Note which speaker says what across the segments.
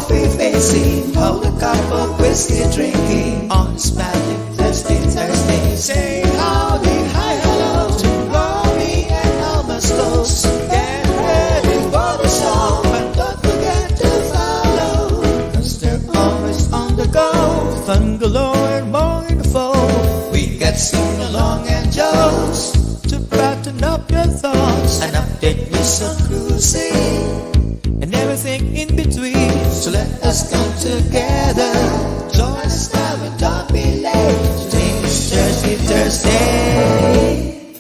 Speaker 1: coffee facing, hold a cup of whiskey drinking on Smiling Thirsty Thursday. Say howdy, hi, hello to Rory and Alma's Toast. Get ready for the show and don't forget to follow, 'cause they're always on the go. Fun galore and more info. We got sing along and jokes to brighten up your thoughts and update you some cruising and everything in between. So let us come together, join us now and don't be late. Today is Thirsty Thursday.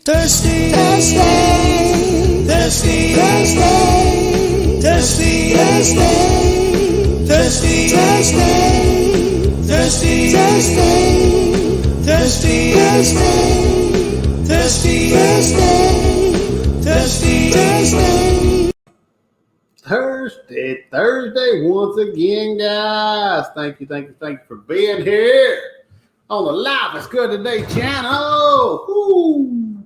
Speaker 1: Thirsty Thursday. Thirsty Thursday. Thirsty Thursday. Thirsty Thursday. Thirsty Thursday. Thirsty Thursday. Thirsty Thursday. Thirsty Thursday.
Speaker 2: Thursday once again, guys. Thank you for being here on the Life is Good Today channel. Woo.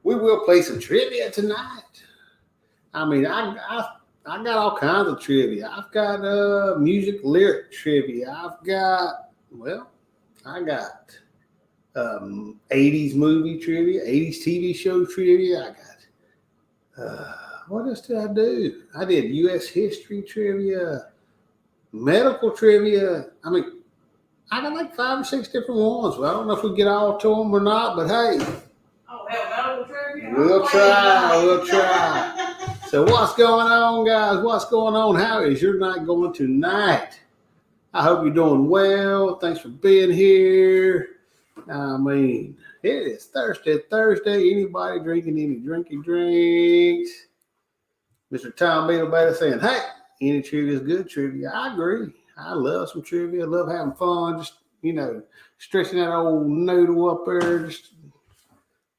Speaker 2: We will play some trivia tonight. I mean, I got all kinds of trivia. I've got music lyric trivia. I got 80s movie trivia, 80s TV show trivia. I got what else did I do? I did U.S. history trivia, medical trivia. I mean, I got like 5 or 6 different ones. Well, I don't know if we get all to them or not, but hey.
Speaker 3: Oh, hell, medical trivia?
Speaker 2: We'll try. So what's going on, guys? What's going on? How is your night going tonight? I hope you're doing well. Thanks for being here. I mean, it is Thursday. Anybody drinking any drinky drinks? Mr. Tom Beetle saying, hey, any trivia is good trivia. I agree. I love some trivia. I love having fun. Just, stretching that old noodle up there. Just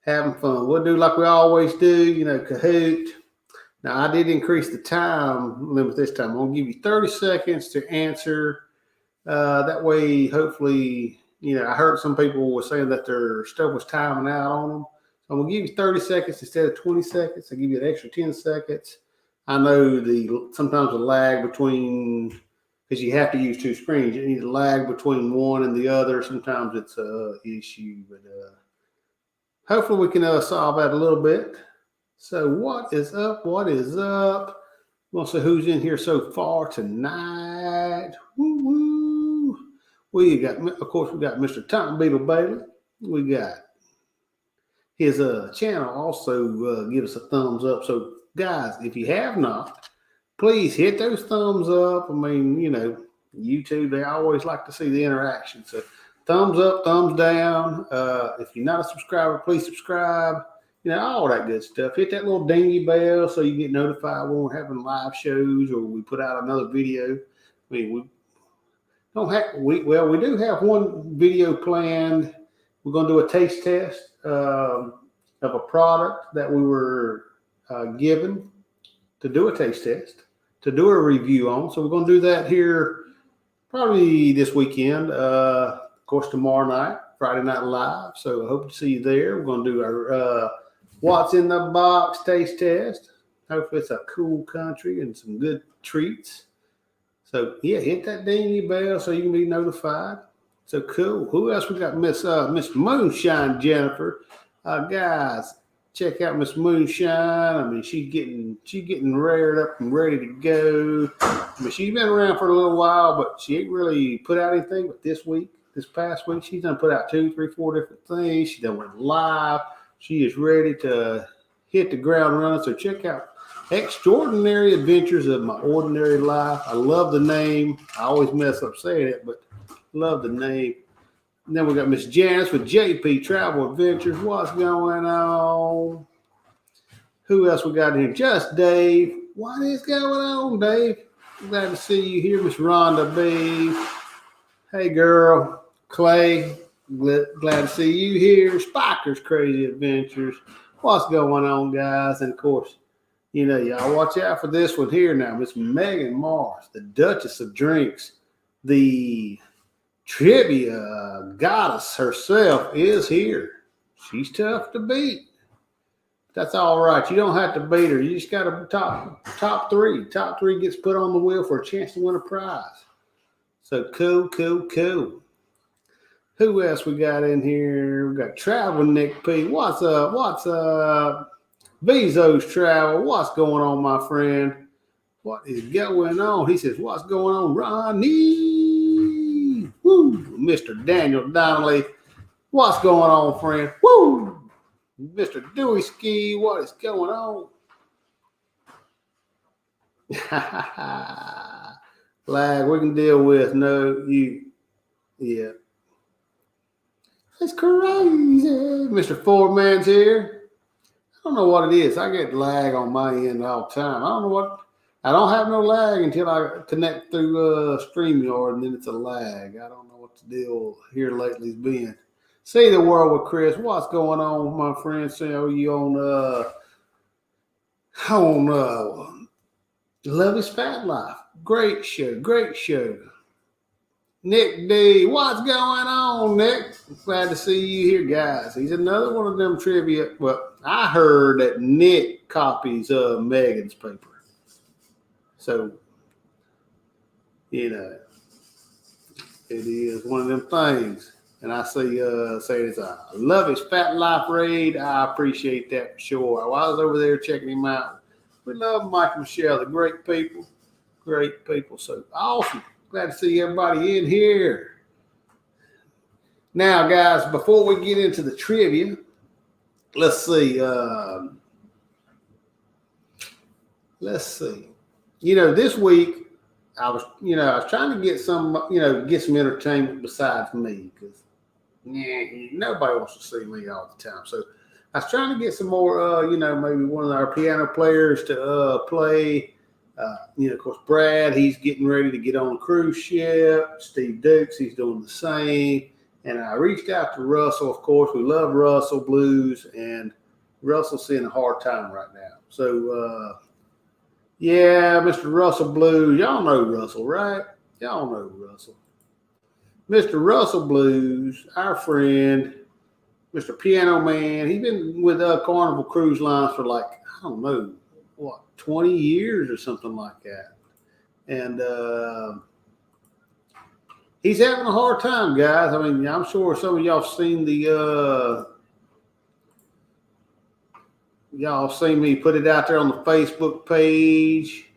Speaker 2: having fun. We'll do like we always do, Kahoot. Now, I did increase the time limit this time. I'm going to give you 30 seconds to answer. That way, hopefully, I heard some people were saying that their stuff was timing out on them. So I'm going to give you 30 seconds instead of 20 seconds. I'll give you an extra 10 seconds. I know sometimes the lag between, because you have to use 2 screens, you need a lag between one and the other. Sometimes it's an issue, but hopefully we can solve that a little bit. So what is up? We'll see who's in here so far tonight. Woo-woo. We got Mr. Tom Beetle Bailey. We got his channel also give us a thumbs up. So guys, if you have not, please hit those thumbs up. I mean, YouTube, they always like to see the interaction. So thumbs up, thumbs down. If you're not a subscriber, please subscribe. All that good stuff. Hit that little dingy bell so you get notified when we're having live shows or we put out another video. I mean, we do have one video planned. We're going to do a taste test of a product that we were given to do a taste test, to do a review on. So we're going to do that here probably this weekend. Of course, tomorrow night, Friday Night Live. So I hope to see you there. We're going to do our What's in the Box taste test. Hopefully it's a cool country and some good treats. So yeah, hit that dingy bell so you can be notified. So cool. Who else we got? Miss Moonshine Jennifer. Guys, check out Miss Moonshine. I mean, she's getting reared up and ready to go. I mean, she's been around for a little while, but she ain't really put out anything. But this past week, she's done put out 2, 3, 4 different things. She done went live. She is ready to hit the ground running. So check out Extraordinary Adventures of My Ordinary Life. I love the name. I always mess up saying it, but love the name. And then we got Miss Janice with JP Travel Adventures. What's going on? Who else we got in here? Just Dave. What is going on, Dave? Glad to see you here, Miss Rhonda B. Hey, girl. Clay. Glad to see you here. Spiker's Crazy Adventures. What's going on, guys? And of course, y'all watch out for this one here now. Miss Megan Mars, the Duchess of Drinks, the trivia goddess herself is here. She's tough to beat. That's all right. You don't have to beat her. You just got to top three. Top three gets put on the wheel for a chance to win a prize. So cool. Who else we got in here? We got Travel Nick P. What's up? Bezos Travel. What's going on, my friend? What is going on? He says, what's going on, Ronnie? Woo! Mr. Daniel Donnelly. What's going on, friend? Woo! Mr. Dewey Ski, what is going on? Lag, we can deal with. No, yeah. It's crazy. Mr. Foreman's here. I don't know what it is. I get lag on my end all the time. I don't have no lag until I connect through StreamYard, and then it's a lag. I don't know what the deal here lately has been. See the world with Chris. What's going on, my friend? See how you on Love is Fat Life. Great show. Nick D, what's going on, Nick? Glad to see you here, guys. He's another one of them trivia. Well, I heard that Nick copies Megan's paper. So, it is one of them things. And I say it's a Love is Fat Life raid. I appreciate that for sure. While I was over there checking him out, we love Mike and Michelle. They're great people. So awesome. Glad to see everybody in here. Now, guys, before we get into the trivia, let's see. This week I was trying to get some entertainment besides me, because nobody wants to see me all the time. So I was trying to get some more, maybe one of our piano players to play. Of course, Brad, he's getting ready to get on a cruise ship. Steve Dukes, he's doing the same. And I reached out to Russell. Of course, we love Russell Blues, and Russell's seeing a hard time right now. So, Mr. Russell Blues. Y'all know Russell, right? Y'all know Russell. Mr. Russell Blues, our friend, Mr. Piano Man. He's been with Carnival Cruise Lines for 20 years or something like that. And he's having a hard time, guys. I mean, I'm sure some of y'all seen y'all seen me put it out there on the Facebook page.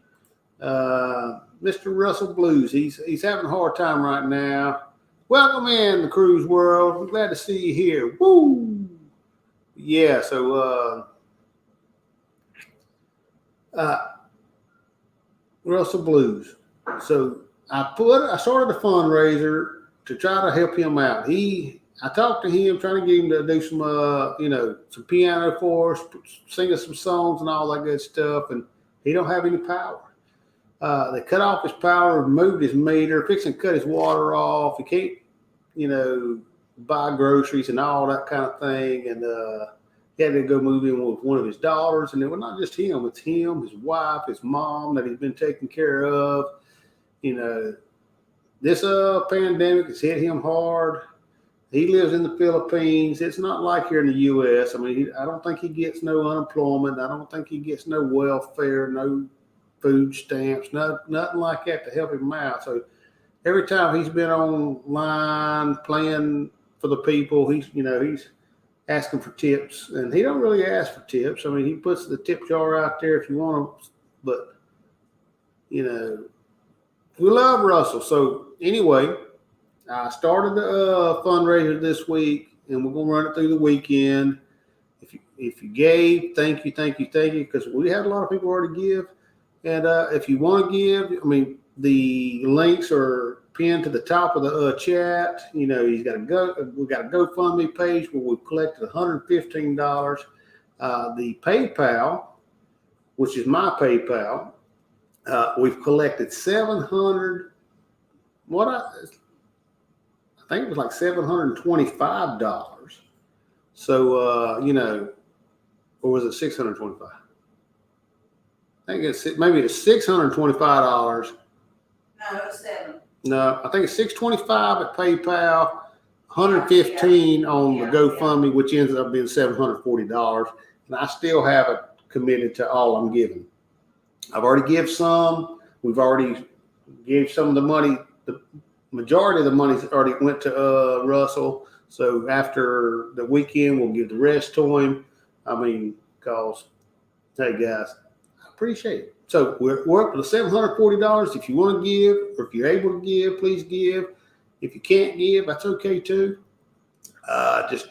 Speaker 2: Mr. Russell Blues, he's having a hard time right now. Welcome in the cruise world. I'm glad to see you here. Woo! Yeah, so Russell Blues. So I started a fundraiser to try to help him out. I talked to him, trying to get him to do some some piano for us, sing us some songs and all that good stuff, and he don't have any power. They cut off his power, removed his meter, fixing to cut his water off. He can't, buy groceries and all that kind of thing, and he had to go move in with one of his daughters, and it was not just him. It's him, his wife, his mom that he's been taking care of. This pandemic has hit him hard. He lives in the Philippines. It's not like here in the U.S. I mean, I don't think he gets no unemployment. I don't think he gets no welfare, no food stamps, nothing like that to help him out. So every time he's been online playing for the people, he's asking for tips, and he don't really ask for tips. I mean, he puts the tip jar out there if you want them, but we love Russell. So anyway, I started the fundraiser this week, and we're gonna run it through the weekend. If you gave, thank you, because we had a lot of people already give, and if you want to give, I mean, the links are pinned to the top of the chat. We got a GoFundMe page where we've collected $115. The PayPal, which is my PayPal, we've collected $700. I think it was like $725. So or was it $625? I think maybe it's $625.
Speaker 3: No, it's 7.
Speaker 2: No, I think it's $625 at PayPal, $115 on the GoFundMe, which ends up being $740. and I still haven't committed to all I'm giving. I've already give some. We've already gave some of the money. The majority of the money already went to Russell. So after the weekend, we'll give the rest to him. I mean, because, hey, guys, I appreciate it. So we're up to the $740. If you want to give, or if you're able to give, please give. If you can't give, that's okay too. Just,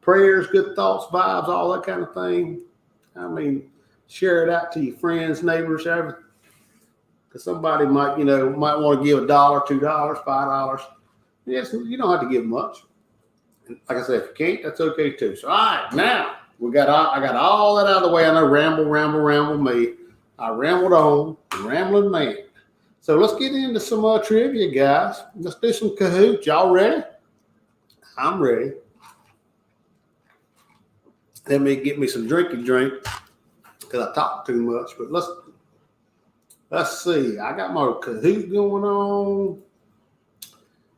Speaker 2: prayers, good thoughts, vibes, all that kind of thing. I mean, share it out to your friends, neighbors, everything. Because somebody might want to give $1, $2, $5. Yes, you don't have to give much. And like I said, if you can't, that's okay too. So, all right, now I got all that out of the way. I know ramble me. I rambled on, rambling man. So let's get into some trivia, guys. Let's do some Kahoot. Y'all ready? I'm ready. Let me get me some drink because I talk too much. But let's see. I got my Kahoot going on.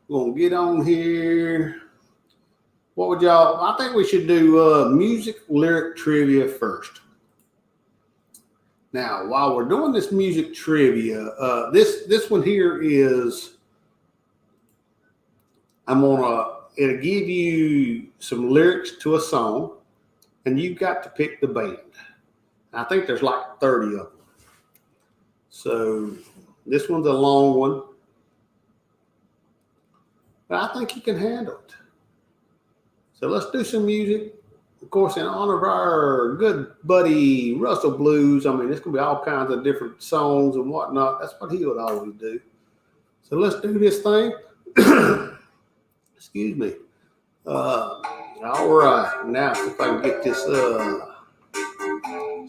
Speaker 2: We're gonna get on here. What would y'all? I think we should do music lyric trivia first. Now, while we're doing this music trivia, this one here is it'll give you some lyrics to a song, and you've got to pick the band. I think there's like 30 of them. So this one's a long one, but I think you can handle it. So let's do some music. Of course, in honor of our good buddy Russell Blues. I mean, it's going to be all kinds of different songs and whatnot. That's what he would always do. So let's do this thing. Excuse me. All right. Now, if I can get this,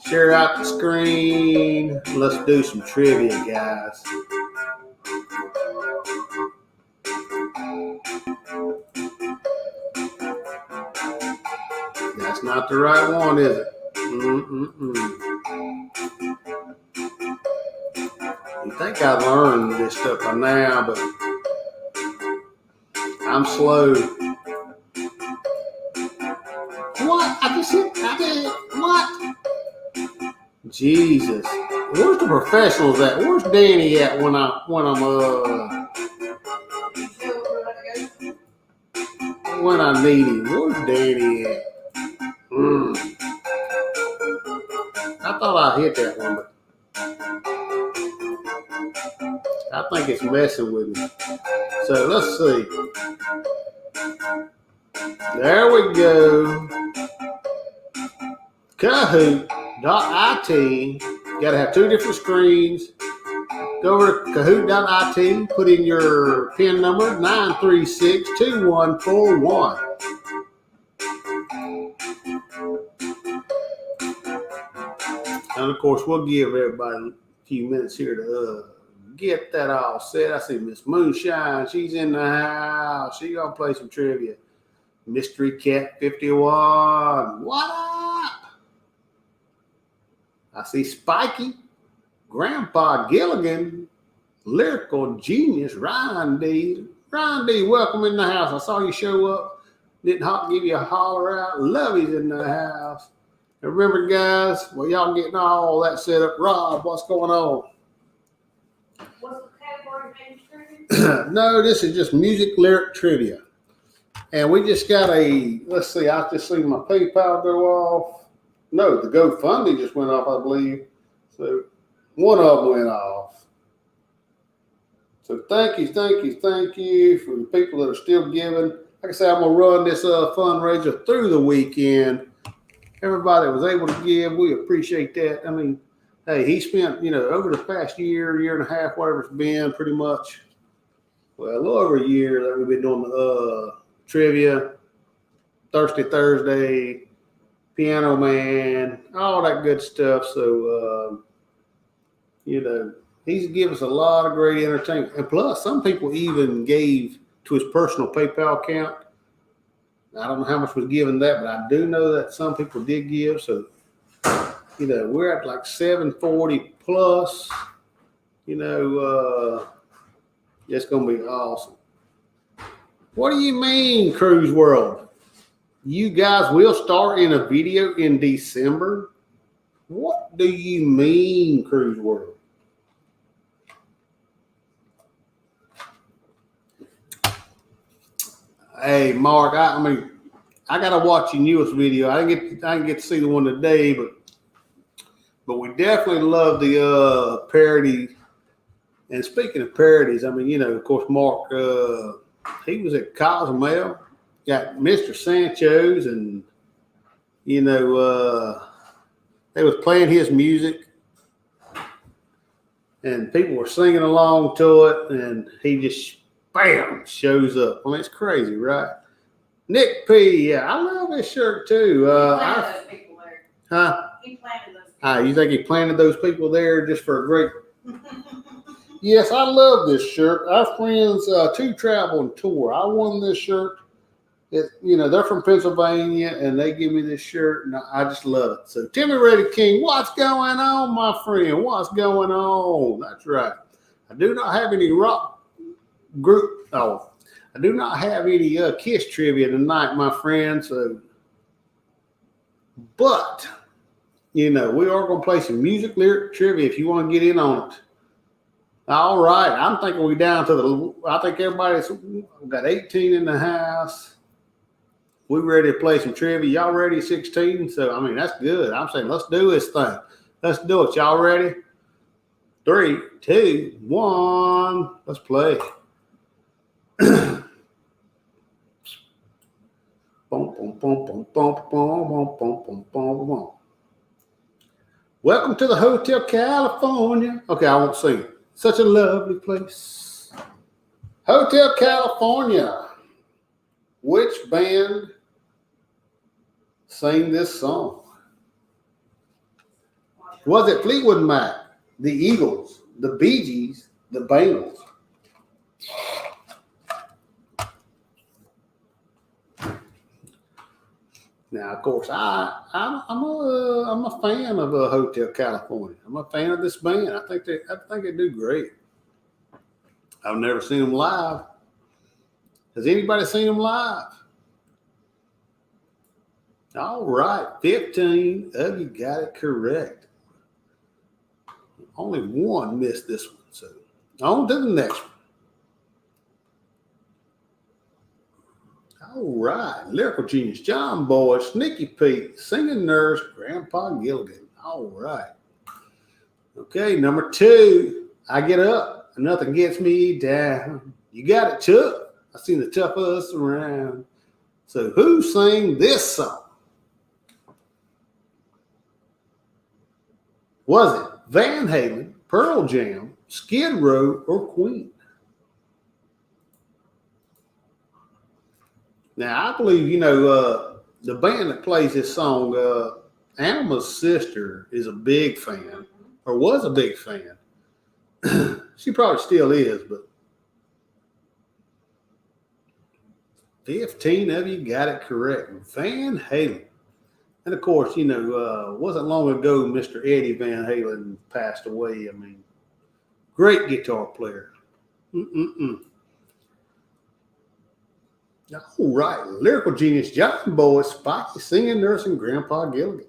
Speaker 2: share out the screen. Let's do some trivia, guys. That's not the right one, is it? You think I learned this stuff by now, but I'm slow. What? I did. What? Jesus. Where's the professionals at? Where's Danny at when I'm when I need him? Where's Danny at? I thought I hit that one, but I think it's messing with me. So let's see. There we go. Kahoot.it. Got to have two different screens. Go over to Kahoot.it. Put in your PIN number 9362141. And of course, we'll give everybody a few minutes here to get that all set. I see Miss Moonshine. She's in the house. She gonna play some trivia. Mystery Cat 51. What up? I see Spiky. Grandpa Gilligan. Lyrical genius Ryan D. Ryan D, welcome in the house. I saw you show up. Didn't give you a holler out. Lovey's in the house. Remember, guys, while y'all getting all that set up, Rob, what's going on?
Speaker 3: What's the category mainstream?
Speaker 2: No, this is just music lyric trivia. And we just got let's see, I just seen my PayPal go off. No, the GoFundMe just went off, I believe. So one of them went off. So thank you for the people that are still giving. Like I said, I'm going to run this fundraiser through the weekend. Everybody was able to give. We appreciate that. I mean, hey, he spent, over the past year and a half, whatever it's been, pretty much, well, a little over a year that we've been doing the trivia, Thirsty Thursday, Piano Man, all that good stuff. So, he's given us a lot of great entertainment. And plus, some people even gave to his personal PayPal account. I don't know how much was given that, but I do know that some people did give. So, we're at like 740 plus. It's going to be awesome. What do you mean, Cruise World? You guys will start in a video in December. What do you mean, Cruise World? Hey, Mark, I mean, I gotta watch your newest video. I didn't get to see the one today, but we definitely love the parody. And speaking of parodies, I mean, of course, Mark, he was at Cozumel, got Mr. Sancho's, and they was playing his music, and people were singing along to it, and he just bam shows up. I mean, it's crazy, right? Nick P, yeah, I love this shirt too.
Speaker 3: Those people there.
Speaker 2: Huh?
Speaker 3: He planted those people.
Speaker 2: You think he planted those people there just for a great? Yes, I love this shirt. Our friends, Two Travel and Tour. I won this shirt. They're from Pennsylvania, and they give me this shirt, and I just love it. So, Timmy Reddy King, what's going on, my friend? What's going on? That's right. I do not have any rock group. Oh, I do not have any Kiss trivia tonight, my friend. So, but we are going to play some music lyric trivia if you want to get in on it. All right, I'm thinking we're down to I think everybody's got 18 in the house. We ready to play some trivia. Y'all ready, 16? So, I mean, that's good. I'm saying let's do this thing. Let's do it. Y'all ready? 3, 2, 1. Let's play. Welcome to the Hotel California. Okay, I won't sing it. Such a lovely place. Hotel California. Which band sang this song? Was it Fleetwood Mac, the Eagles, the Bee Gees, the Bengals? Now, of course, I'm a fan of Hotel California. I'm a fan of this band. I think they do great. I've never seen them live. Has anybody seen them live? All right, 15 of you got it correct. Only one missed this one, so on to the next one. All right, Lyrical Genius, John Boyd, Sneaky Pete, Singing Nurse, Grandpa Gilligan. All right. Okay, number 2, I Get Up, and Nothing Gets Me Down. You got it, Chuck. I seen the toughest around. So who sang this song? Was it Van Halen, Pearl Jam, Skid Row, or Queen? Now, I believe, the band that plays this song, Alma's sister is a big fan, or was a big fan. She probably still is, but 15 of you got it correct. Van Halen. And of course, wasn't long ago Mr. Eddie Van Halen passed away. I mean, great guitar player. All right, Lyrical Genius, John Boyd, Spiky, Singing Nurse, and Grandpa Gilligan.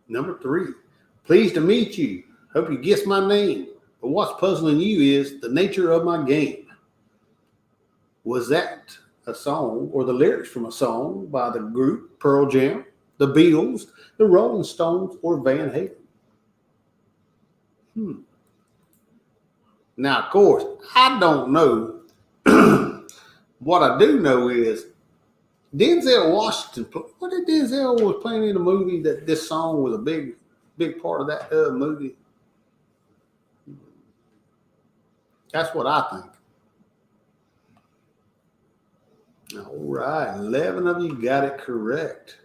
Speaker 2: Number 3, Pleased to Meet You. Hope you guess my name. But what's puzzling you is the nature of my game. Was that a song or the lyrics from a song by the group Pearl Jam, the Beatles, the Rolling Stones, or Van Halen? Now, of course, I don't know. What I do know is Denzel Washington. What did Denzel was playing in the movie that this song was a big part of that movie? That's what I think. All right, 11 of you got it correct.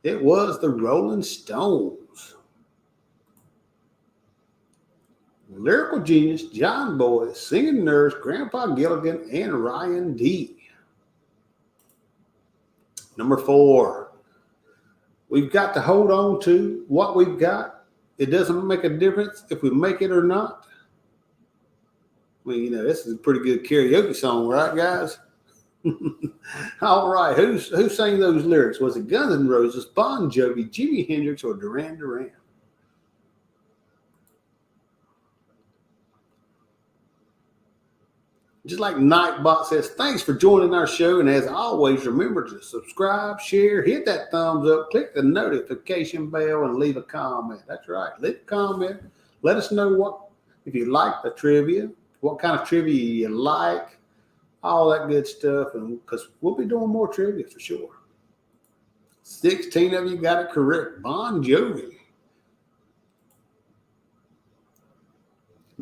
Speaker 2: It was the Rolling Stones. Lyrical Genius, John Boyd, Singing Nurse, Grandpa Gilligan, and Ryan D. Number 4, we've got to hold on to what we've got. It doesn't make a difference if we make it or not. Well, this is a pretty good karaoke song, right, guys? All right, who sang those lyrics? Was it Guns N' Roses, Bon Jovi, Jimi Hendrix, or Duran Duran? Just like Nightbot says, thanks for joining our show. And as always, remember to subscribe, share, hit that thumbs up, click the notification bell, and leave a comment. That's right. Leave a comment. Let us know if you like the trivia, what kind of trivia you like, all that good stuff. And because we'll be doing more trivia for sure. 16 of you got it correct. Bon Jovi.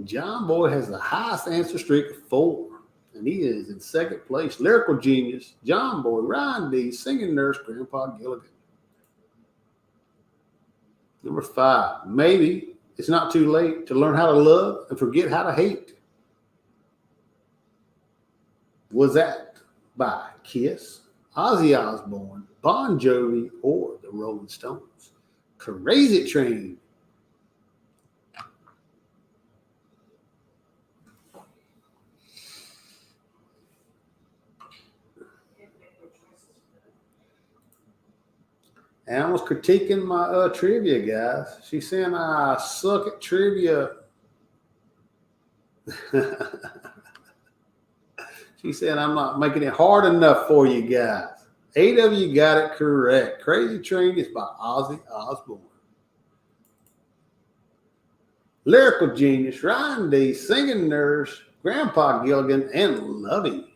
Speaker 2: John Boy has the highest answer streak of 4. And he is in second place. Lyrical Genius, John Boy, Ryan D, Singing Nurse, Grandpa Gilligan. Number 5, maybe it's not too late to learn how to love and forget how to hate. Was that by Kiss, Ozzy Osbourne, Bon Jovi, or the Rolling Stones? Crazy Train. Ann was critiquing my trivia, guys. She's saying I suck at trivia. She said I'm not making it hard enough for you guys. 8 of you got it correct. Crazy Train is by Ozzy Osbourne. Lyrical Genius, Ryan D, Singing Nurse, Grandpa Gilligan, and Lovey.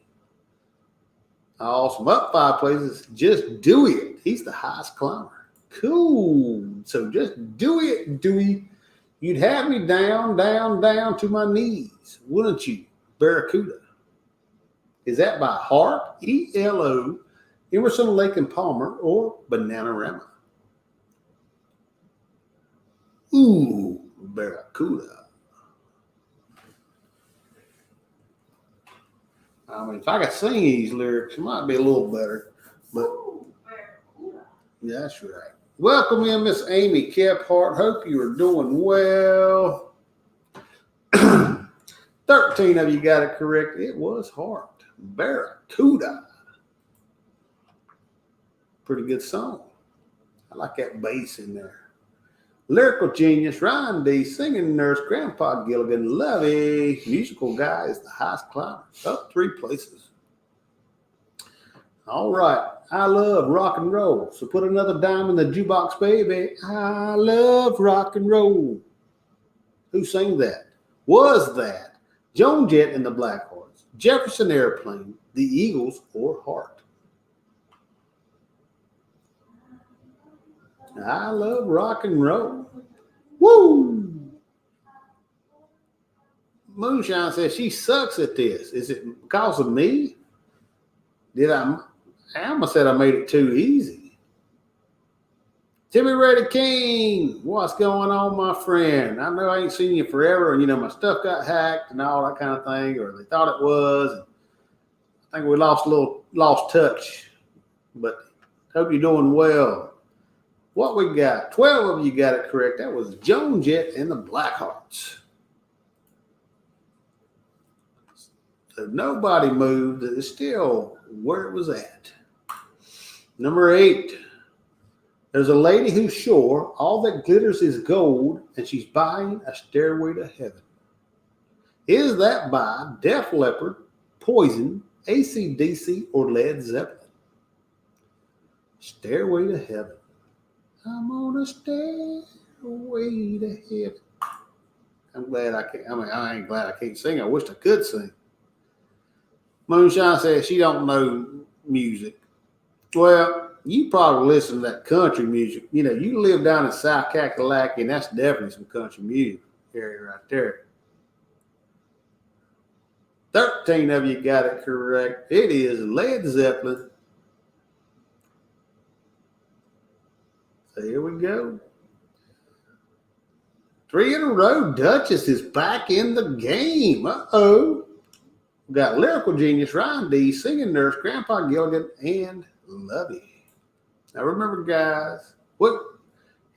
Speaker 2: Awesome. Up 5 places. Just Do It. He's the highest climber. Cool. So just do it, Dewey. You'd have me down, down, down to my knees, wouldn't you, Barracuda? Is that by Heart, ELO, Emerson, Lake and Palmer, or Bananarama? Ooh, Barracuda. I mean, if I could sing these lyrics, it might be a little better. But yeah, that's right. Welcome in, Miss Amy Kephart. Hope you are doing well. 13 of you got it correct. It was Heart. Barracuda. Pretty good song. I like that bass in there. Lyrical Genius, Ryan D, Singing Nurse, Grandpa Gilligan, Lovey, Musical Guy is the highest climber. Up 3 places. All right. I love rock and roll. So put another dime in the jukebox, baby. I love rock and roll. Who sang that? Was that Joan Jett and the Blackhearts, Jefferson Airplane, the Eagles, or Heart? I love rock and roll. Woo! Moonshine says she sucks at this. Is it because of me? Alma said I made it too easy. Timmy Reddy King, what's going on, my friend? I know I ain't seen you forever, and my stuff got hacked and all that kind of thing, or they thought it was. And I think we lost touch, but hope you're doing well. What we got? 12 of you got it correct. That was Joan Jett and the Blackhearts. So nobody moved. It's still where it was at. Number 8. There's a lady who's sure all that glitters is gold, and she's buying a Stairway to Heaven. Is that by Def Leppard, Poison, AC/DC, or Led Zeppelin? Stairway to Heaven. I'm on a stairway to heaven. I'm glad I can't. I ain't glad I can't sing. I wish I could sing. Moonshine says she don't know music. Well, you probably listen to that country music. You live down in South Kakalaki, and that's definitely some country music area right there. 13 of you got it correct. It is Led Zeppelin. So here we go. 3 in a row. Duchess is back in the game. Uh-oh. We got Lyrical Genius, Ryan D, Singing Nurse, Grandpa Gilligan, and Lovey. Now remember, guys,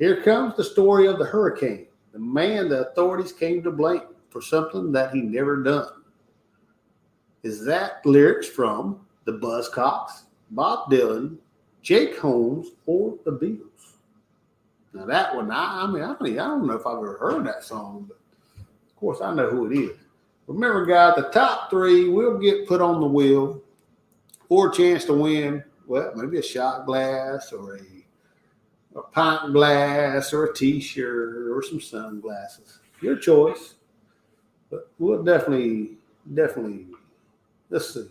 Speaker 2: here comes the story of the hurricane. The man the authorities came to blame for something that he never done. Is that lyrics from the Buzzcocks, Bob Dylan, Jake Holmes, or the Beatles? Now that one, I don't know if I've ever heard that song, but of course I know who it is. Remember, guys, the top three will get put on the wheel for a chance to win. Well, maybe a shot glass or a pint glass or a T-shirt or some sunglasses. Your choice. But we'll definitely, let's see.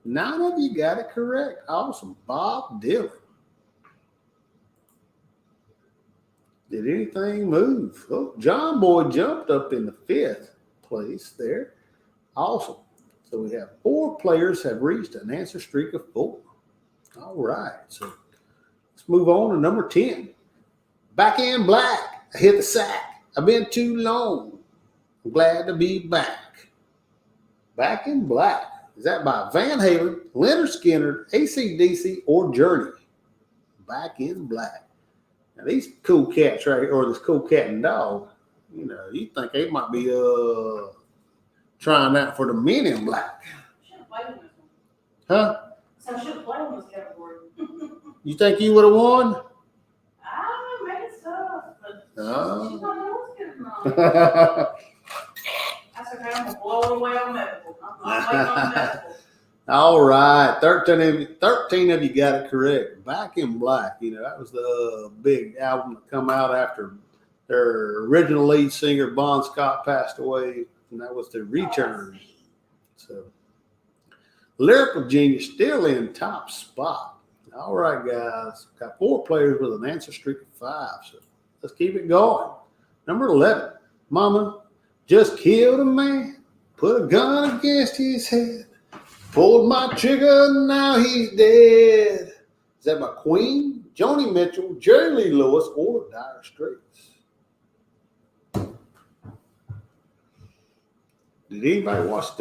Speaker 2: 9 of you got it correct. Awesome. Bob Dylan. Did anything move? Oh, John Boy jumped up in the 5th place there. Awesome. So we have 4 players have reached an answer streak of 4. All right. So let's move on to number 10. Back in black. I hit the sack. I've been too long. I'm glad to be back. Back in black. Is that by Van Halen, Leonard Skinner, AC/DC, or Journey? Back in black. Now these cool cats right here, or this cool cat and dog, you think they might be trying that for the Men in Black.
Speaker 3: Should have played on this one.
Speaker 2: Huh?
Speaker 3: So I should have played on this category.
Speaker 2: You think you would have won?
Speaker 3: I made it tough, but
Speaker 2: No.
Speaker 3: she's not always good enough. That's okay. I'm gonna blow it away on medical. I'm not waiting on medical.
Speaker 2: All right. 13 of you got it correct. Back in Black. That was the big album that come out after their original lead singer, Bon Scott, passed away. And that was the return. So, Lyrical Genius still in top spot. All right, guys. Got 4 players with an answer streak of 5. So, let's keep it going. Number 11. Mama just killed a man. Put a gun against his head. Pulled my trigger, now he's dead. Is that by Queen, Joni Mitchell, Jerry Lee Lewis, or Dire Straits? Did anybody watch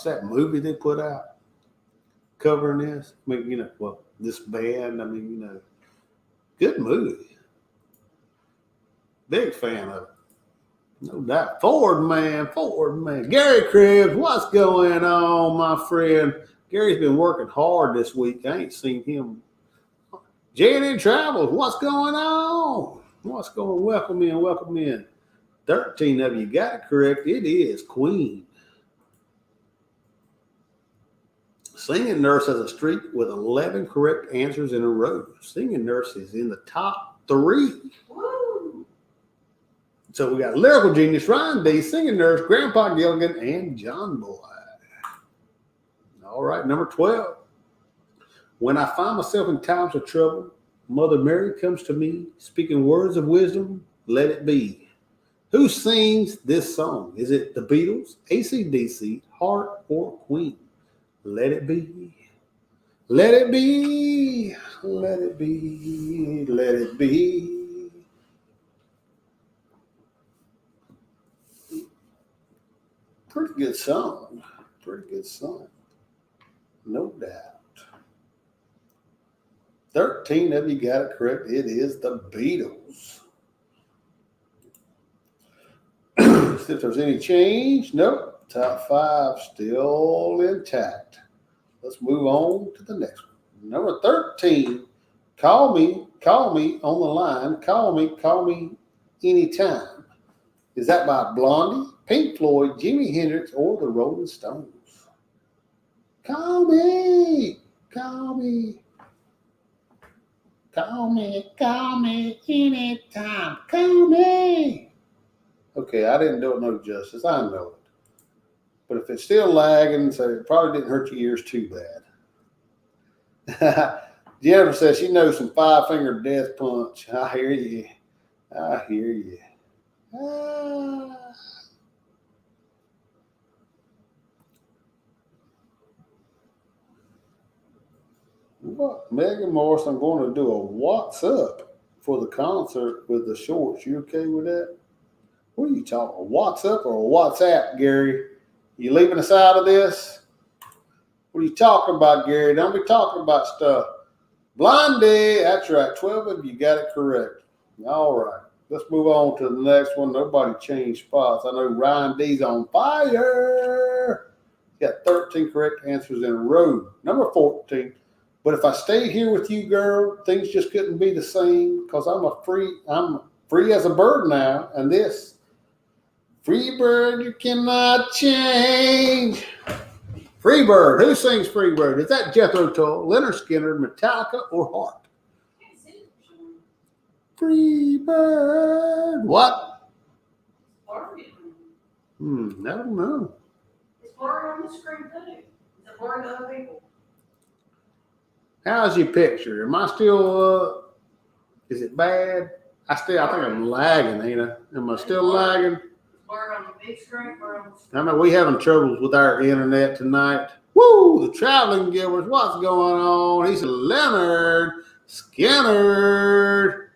Speaker 2: that movie they put out covering this? I mean, this band, good movie. Big fan of it. No doubt. Ford man. Gary Cribbs, what's going on, my friend? Gary's been working hard this week. I ain't seen him. J&N Travels, what's going on? Welcome in. 13 of you got it correct. It is Queen. Singing Nurse has a streak with 11 correct answers in a row. Singing Nurse is in the top 3.
Speaker 3: Woo!
Speaker 2: So we got Lyrical Genius, Ryan D, Singing Nurse, Grandpa Gilligan, and John Boy. All right, number 12. When I find myself in times of trouble, Mother Mary comes to me, speaking words of wisdom, let it be. Who sings this song? Is it the Beatles, AC/DC, Heart, or Queen? Let it be. Let it be. Let it be. Let it be. Pretty good song. No doubt. 13 of you got it correct. It is the Beatles. See if there's any change. Nope. Top 5 still intact. Let's move on to the next one. Number 13. Call me on the line. Call me anytime. Is that by Blondie, Pink Floyd, Jimi Hendrix, or the Rolling Stones? Call me anytime. Call me. Okay, I didn't do it no justice. I know it. But if it's still lagging, so it probably didn't hurt your ears too bad. Jennifer says she knows some 5-finger death punch. I hear you. What? Megan Morris, I'm going to do a what's up for the concert with the shorts. You okay with that? What are you talking? A what's up or a WhatsApp, Gary? You leaving us out of this? What are you talking about, Gary? Don't be talking about stuff. Blondie, that's right. 12 of you got it correct. All right. Let's move on to the next one. Nobody changed spots. I know Ryan D's on fire. Got 13 correct answers in a row. Number 14. But if I stayed here with you, girl, things just couldn't be the same because I'm free as a bird now. And this free bird you cannot change. Free Bird. Who sings Free Bird? Is that Jethro Tull, Leonard Skinner, Metallica, or Heart? Free Bird. What? I don't know.
Speaker 3: It's blurry on the screen too. Is it blurry to other people?
Speaker 2: How's your picture? Am I still, is it bad? I think I'm lagging, ain't I? Am I still lagging?
Speaker 3: Blurry on the big screen, blurry on the screen.
Speaker 2: I mean, we having troubles with our internet tonight. Woo! The Traveling Gilberts, what's going on? He said, Leonard Skinner.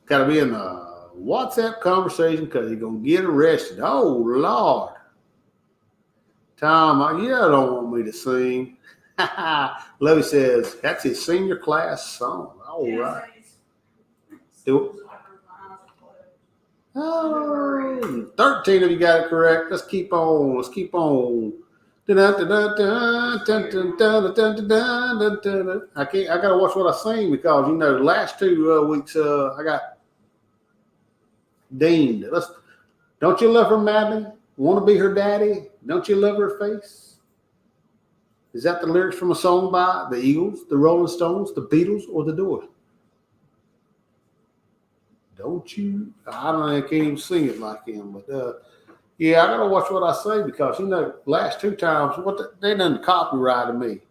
Speaker 2: Got to be in a WhatsApp conversation because he's going to get arrested. Oh, Lord. Tom, you don't want me to sing. Louis says, that's his senior class song. All right. Do it. Oh, 13 of you got it correct. Let's keep on. I gotta watch what I sing because the last 2 weeks I got deemed. Don't you love her madly? Want to be her daddy? Don't you love her face? Is that the lyrics from a song by the Eagles, the Rolling Stones, the Beatles, or the Doors? Don't you? I don't know. I can't even sing it like him, but yeah, I gotta watch what I say because last 2 times they done copyrighted me.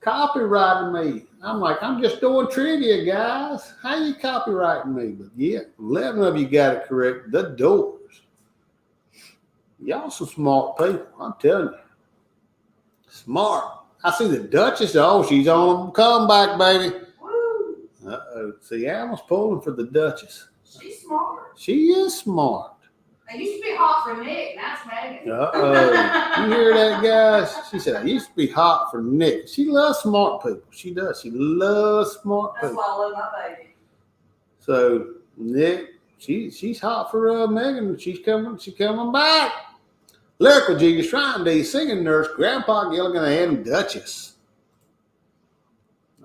Speaker 2: I'm like, I'm just doing trivia, guys. How you copyrighting me? But yeah, 11 of you got it correct. The Doors. Y'all some smart people. I'm telling you, smart. I see the Duchess. Oh, she's on a comeback, baby. See, Alma's pulling for the Duchess.
Speaker 3: She's smart.
Speaker 2: She is smart.
Speaker 3: I used to be hot for Nick, now it's Megan.
Speaker 2: You hear that, guys? She said, I used to be hot for Nick. She loves smart people. She does. She loves smart people.
Speaker 3: That's why I love my baby.
Speaker 2: So, Nick, she's hot for Megan. She's coming back. Lyrical Genius, Shrine D, Singing Nurse, Grandpa Gilligan, and Duchess.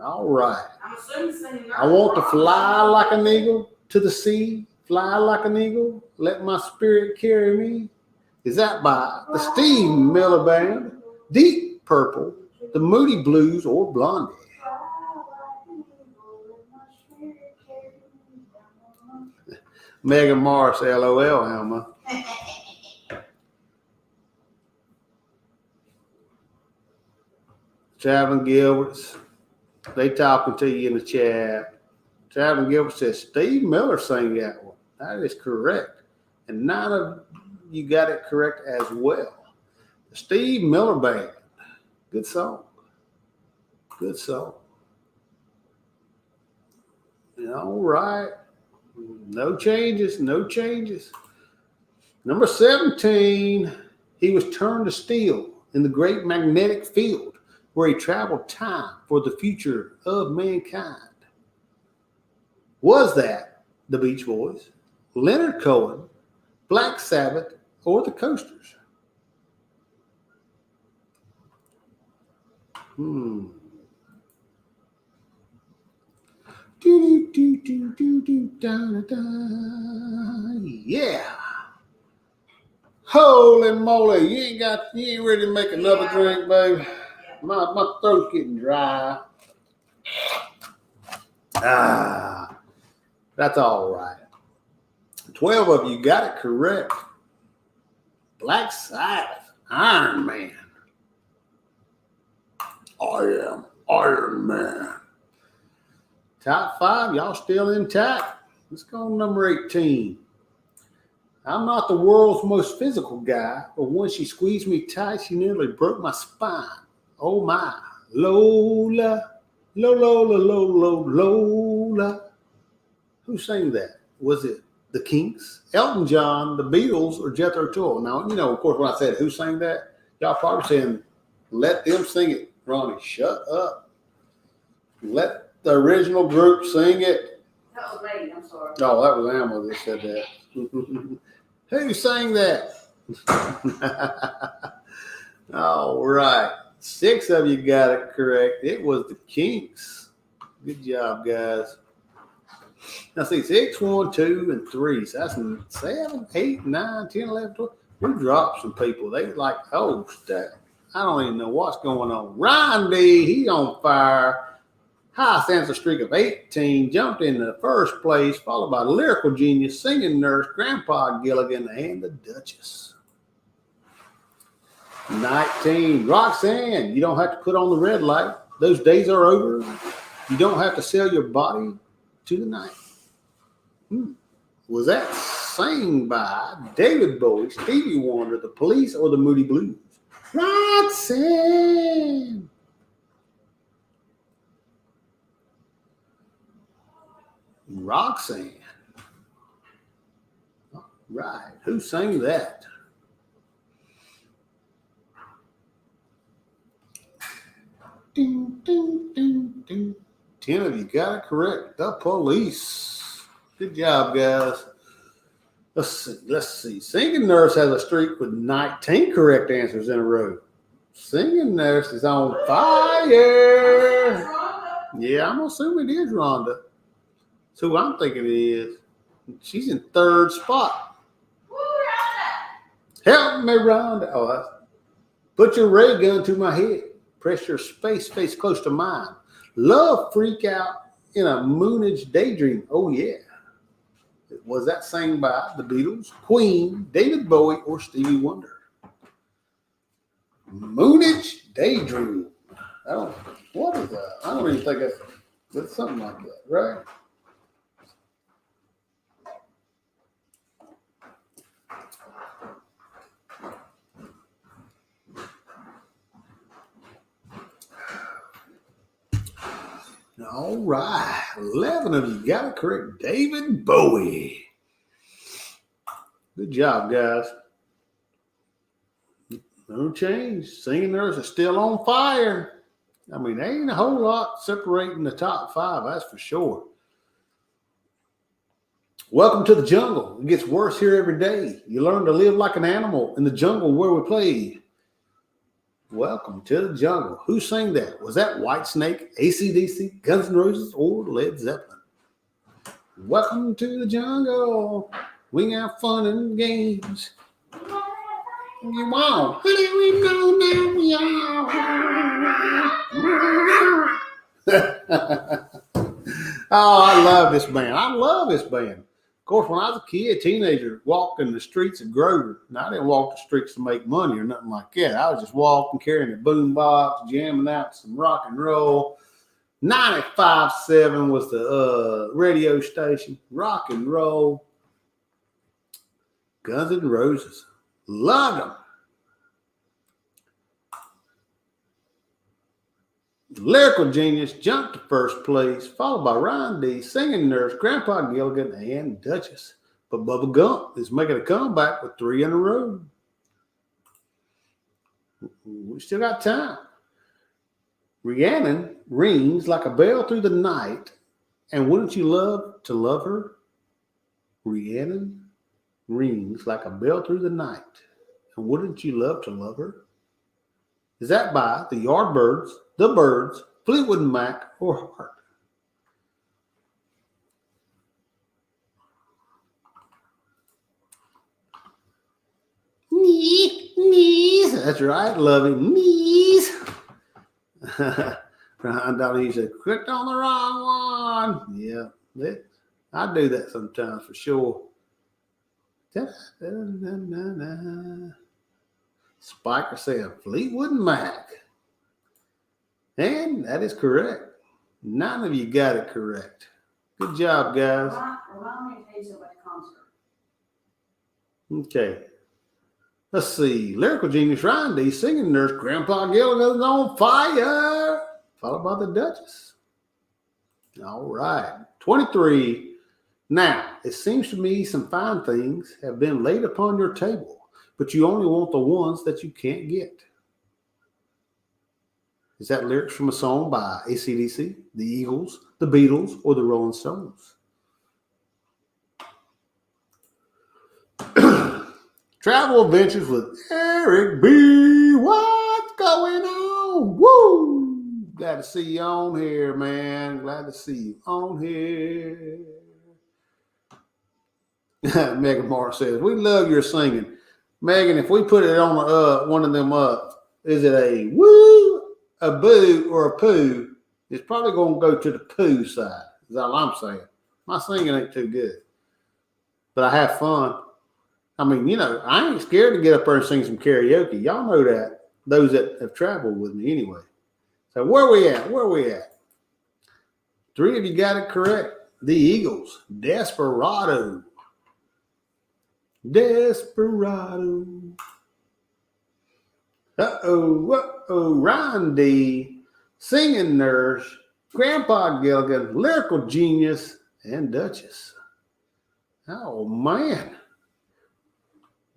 Speaker 2: All right.
Speaker 3: I'm assuming Singing Nurse.
Speaker 2: I want to fly like an eagle to the sea. Fly like an eagle, let my spirit carry me. Is that by the Steve Miller Band, Deep Purple, the Moody Blues, or Blondie? Megan Morris, LOL, Alma. Traveling Gilberts, they talking to you in the chat. Traveling Gilbert says Steve Miller sang that one. That is correct. And 9 of you got it correct as well. The Steve Miller Band. Good song. Good song. All right. No changes. Number 17, he was turned to steel in the great magnetic field where he traveled time for the future of mankind. Was that the Beach Boys, Leonard Cohen, Black Sabbath, or the Coasters? Yeah. Holy moly, you ain't ready to make another drink, baby. My throat's getting dry. That's all right. 12 of you got it correct. Black Sabbath, Iron Man. I am Iron Man. Top 5, y'all still intact. Let's go on number 18. I'm not the world's most physical guy, but when she squeezed me tight, she nearly broke my spine. Oh my, Lola, Lola, Lola, Lola. Who sang that? Was it the Kinks, Elton John, the Beatles, or Jethro Tull? Now, of course, when I said who sang that, y'all probably saying, let them sing it. Ronnie, shut up. Let the original group sing it.
Speaker 3: That was me, I'm sorry.
Speaker 2: Oh, that was Alma that said that. Who sang that? All right. 6 of you got it correct. It was the Kinks. Good job, guys. Now, see, 6, 1, 2, and 3. So that's 7, 8, 9, 10, 11, 12. We dropped some people. They like, oh, I don't even know what's going on. Ryan D, he on fire. Highest answer streak of 18. Jumped into first place, followed by Lyrical Genius, Singing Nurse, Grandpa Gilligan, and the Duchess. 19. Roxanne, you don't have to put on the red light. Those days are over. You don't have to sell your body to the night. Was that sang by David Bowie, Stevie Wonder, The Police, or the Moody Blues? Roxanne. Roxanne. All right. Who sang that? Ding, ding, ding, ding. 10 of you got it correct. The Police. Good job, guys. Let's see. Singing Nurse has a streak with 19 correct answers in a row. Singing Nurse is on fire. Yeah, I'm assuming it is Rhonda. That's who I'm thinking it is. She's in 3rd spot. Help me, Rhonda. Oh, put your ray gun to my head. Press your space face close to mine. Love freak out in a moonage daydream. Oh, yeah. Was that sang by the Beatles, Queen, David Bowie, or Stevie Wonder? Moonage daydream. What is that? I don't even think that's something like that, right? All right. 11 of you got it correct. David Bowie. Good job, guys. No change. Singing Nurse is still on fire. I mean, there ain't a whole lot separating the top 5, that's for sure. Welcome to the jungle. It gets worse here every day. You learn to live like an animal in the jungle where we play. Welcome to the jungle. Who sang that? Was that Whitesnake, AC/DC, Guns N' Roses, or Led Zeppelin? Welcome to the jungle. We have fun and games. You want? Oh, I love this band. I love this band. Of course, when I was a kid, teenager, walking the streets of Grover. Now, I didn't walk the streets to make money or nothing like that. I was just walking, carrying a boombox, jamming out some rock and roll. 95.7 was the radio station. Rock and roll. Guns N' Roses. Loved them. Lyrical Genius jumped to first place, followed by Ryan D, Singing Nurse, Grandpa Gilligan, and Duchess. But Bubba Gump is making a comeback with 3 in a row. We still got time. Rhiannon rings like a bell through the night, and wouldn't you love to love her? Rhiannon rings like a bell through the night, and wouldn't you love to love her? Is that by the Yardbirds, the Birds, Fleetwood Mac, or Heart? Knees. That's right, Lovey. Knees. Brian Donnie said, clicked on the wrong one. Yeah, I do that sometimes for sure. Spiker said Fleetwood Mac. And that is correct. 9 of you got it correct. Good job, guys.
Speaker 3: Remind me if he's at the concert.
Speaker 2: Okay. Let's see. Lyrical Genius, Ryan D, Singing Nurse, Grandpa Gilligan's on fire. Followed by the Duchess. All right. 23. Now, it seems to me some fine things have been laid upon your table, but you only want the ones that you can't get. Is that lyrics from a song by AC/DC, the Eagles, the Beatles, or the Rolling Stones? Travel Adventures with Eric B. What's going on? Woo! Glad to see you on here, man. Glad to see you on here. Megan Moore says, we love your singing. Megan, if we put it on one of them is it a woo, a boo, or a poo? It's probably going to go to the poo side, is all I'm saying. My singing ain't too good. But I have fun. I mean, I ain't scared to get up there and sing some karaoke. Y'all know that. Those that have traveled with me anyway. So where we at? 3 of you got it correct. The Eagles. Desperado. Desperado. Ryan D. Singing Nurse. Grandpa Gilligan. Lyrical Genius. And Duchess. Oh, man.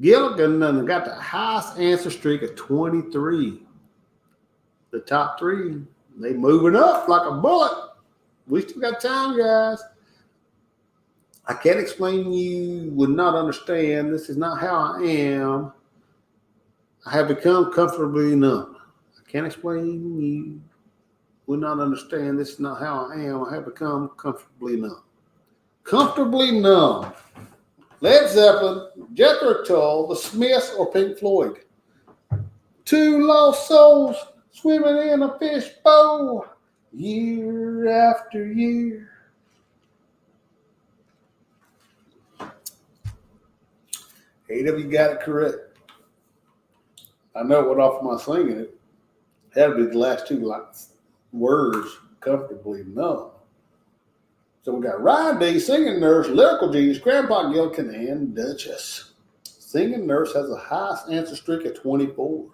Speaker 2: Gilligan got the highest answer streak of 23. The top 3, they moving up like a bullet. We still got time, guys. I can't explain, you would not understand. This is not how I am. I have become comfortably numb. I can't explain, you would not understand. This is not how I am. I have become comfortably numb. Comfortably numb. Led Zeppelin, Jethro Tull, The Smiths, or Pink Floyd. 2 lost souls swimming in a fishbowl, year after year. 8 of you got it correct. I know it went off my singing. It had to be the last 2 words, comfortably numb. So we got Ryan D, Singing Nurse, Lyrical Genius, Grandpa Gilligan, and Duchess. Singing Nurse has the highest answer streak at 24.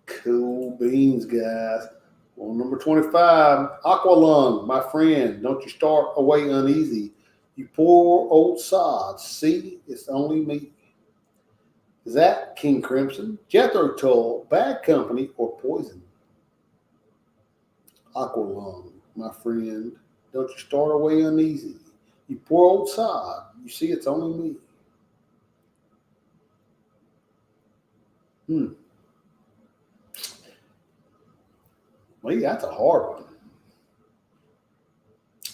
Speaker 2: Cool beans, guys. Well, number 25, Aqualung, my friend. Don't you start away uneasy. You poor old sod. See, it's only me. Is that King Crimson, Jethro Tull, Bad Company, or Poison? Aqualung, my friend. Don't you start away uneasy. You poor old sod. You see, it's only me. Well, that's a hard one.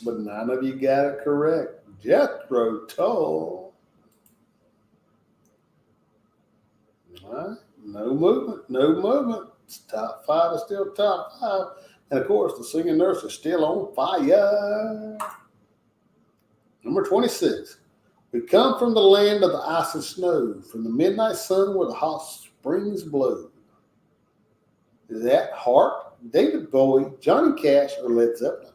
Speaker 2: But 9 of you got it correct. Jethro Tull. All right. No movement. Top 5 is still top 5. And of course, the Singing Nurse is still on fire. Number 26. We come from the land of the ice and snow, from the midnight sun where the hot springs blow. Is that Heart, David Bowie, Johnny Cash, or Led Zeppelin?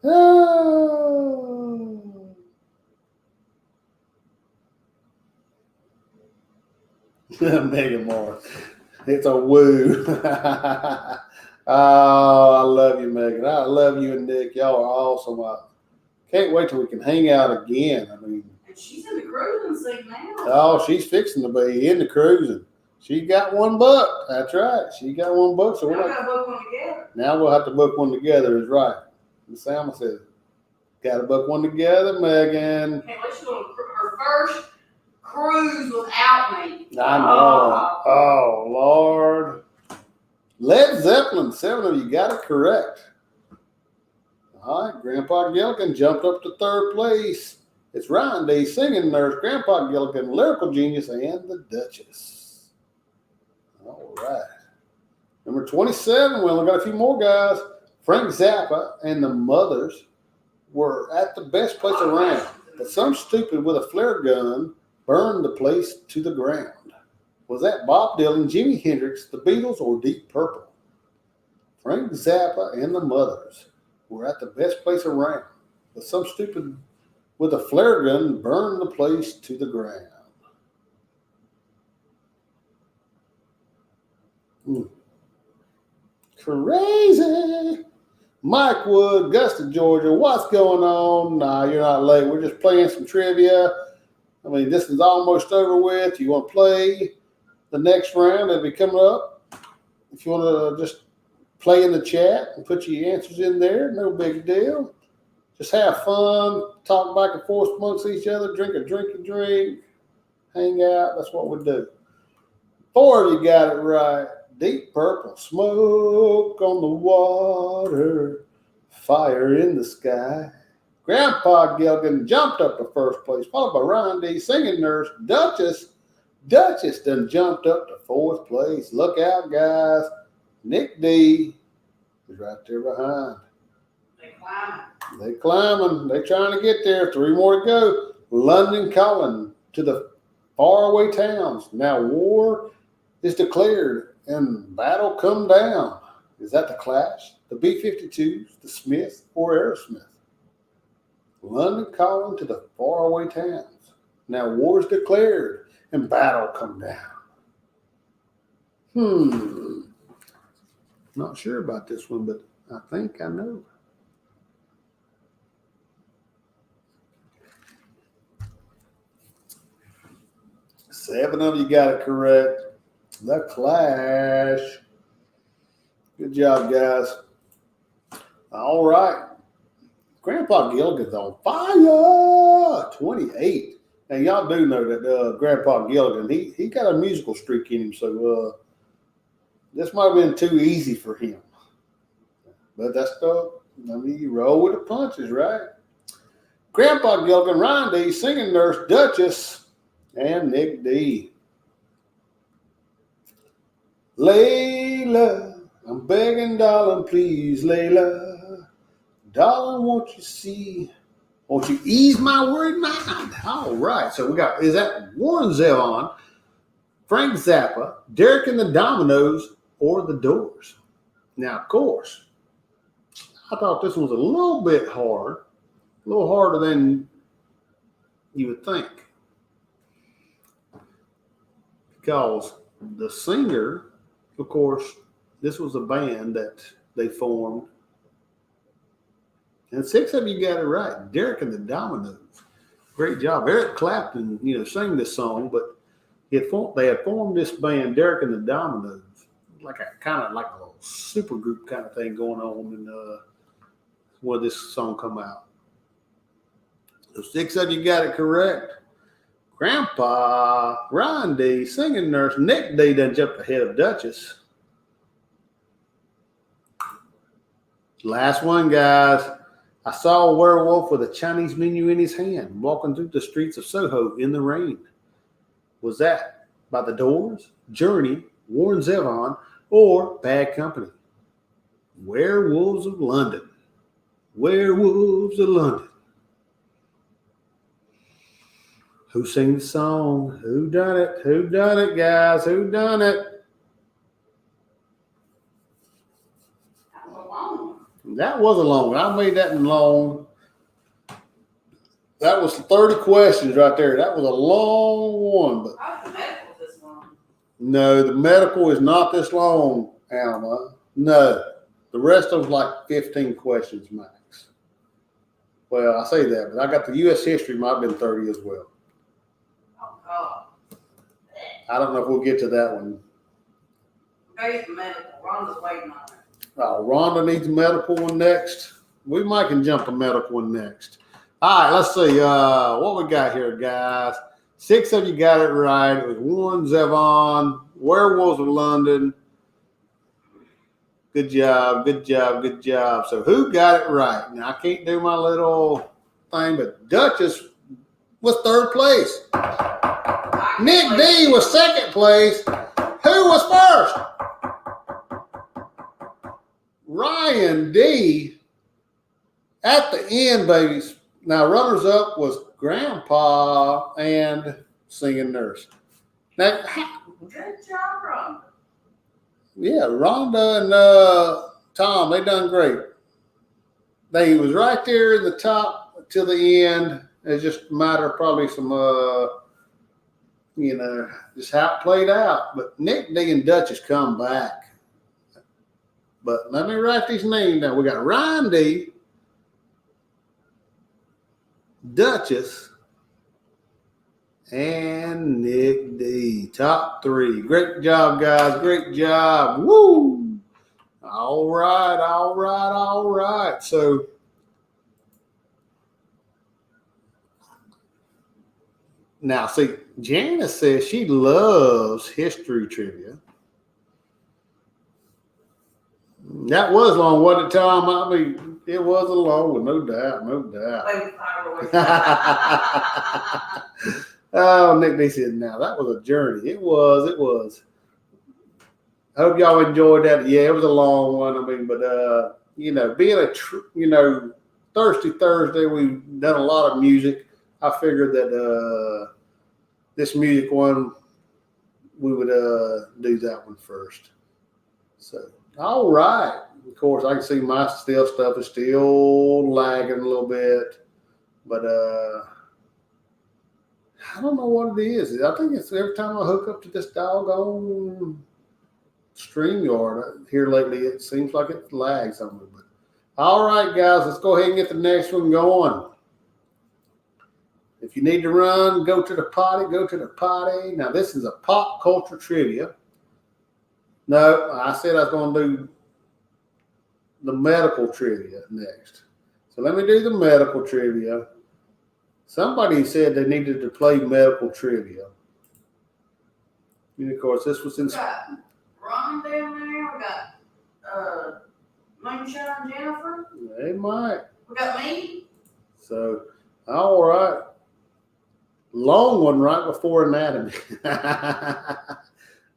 Speaker 2: Oh. Megan Moore. It's a woo. Oh, I love you, Megan. I love you and Nick. Y'all are awesome. I can't wait till we can hang out again. I mean,
Speaker 3: And she's in the cruising seat now.
Speaker 2: oh, she's fixing to be in the cruising. She got $1. That's right. She got $1. So
Speaker 3: Now we gotta book one together.
Speaker 2: now we'll have to book one together. Is right. And Salma said, got to book one together, Megan.
Speaker 3: Can't wait, she's going to her first cruise without me.
Speaker 2: I know. Oh, Lord. Led Zeppelin, 7 of you got it correct. All right, Grandpa Gilligan jumped up to 3rd place. It's Ryan D, Singing Nurse, Grandpa Gilligan, Lyrical Genius, and the Duchess. All right. Number 27, we only got a few more guys. Frank Zappa and the Mothers were at the best place around, but some stupid with a flare gun burned the place to the ground. Was that Bob Dylan, Jimi Hendrix, the Beatles, or Deep Purple? Frank Zappa and the Mothers were at the best place around, but some stupid with a flare gun burned the place to the ground. Crazy. Mike Wood, Augusta, Georgia. What's going on? Nah, you're not late. We're just playing some trivia. I mean, this is almost over with. You want to play the next round that'll be coming up. If you want to just play in the chat and put your answers in there, no big deal. Just have fun, talk back and forth amongst each other, drink, hang out. That's what we do. 4 of you got it right. Deep Purple, smoke on the water, fire in the sky. Grandpa Gilligan jumped up to first place, followed by Ryan D. Singing Nurse. Duchess done jumped up to 4th place. Look out, guys. Nick D is right there behind. They climbing. They trying to get there. 3 more to go. London calling to the faraway towns. Now war is declared and battle come down. Is that the Clash, the B-52s, the Smiths, or Aerosmith? London calling to the faraway towns. Now war is declared and battle come down. Not sure about this one, but I think I know. Seven of you got it correct. The Clash. Good job, guys. All right. Grandpa Gilligan's on fire. 28. Now, y'all do know that Grandpa Gilligan, he got a musical streak in him, so this might have been too easy for him. But that's you roll with the punches, right? Grandpa Gilligan, Ryan D, Singing Nurse, Duchess, and Nick D. Layla, I'm begging, darling, please, Layla. Darling, won't you ease my worried mind? All right. So we got, is that Warren Zevon, Frank Zappa, Derek and the Dominoes, or the Doors? Now, of course, I thought this one was a little bit hard, a little harder than you would think. Because the singer, of course, this was a band that they formed. And 6 of you got it right. Derek and the Dominoes. Great job. Eric Clapton, sang this song, but they had formed this band, Derek and the Dominoes, like a little super group kind of thing going on, and where this song come out. So 6 of you got it correct. Grandpa, Ryan D, Singing Nurse, Nick D done jumped ahead of Duchess. Last one, guys. I saw a werewolf with a Chinese menu in his hand walking through the streets of Soho in the rain. Was that by the Doors, Journey, Warren Zevon, or Bad Company? Werewolves of London. Werewolves of London. Who sang the song? Who done it? Who done it, guys? Who done it? That was a long one. I made that in long. That was 30 questions right there. That was a long one. But
Speaker 3: How's the medical this long?
Speaker 2: no, the medical is not this long, Alma. No. The rest of them like 15 questions max. Well, I say that, but I got the U.S. history might have been 30 as well.
Speaker 3: Oh, God.
Speaker 2: I don't know if we'll get to that one.
Speaker 3: Okay, the medical. Rhonda's waiting on it.
Speaker 2: Rhonda needs a medical one next. We might can jump a medical one next. All right, let's see what we got here, guys. 6 of you got it right. It was Warren Zevon, Werewolves of London. Good job, good job, good job. So who got it right? Now, I can't do my little thing, but Duchess was 3rd place. Nick D was 2nd place. Who was 1st? Ryan D. At the end, babies. Now, runners up was Grandpa and Singing Nurse. Now,
Speaker 3: Good job, Rhonda.
Speaker 2: yeah, Rhonda and Tom, they done great. They was right there in the top till the end. It's just a matter of probably some, just how it played out. But Nick D and Duchess come back. But let me write these names down. We got Ryan D, Duchess, and Nick D. Top 3. Great job, guys. Great job. Woo! All right. So, now, see, Janice says she loves history trivia. That was long, wasn't it, Tom? I mean, it was a long one, no doubt.
Speaker 3: Play with fireworks.
Speaker 2: Oh, Nick D said, now that was a journey. It was. I hope y'all enjoyed that. Yeah, it was a long one. I mean, but being Thirsty Thursday, we've done a lot of music. I figured that this music one, we would do that one first. So, all right. Of course, I can see my stuff is still lagging a little bit, but I don't know what it is. I think it's every time I hook up to this doggone StreamYard here lately, it seems like it lags on me. But all right, guys, let's go ahead and get the next one going. If you need to run, go to the potty. Now, this is a pop culture trivia. No, I said I was going to do the medical trivia next. So let me do the medical trivia. Somebody said they needed to play medical trivia. And of course, this was in.
Speaker 3: We got Ron down there. We got Moonshine Jennifer.
Speaker 2: They might.
Speaker 3: We got me.
Speaker 2: So, all right. Long one right before anatomy.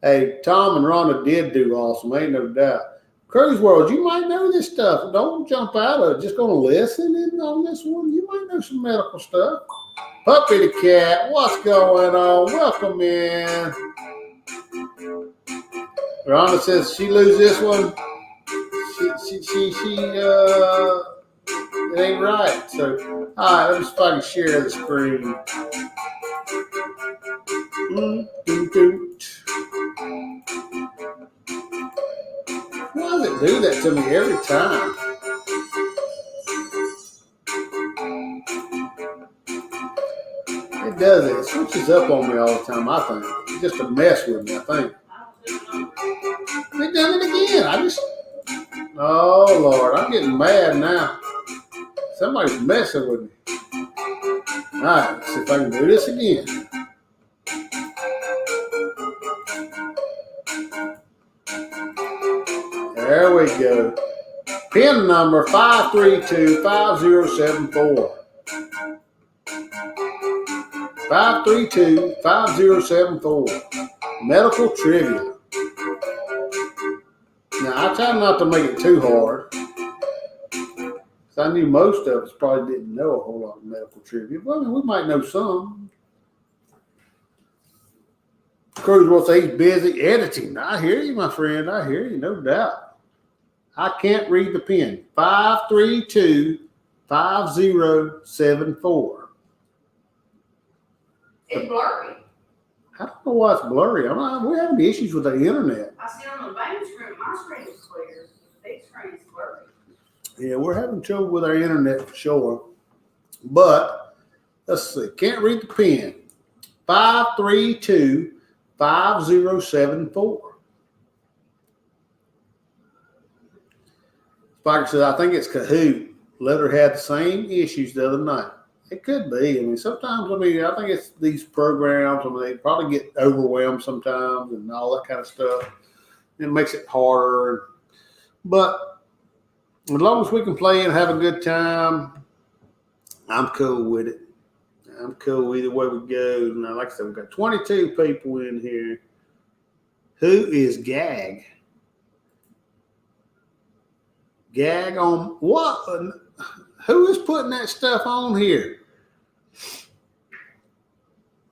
Speaker 2: Hey, Tom and Rhonda did do awesome, ain't no doubt. Cruise World, you might know this stuff. Don't jump out of it. Just going to listen in on this one. You might know some medical stuff. Puppy the Cat, what's going on? Welcome in. Rhonda says she lose this one. It ain't right. So, all right, let me see if I can share the screen. Why does it do that to me every time? It does it. It switches up on me all the time, I think. It's just a mess with me, I think. They done it again. Oh, Lord, I'm getting mad now. Somebody's messing with me. All right, let's see if I can do this again. There we go. PIN number 532-5074. 532-5074. Medical trivia. Now, I try not to make it too hard. Because I knew most of us probably didn't know a whole lot of medical trivia. Well, I mean, we might know some. Cruz will say he's busy editing. I hear you, my friend. I hear you, no doubt. I can't read the pen. 532-5074.
Speaker 3: It's blurry.
Speaker 2: I don't know why it's blurry. We're having issues with the internet.
Speaker 3: I see on the main screen, my screen is clear. The big screen is blurry.
Speaker 2: Yeah, we're having trouble with our internet for sure. But let's see. Can't read the pen. 532-5074. Spiker says, I think it's Kahoot. Letter had the same issues the other night. It could be. I mean, sometimes, I think it's these programs. I mean, they probably get overwhelmed sometimes and all that kind of stuff. It makes it harder. But as long as we can play and have a good time, I'm cool with it. I'm cool either way we go. Now, like I said, we've got 22 people in here. Who is Gag? Gag on what? Who is putting that stuff on here?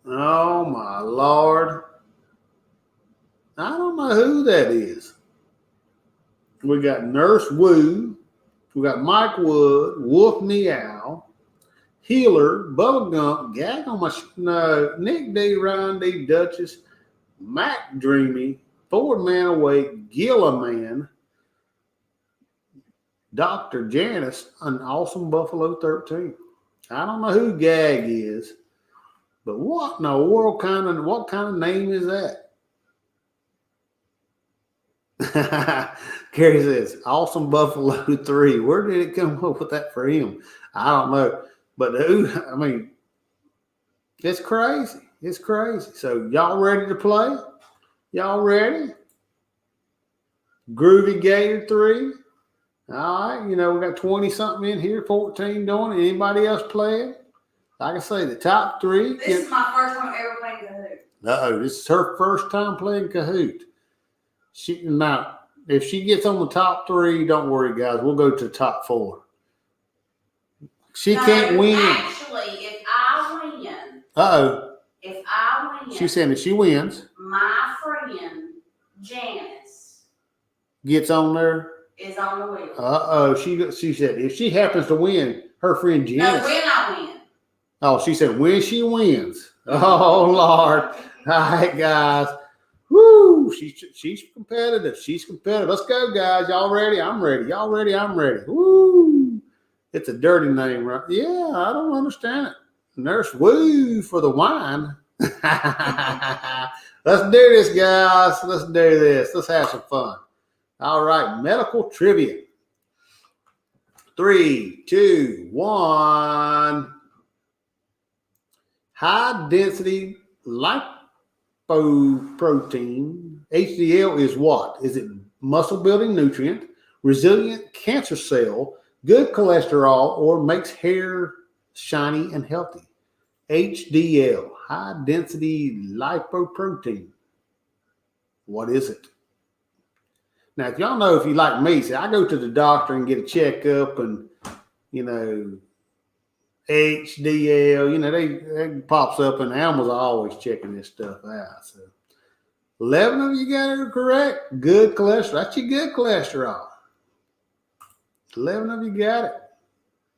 Speaker 2: Oh, my Lord. I don't know who that is. We got Nurse Woo. We got Mike Wood, Wolf Meow, Healer, Bubba Gump, Gag on my Nick D, Ryan D, Duchess, Mac Dreamy, Ford Man Awake, Gilla Man, Dr. Janice, an awesome Buffalo 13. I don't know who Gag is. But what in the world what kind of name is that? Gary says, Awesome Buffalo 3. Where did it come up with that for him? I don't know. But I mean, it's crazy. It's crazy. So y'all ready to play? Y'all ready? Groovy Gator 3. All right. We got 20 something in here, 14 doing it. Anybody else playing? Like I say, the top 3.
Speaker 3: This is my first time ever playing Kahoot.
Speaker 2: This is her first time playing Kahoot. Now, if she gets on the top 3, don't worry, guys. We'll go to the top 4. She can't win.
Speaker 3: Actually, if I win. If I win.
Speaker 2: She's saying if she wins.
Speaker 3: My friend, Janice.
Speaker 2: Gets on there.
Speaker 3: Is on the wheel.
Speaker 2: She said if she happens to win, her friend Janice.
Speaker 3: No, when I win.
Speaker 2: Oh, she said when she wins. Oh, Lord. All right, guys. Woo! She's competitive. She's competitive. Let's go, guys. Y'all ready? I'm ready. Y'all ready? I'm ready. Woo! It's a dirty name, right? Yeah, I don't understand it. Nurse Woo for the wine. Let's do this, guys. Let's do this. Let's have some fun. All right, medical trivia. 3, 2, 1. High density lipoprotein, HDL, is what? Is it muscle building nutrient, resilient cancer cell, good cholesterol, or makes hair shiny and healthy? HDL, high density lipoprotein. What is it? Now, if y'all know, if you like me, say I go to the doctor and get a checkup and, HDL, they pops up, and animals are always checking this stuff out. So 11 of you got it correct. Good cholesterol. That's your good cholesterol. 11 of you got it.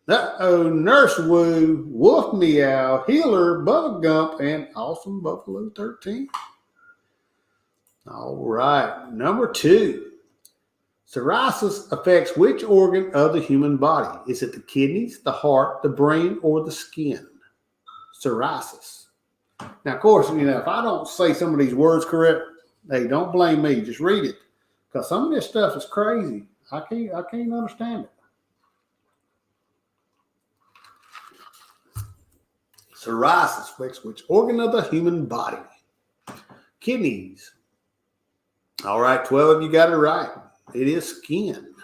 Speaker 2: Nurse Woo, Wolf Meow, Healer, Bubba Gump, and Awesome Buffalo 13. All right. Number 2. Psoriasis affects which organ of the human body? Is it the kidneys, the heart, the brain, or the skin? Psoriasis. Now, of course, if I don't say some of these words correct, hey, don't blame me. Just read it, because some of this stuff is crazy. I can't understand it. Psoriasis affects which organ of the human body? Kidneys. All right, 12 of you got it right. It is skin.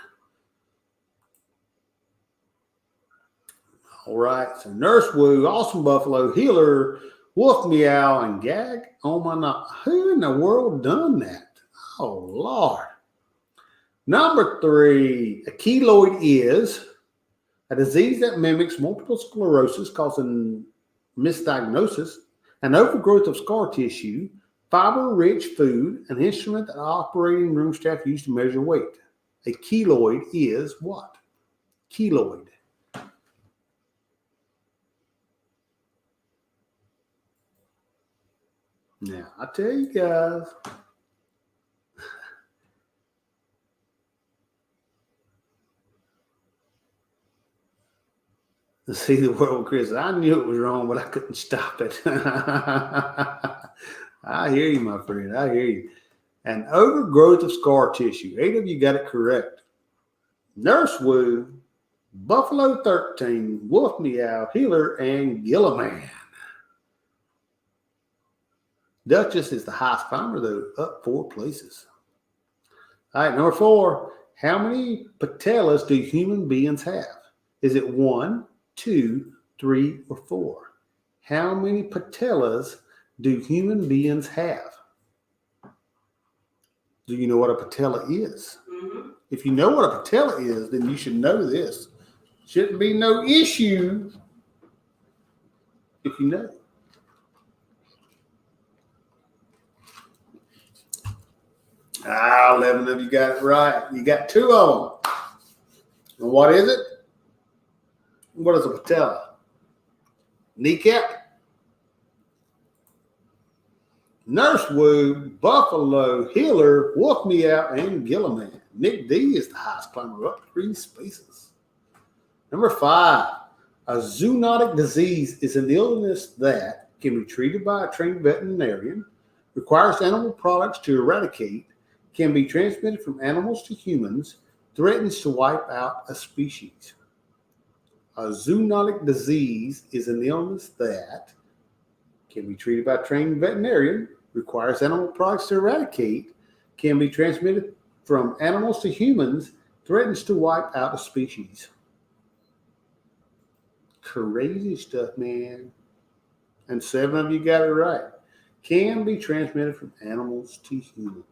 Speaker 2: All right. So Nurse Woo, Awesome Buffalo, Healer, Wolf Meow, and Gag. Oh my God. Who in the world done that? Oh, Lord. Number 3. A keloid is a disease that mimics multiple sclerosis, causing misdiagnosis, an overgrowth of scar tissue, fiber-rich food, an instrument that operating room staff use to measure weight. A keloid is what? Keloid. Now, I tell you guys. See the world, Chris. I knew it was wrong, but I couldn't stop it. I hear you, my friend. I hear you. An overgrowth of scar tissue. 8 of you got it correct. Nurse Woo, Buffalo 13, Wolf Meow, Healer, and Gilliman. Duchess is the highest climber, though, up 4 places. All right, number 4. How many patellas do human beings have? Is it 1, 2, 3, or 4? How many patellas do human beings have? Do you know what a patella is?
Speaker 3: Mm-hmm.
Speaker 2: If you know what a patella is, then you should know this. Shouldn't be no issue if you know. Ah, 11 of you got it right. You got 2 of them. And what is it? What is a patella? Kneecap? Nurse Woo, Buffalo, Healer, Wolf Meow, and Gilliman. Nick D is the highest climber, up 3 spaces. Number 5. A zoonotic disease is an illness that can be treated by a trained veterinarian, requires animal products to eradicate, can be transmitted from animals to humans, threatens to wipe out a species. A zoonotic disease is an illness that can be treated by a trained veterinarian, requires animal products to eradicate, can be transmitted from animals to humans, threatens to wipe out a species. Crazy stuff, man. And 7 of you got it right. Can be transmitted from animals to humans.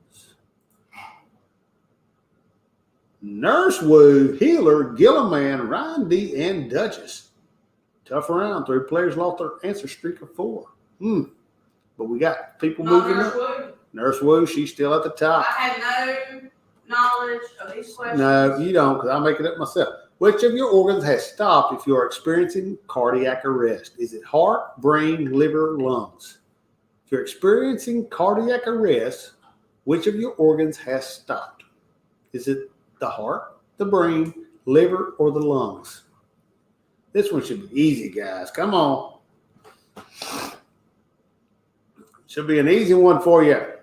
Speaker 2: Nurse Woo, Healer, Gilliman, Ryan D, and Duchess. Tough round. 3 players lost their answer streak of 4. But we got people moving
Speaker 3: Nurse
Speaker 2: up.
Speaker 3: Woo.
Speaker 2: Nurse Woo, she's still at the top.
Speaker 3: I have no knowledge of these questions.
Speaker 2: No, you don't, because I make it up myself. Which of your organs has stopped if you are experiencing cardiac arrest? Is it heart, brain, liver, lungs? If you're experiencing cardiac arrest, which of your organs has stopped? Is it the heart, the brain, liver, or the lungs? This one should be easy, guys. Come on. Should be an easy one for you.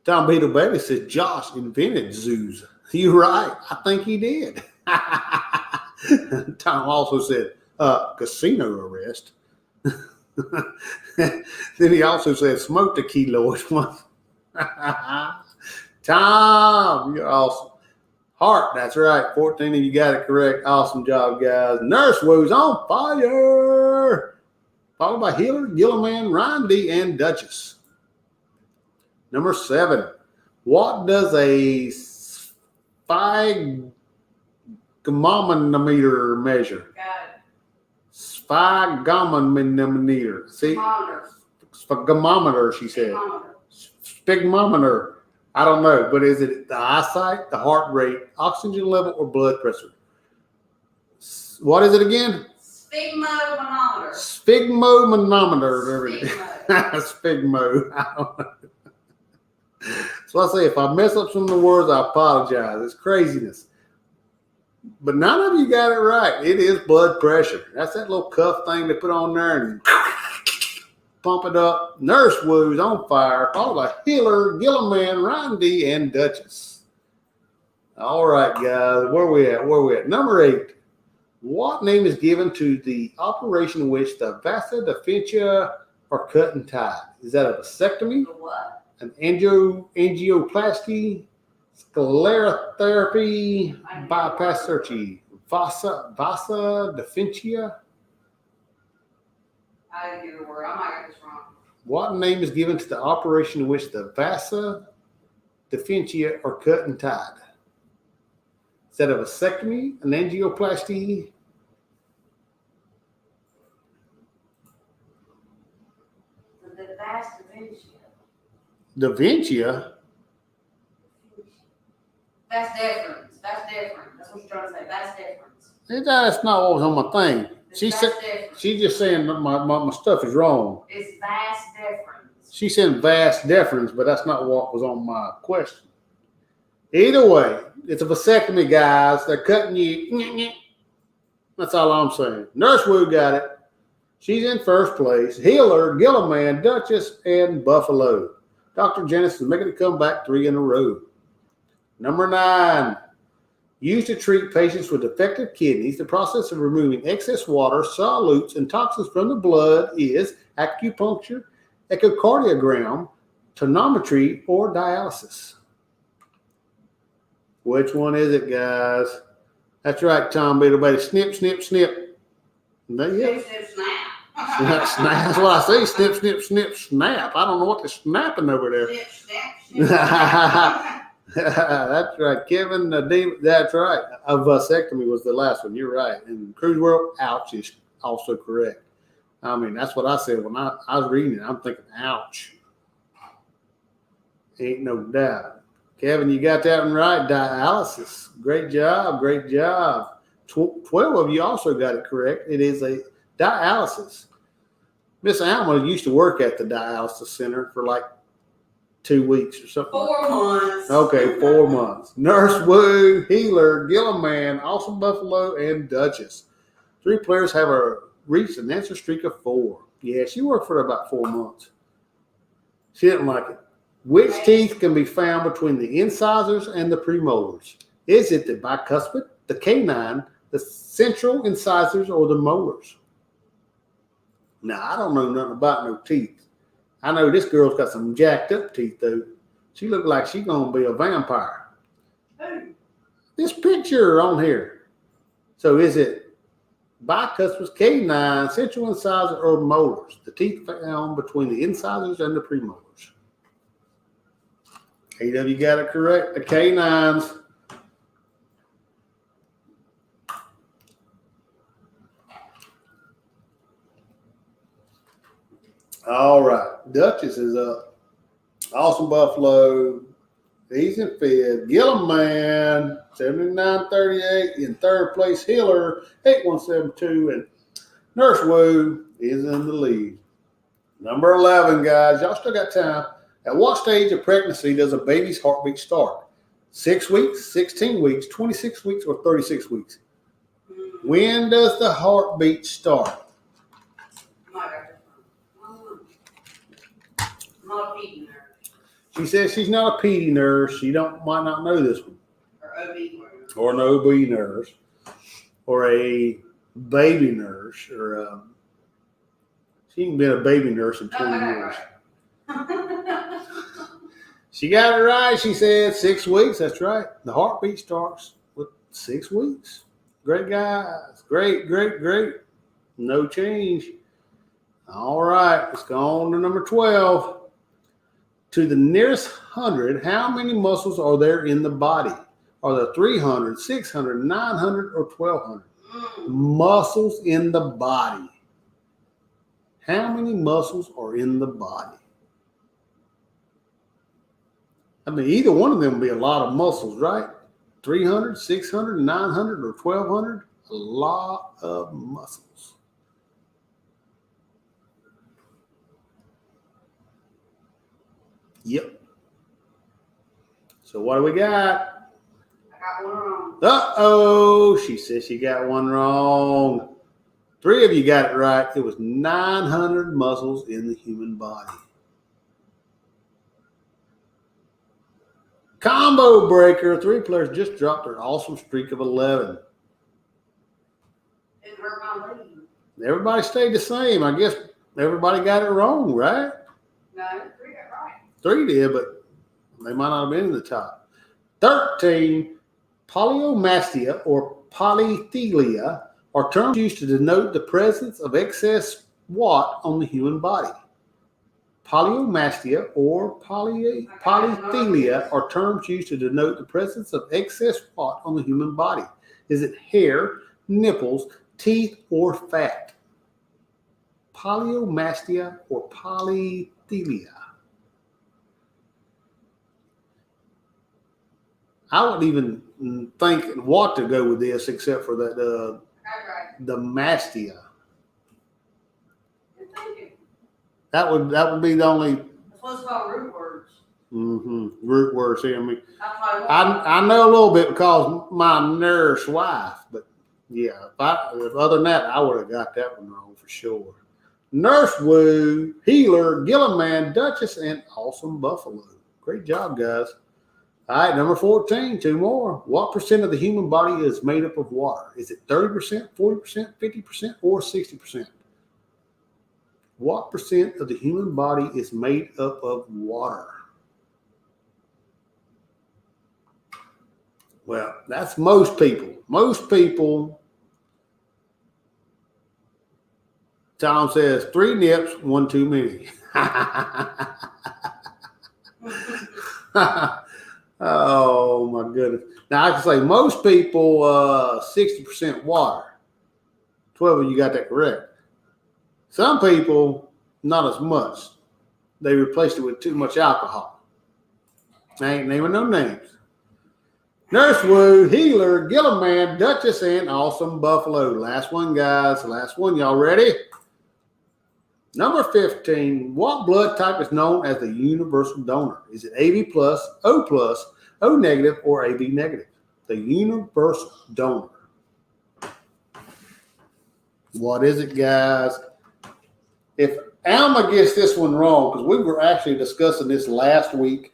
Speaker 2: Tom Beetle Baby says Josh invented zoos. You're right. I think he did. Tom also said casino arrest. Then he also said smoked a keloid once. Tom, you're awesome. Heart, that's right. 14 of you got it correct. Awesome job, guys. Nurse Woo's on fire. Followed by Healer, Gilliman, Ryan D, and Duchess. Number 7. What does a sphygmomanometer measure?
Speaker 3: Got it.
Speaker 2: Sphygmomanometer. See?
Speaker 3: Monitor.
Speaker 2: Sphygmometer, she said.
Speaker 3: Monitor.
Speaker 2: Sphygmometer. I don't know, but is it the eyesight, the heart rate, oxygen level, or blood pressure? What is it again?
Speaker 3: Sphygmomanometer.
Speaker 2: Sphygmomanometer.
Speaker 3: Sphygmo.
Speaker 2: Sphygmo. I don't know. So I say, if I mess up some of the words, I apologize. It's craziness. But none of you got it right. It is blood pressure. That's that little cuff thing they put on there and pump it up. Nurse Woo's on fire. Followed by Healer, Gilliman, Ryan D, and Duchess. All right, guys. Where we at? Number 8. What name is given to the operation in which the vasa deferentia are cut and tied? Is that a vasectomy?
Speaker 3: The what?
Speaker 2: An angioplasty, sclerotherapy, bypass surgery, vasa deferentia.
Speaker 3: I didn't get a word. I might get this wrong.
Speaker 2: What name is given to the operation in which the vasa deferentia are cut and tied? Is that a vasectomy, an angioplasty?
Speaker 3: The vast deferentia.
Speaker 2: Deferentia?
Speaker 3: That's different. That's different. That's what you're trying to say. That's different.
Speaker 2: That's not what was on my thing. She said
Speaker 3: Different.
Speaker 2: she's just saying my stuff is wrong.
Speaker 3: It's vast difference.
Speaker 2: She said vast deference, but that's not what was on my question. Either way, it's a vasectomy, guys. They're cutting you. That's all I'm saying. Nurse Woo got it. She's in first place. Healer, Gilliman, Duchess, and Buffalo. Dr. Janice is making a comeback 3 in a row. Number 9. Used to treat patients with defective kidneys, the process of removing excess water, solutes, and toxins from the blood is acupuncture, echocardiogram, tonometry, or dialysis. Which one is it, guys? That's right, Tom Beetle Baby. Snip, snip, snip. There you go.
Speaker 3: Snip, snap.
Speaker 2: Snap. That's what I say. Snip, snip, snip, snap. I don't know what they're snapping over there.
Speaker 3: Snip, snap, snap.
Speaker 2: That's right, Kevin. That's right. A vasectomy was the last one. You're right. And Cruise World, ouch is also correct. I mean, that's what I said when I was reading it. I'm thinking, ouch. Ain't no doubt. Kevin, you got that one right. Dialysis. Great job. Great job. 12 of you also got it correct. It is a dialysis. Miss Alma used to work at the dialysis center for like 2 weeks or something.
Speaker 3: 4 months.
Speaker 2: Okay, 4 months. Nurse Woo, Healer, Gilliman, Awesome Buffalo, and Duchess. 3 players have reached an answer streak of 4. Yeah, she worked for about 4 months. She didn't like it. Which teeth can be found between the incisors and the premolars? Is it the bicuspid, the canine, the central incisors, or the molars? Now, I don't know nothing about no teeth. I know this girl's got some jacked up teeth, though. She looked like she's going to be a vampire.
Speaker 3: Who?
Speaker 2: This picture on here. So is it bicuspid, canine, central incisor, or molars? The teeth found between the incisors and the premolars. AW got it correct. The canines. All right. Duchess is up. Awesome Buffalo. He's in fifth. Gilliman, 79.38. In third place, Hiller, 81.72. And Nurse Woo is in the lead. Number 11, guys. Y'all still got time. At what stage of pregnancy does a baby's heartbeat start? 6 weeks, 16 weeks, 26 weeks, or 36 weeks? When does the heartbeat start?
Speaker 3: Not a feeding nurse.
Speaker 2: She says she's not a PD nurse. She might not know this one.
Speaker 3: Or OB nurse.
Speaker 2: Or an OB nurse. Or a baby nurse. Or she ain't been a baby nurse in 20 years. She got it right. She said 6 weeks. That's right. The heartbeat starts with 6 weeks. Great guys. Great, great, great. No change. All right. Let's go on to number 12. To the nearest 100, how many muscles are there in the body? Are there 300, 600, 900, or 1,200? Muscles in the body. How many muscles are in the body? I mean, either one of them would be a lot of muscles, right? 300, 600, 900, or 1,200? A lot of muscles. Yep. So what do we got?
Speaker 3: I got one wrong.
Speaker 2: Uh-oh. She says she got one wrong. 3 of you got it right. It was 900 muscles in the human body. Combo breaker. 3 players just dropped their awesome streak of 11.
Speaker 3: Didn't hurt my leg.
Speaker 2: Everybody stayed the same. I guess everybody got it wrong, right?
Speaker 3: No, 3 got right.
Speaker 2: 3 did, but they might not have been in the top. 13, polyomastia or polythelia are terms used to denote the presence of excess what on the human body. Polyomastia or polythelia are terms used to denote the presence of excess what on the human body. Is it hair, nipples, teeth, or fat? Polyomastia or polythelia. I wouldn't even think what to go with this except for that the mastia. That would be the only.
Speaker 3: That's what's called root words.
Speaker 2: Root words here. I mean,
Speaker 3: I
Speaker 2: I know a little bit because my nurse wife, but yeah, if other than that, I would have got that one wrong for sure. Nurse Woo, Healer, Gilliman, Duchess, and Awesome Buffalo. Great job, guys. All right, number 14, 2 more. What percent of the human body is made up of water? Is it 30%, 40%, 50%, or 60%? What percent of the human body is made up of water? Well, that's most people. Most people, Tom says, 3 nips, 1 too many. Oh, my goodness. Now, I can say most people, 60% water. 12 of you got that correct. Some people, not as much. They replaced it with too much alcohol. I ain't naming no names. Nurse Woo, Healer, Gilliman, Duchess, and Awesome Buffalo. Last one, guys. Last one. Y'all ready? Number 15. What blood type is known as the universal donor? Is it AB+, O negative, or AB negative? The universal donor. What is it, guys? If Alma gets this one wrong, because we were actually discussing this last week.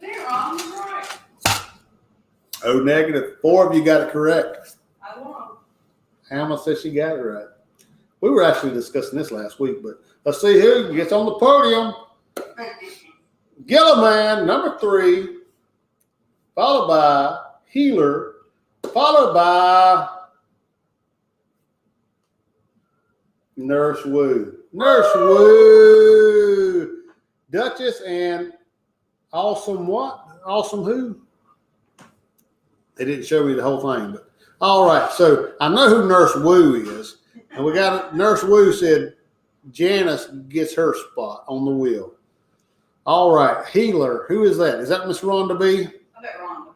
Speaker 3: They're wrong, you're right.
Speaker 2: Oh, negative. 4 of you got it correct.
Speaker 3: I won.
Speaker 2: Alma says she got it right. We were actually discussing this last week, but let's see who gets on the podium. Gilliman, number 3, followed by Healer, followed by Nurse Woo. Nurse Woo. Duchess and Awesome what? Awesome who? They didn't show me the whole thing, but all right. So I know who Nurse Woo is. And we got Nurse Woo said Janice gets her spot on the wheel. All right. Healer. Who is that? Is that Miss Rhonda B?
Speaker 3: I bet Rhonda.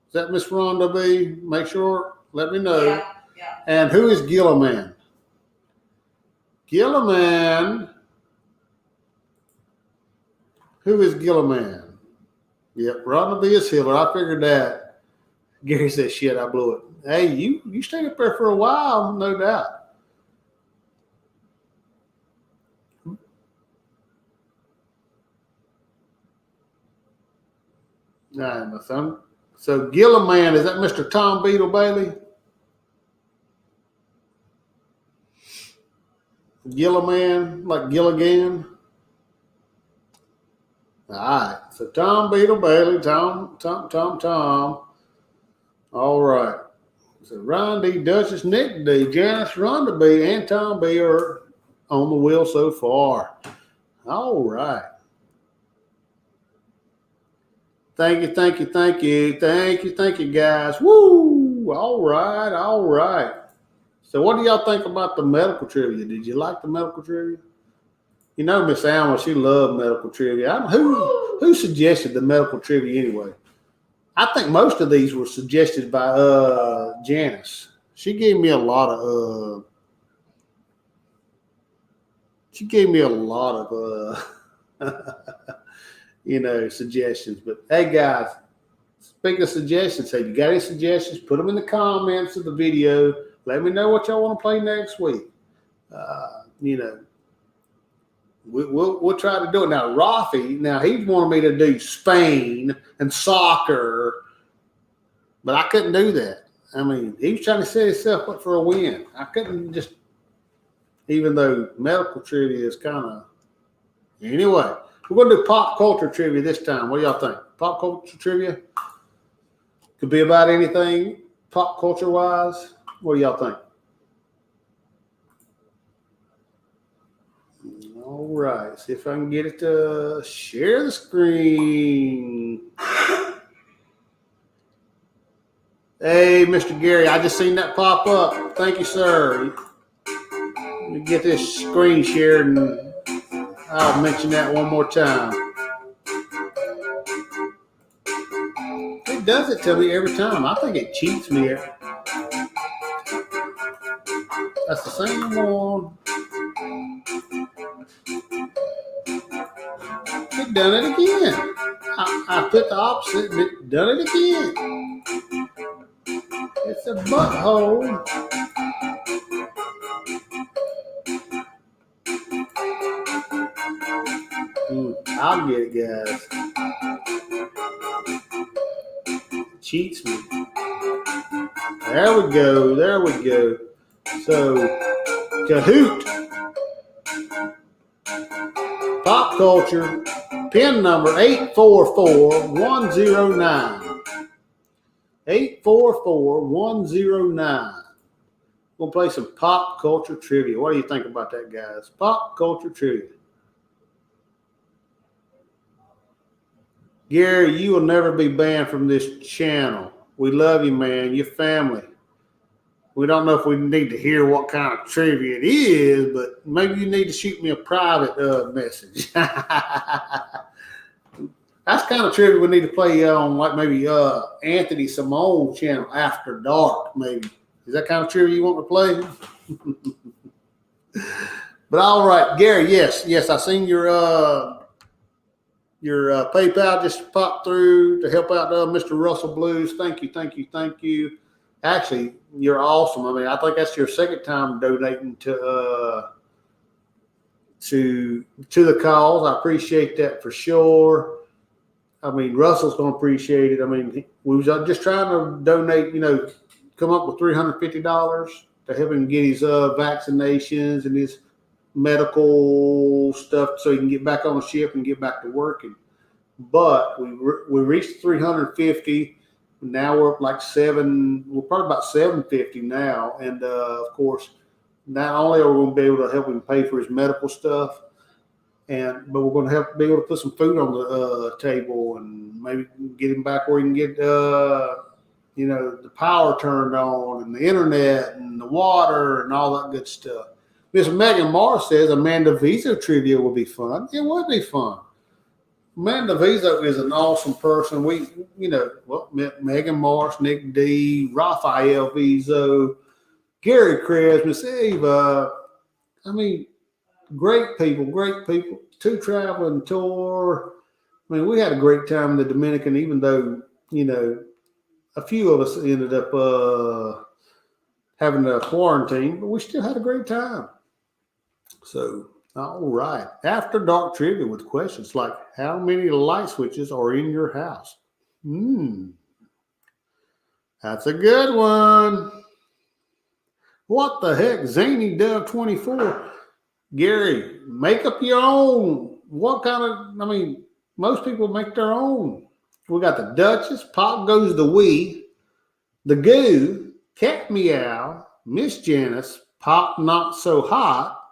Speaker 2: Is that Miss Rhonda B? Make sure. Let me know.
Speaker 3: Yeah.
Speaker 2: And who is Gilliman? Gilliman. Who is Gilliman? Yep, Rhonda B is Healer. I figured that. Gary said, shit, I blew it. Hey, you stayed up there for a while, no doubt. All right, my son. So Gilliman, is that Mr. Tom Beetle Bailey? Gilliman, like Gilligan. All right. So Tom Beetle Bailey, Tom. All right. So Ron D, Duchess, Nick D, Janice, Rhonda B, and Tom B are on the wheel so far. All right. Thank you, guys. Woo! All right. So what do y'all think about the medical trivia? Did you like the medical trivia? You know, Miss Alma, she loved medical trivia. Who suggested the medical trivia anyway? I think most of these were suggested by Janice. She gave me a lot of suggestions. But hey, guys, speaking of suggestions, hey, you got any suggestions? Put them in the comments of the video. Let me know what y'all want to play next week. We'll try to do it. Now, Rafi, he wanted me to do Spain and soccer, but I couldn't do that. I mean, he was trying to set himself up for a win. I couldn't just, even though medical trivia is kind of, anyway, we're going to do pop culture trivia this time. What do y'all think? Pop culture trivia? Could be about anything pop culture wise. What do y'all think? All right, see if I can get it to share the screen. Hey, Mr. Gary, I just seen that pop up. Thank you, sir. Let me get this screen shared and I'll mention that one more time. It does it to me every time. I think it cheats me. That's the same one. It done it again. I put the opposite and it done it again. It's a butthole. I'll get it, guys. Cheats me. There we go. So, Kahoot. Pop culture. Pin number 844109. 844109. We'll play some pop culture trivia. What do you think about that, guys? Pop culture trivia. Gary, you will never be banned from this channel. We love you, man. Your family. We don't know if we need to hear what kind of trivia it is, but maybe you need to shoot me a private message. That's the kind of trivia we need to play on, like maybe Anthony Simone's channel After Dark, maybe. Is that kind of trivia you want to play? But all right, Gary, yes, I seen your PayPal just popped through to help out Mr. Russell Blues. Thank you. actually, you're awesome. I mean, I think that's your second time donating to the cause. I appreciate that for sure. I mean, Russell's going to appreciate it. I mean, we was just trying to donate, come up with $350 to help him get his vaccinations and his medical stuff so he can get back on the ship and get back to working. But we reached 350. Now we're up like we're probably about 750 now. And of course, not only are we going to be able to help him pay for his medical stuff, but we're going to be able to put some food on the table and maybe get him back where he can get the power turned on and the internet and the water and all that good stuff. Miss Megan Morris says Amanda Visa trivia will be fun. It would be fun. Amanda Visa is an awesome person. Megan Morris, Nick D, Raphael Vizo, Gary Krebs, Miss Eva. I mean, great people. Two traveling tour. I mean, we had a great time in the Dominican, even though, a few of us ended up having a quarantine, but we still had a great time. So, all right. After Dark Trivia with questions like, how many light switches are in your house? That's a good one. What the heck? Zany Dove 24. Gary, make up your own. Most people make their own. We got the Duchess, Pop Goes the Wee, the Goo, Cat Meow, Miss Janice, Pop Not So Hot,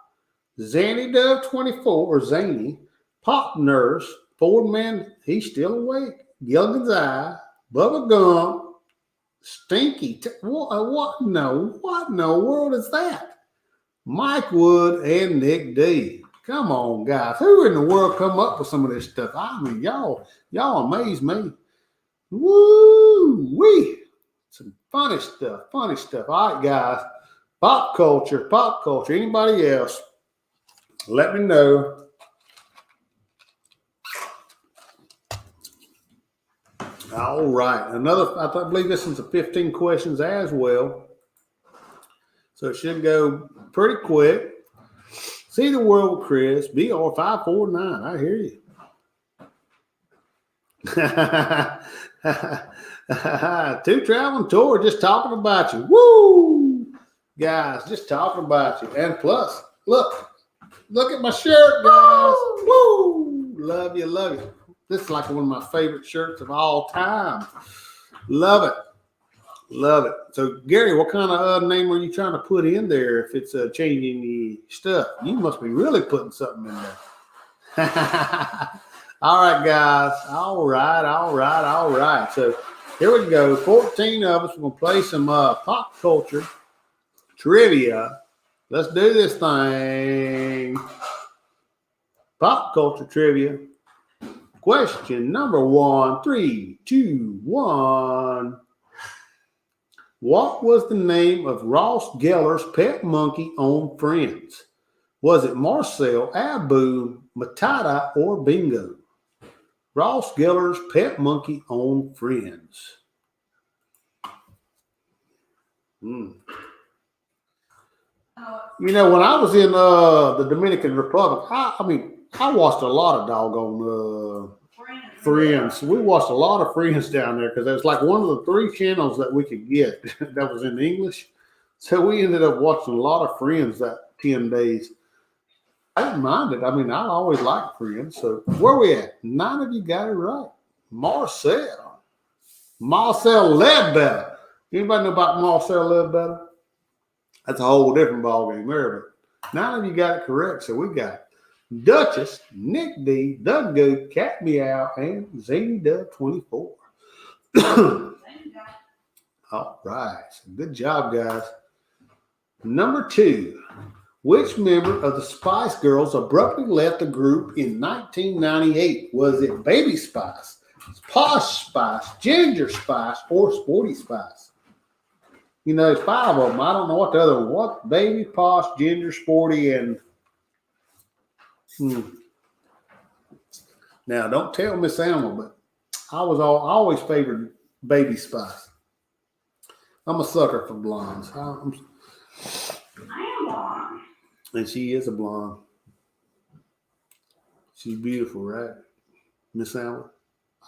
Speaker 2: Zanny Dove 24 or Zany, Pop Nurse, Ford Man, he's still awake, Gilligan's Eye, Bubba Gump, Stinky. What in the world is that? Mike Wood and Nick D. Come on, guys. Who in the world come up with some of this stuff? I mean, y'all amaze me. Woo-wee. Some funny stuff. All right, guys. Pop culture. Anybody else? Let me know. All right. I believe this is the 15 questions as well. So it should go pretty quick. See the world with Chris, BR549. I hear you. Two traveling tour, just talking about you. Woo! Guys, just talking about you. And plus, look at my shirt, guys. Woo! Love you. This is like one of my favorite shirts of all time. Love it. So, Gary, what kind of name are you trying to put in there if it's changing the stuff? You must be really putting something in there. All right, guys. All right. So, here we go. 14 of us. We're going to play some pop culture trivia. Let's do this thing. Pop culture trivia. Question number 1. 3, 2, 1. What was the name of Ross Geller's pet monkey on Friends? Was it Marcel, Abu, Matata, or Bingo? Ross Geller's pet monkey on Friends. When I was in the Dominican Republic, I watched a lot of doggone Friends. We watched a lot of Friends down there because it was like one of the 3 channels that we could get that was in English. So we ended up watching a lot of Friends that 10 days. I didn't mind it. I always liked Friends. So where we at? 9 of you got it right. Marcel Ledbetter. Anybody know about Marcel Ledbetter? That's a whole different ballgame there. But 9 of you got it correct. So we got Duchess, Nick D, Doug Goat, Cat Meow, and Zany Dove 24. All right. So good job, guys. Number 2. Which member of the Spice Girls abruptly left the group in 1998? Was it Baby Spice, Posh Spice, Ginger Spice, or Sporty Spice? There's 5 of them. I don't know what the other one was. Baby, Posh, Ginger, Sporty, and Now, don't tell Miss Alma, but I always favored Baby Spice. I'm a sucker for blondes.
Speaker 3: I am blonde.
Speaker 2: And she is a blonde. She's beautiful, right? Miss Allen?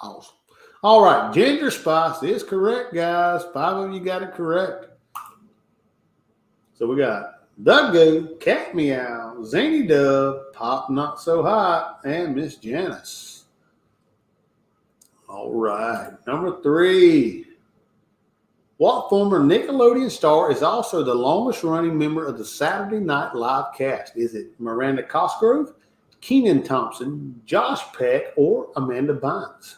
Speaker 2: Awesome. All right, Ginger Spice is correct, guys. 5 of you got it correct. So we got Doug Goo, Cat Meow, Zany Dub, Pop Not So Hot, and Miss Janice. All right, number 3. What former Nickelodeon star is also the longest running member of the Saturday Night Live cast? Is it Miranda Cosgrove, Kenan Thompson, Josh Peck, or Amanda Bynes?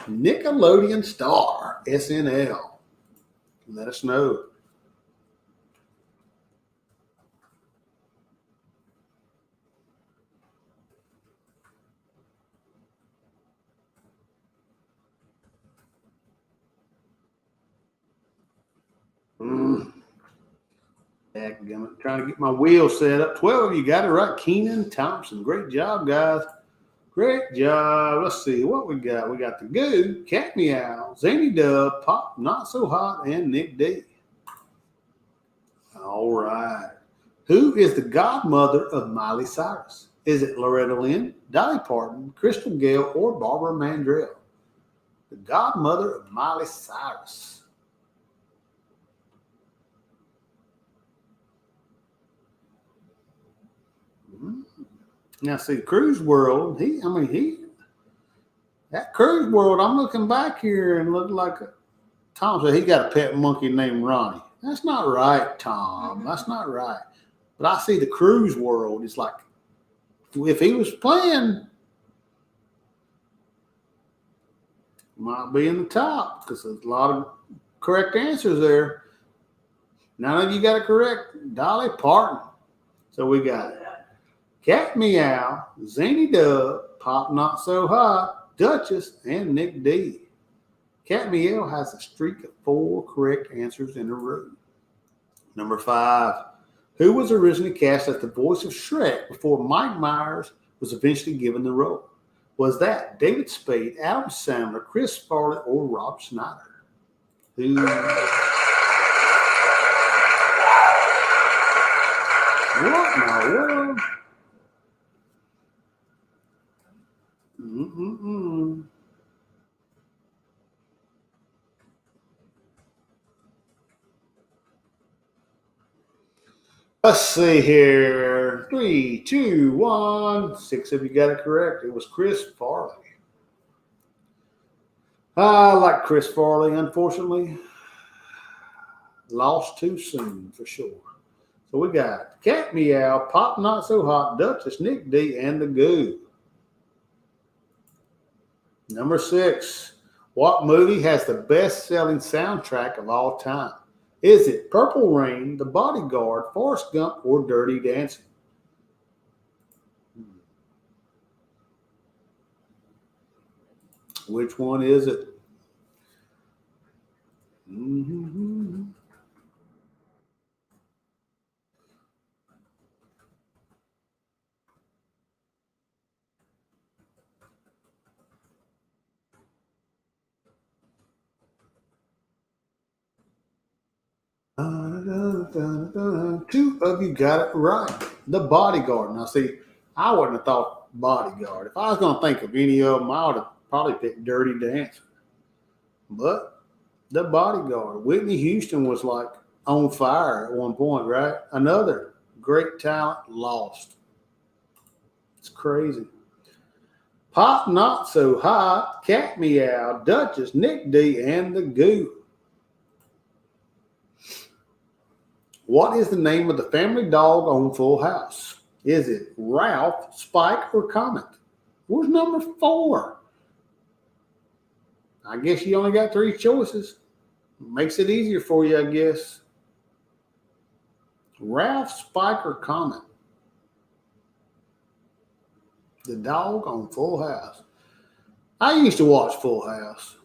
Speaker 2: Nickelodeon star, SNL. Let us know. I'm trying to get my wheel set up. 12 of you got it right. Kenan Thompson. Great job, guys. Great job. Let's see what we got. We got the Goo, Cat Meow, Zany Dub, Pop Not So Hot, and Nick D. All right. Who is the godmother of Miley Cyrus? Is it Loretta Lynn, Dolly Parton, Crystal Gale, or Barbara Mandrell? The godmother of Miley Cyrus. Now, see, Cruise World, that Cruise World, I'm looking back here and look like Tom said he got a pet monkey named Ronnie. That's not right, Tom. That's not right. But I see the Cruise World. It's like, if he was playing, might be in the top because there's a lot of correct answers there. None of you got it correct. Dolly Parton. So we got Cat Meow, Zany Dub, Pop Not So Hot, Duchess, and Nick D. Cat Meow has a streak of 4 correct answers in a row. Number 5. Who was originally cast as the voice of Shrek before Mike Myers was eventually given the role? Was that David Spade, Adam Sandler, Chris Farley, or Rob Schneider? Who? What in the world? Let's see here. 3, 2, 1. 6 of you got it correct. It was Chris Farley. I like Chris Farley, unfortunately. Lost too soon, for sure. So we got Cat Meow, Pop Not So Hot, Duchess, Nick D, and the Goo. Number 6. What movie has the best-selling soundtrack of all time? Is it Purple Rain, The Bodyguard, Forrest Gump, or Dirty Dancing? Which one is it? Two of you got it right. The Bodyguard. Now, see, I wouldn't have thought Bodyguard. If I was going to think of any of them, I would have probably picked Dirty Dancing. But The Bodyguard. Whitney Houston was like on fire at one point, right? Another great talent lost. It's crazy. Pop Not So Hot, Cat Meow, Duchess, Nick D, and the Goo. What is the name of the family dog on Full House? Is it Ralph, Spike, or Comet? Where's number 4? I guess you only got 3 choices. Makes it easier for you, I guess. Ralph, Spike, or Comet? The dog on Full House. I used to watch Full House.